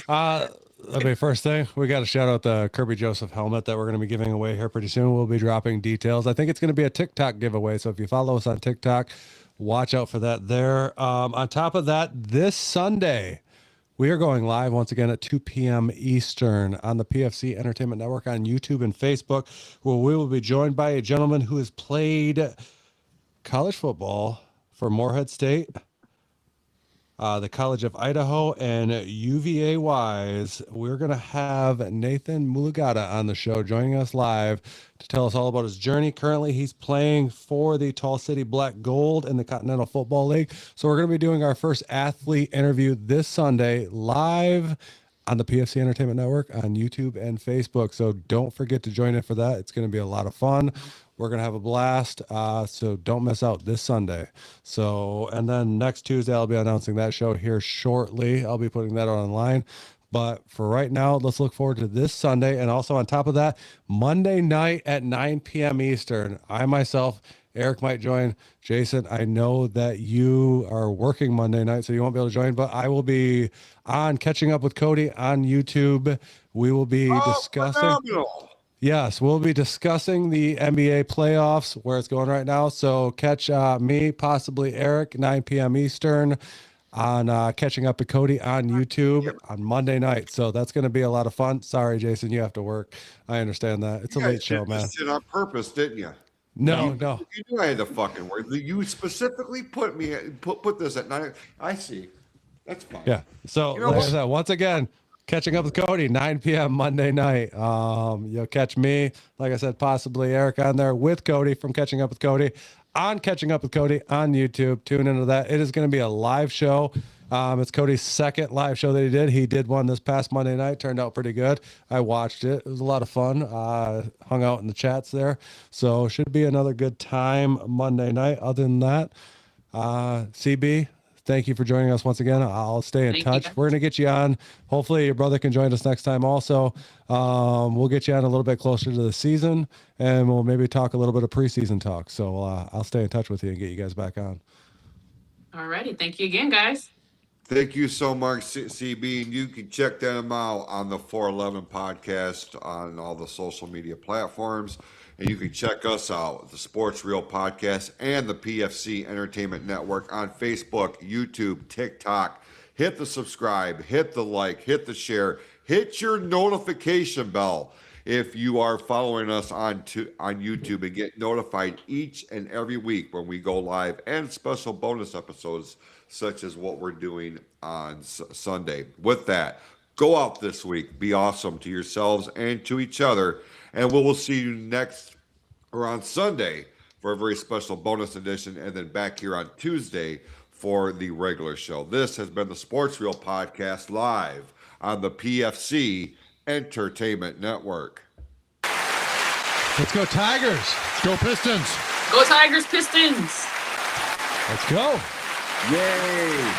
up. First thing, we got to shout out the Kirby Joseph helmet that we're going to be giving away here pretty soon. We'll be dropping details. I think it's going to be a TikTok giveaway, so if you follow us on TikTok, watch out for that there. On top of that, this Sunday, We are going live once again at 2 p.m. Eastern on the PFC Entertainment Network on YouTube and Facebook, where we will be joined by a gentleman who has played college football for Morehead State, the College of Idaho, and UVA Wise. We're going to have Nathan Mulugata on the show joining us live to tell us all about his journey. Currently, he's playing for the Tall City Black Gold in the Continental Football League. So we're going to be doing our first athlete interview this Sunday live on the PFC Entertainment Network on YouTube and Facebook. So don't forget to join in for that. It's going to be a lot of fun. We're going to have a blast. So don't miss out this Sunday. So, and then next Tuesday, I'll be announcing that show here shortly. I'll be putting that online. But for right now, let's look forward to this Sunday. And also on top of that, Monday night at 9 p.m. Eastern, I myself, Eric might join. Jason, I know that you are working Monday night, so you won't be able to join, but I will be on Catching Up with Cody on YouTube. We will be discussing. Phenomenal. Yes, we'll be discussing the NBA playoffs, where it's going right now. So catch me, possibly Eric, 9 p.m. Eastern on Catching Up with Cody on YouTube on Monday night. So that's going to be a lot of fun. Sorry, Jason, you have to work. I understand that. It's a late show, man. You did on purpose, didn't you? No. You knew I had to fucking work. You specifically put this at 9. I see. That's fine. Yeah. So like I said, once again, Catching Up with Cody, 9 p.m. Monday night. You'll catch me, like I said, possibly Eric on there with Cody from Catching Up with Cody on Catching Up with Cody on YouTube. Tune into that. It is going to be a live show. It's Cody's second live show that he did. He did one this past Monday night. Turned out pretty good. I watched it. It was a lot of fun. Hung out in the chats there. So should be another good time Monday night. Other than that, CB, thank you for joining us once again. I'll stay in touch. We're going to get you on. Hopefully your brother can join us next time also. We'll get you on a little bit closer to the season, and we'll maybe talk a little bit of preseason talk. So I'll stay in touch with you and get you guys back on. All righty. Thank you again, guys. Thank you so much, CB. And you can check them out on the 411 podcast on all the social media platforms. And you can check us out, the Sports Reel Podcast and the PFC Entertainment Network on Facebook, YouTube, TikTok. Hit the subscribe, hit the like, hit the share, hit your notification bell if you are following us on YouTube, and get notified each and every week when we go live, and special bonus episodes such as what we're doing on Sunday. With that, go out this week, be awesome to yourselves and to each other, and we will see you next or on Sunday for a very special bonus edition, and then back here on Tuesday for the regular show. This has been the Sports Reel Podcast live on the PFC Entertainment Network. Let's go Tigers. Let's go Pistons. Go Tigers, Pistons. Let's go. Yay!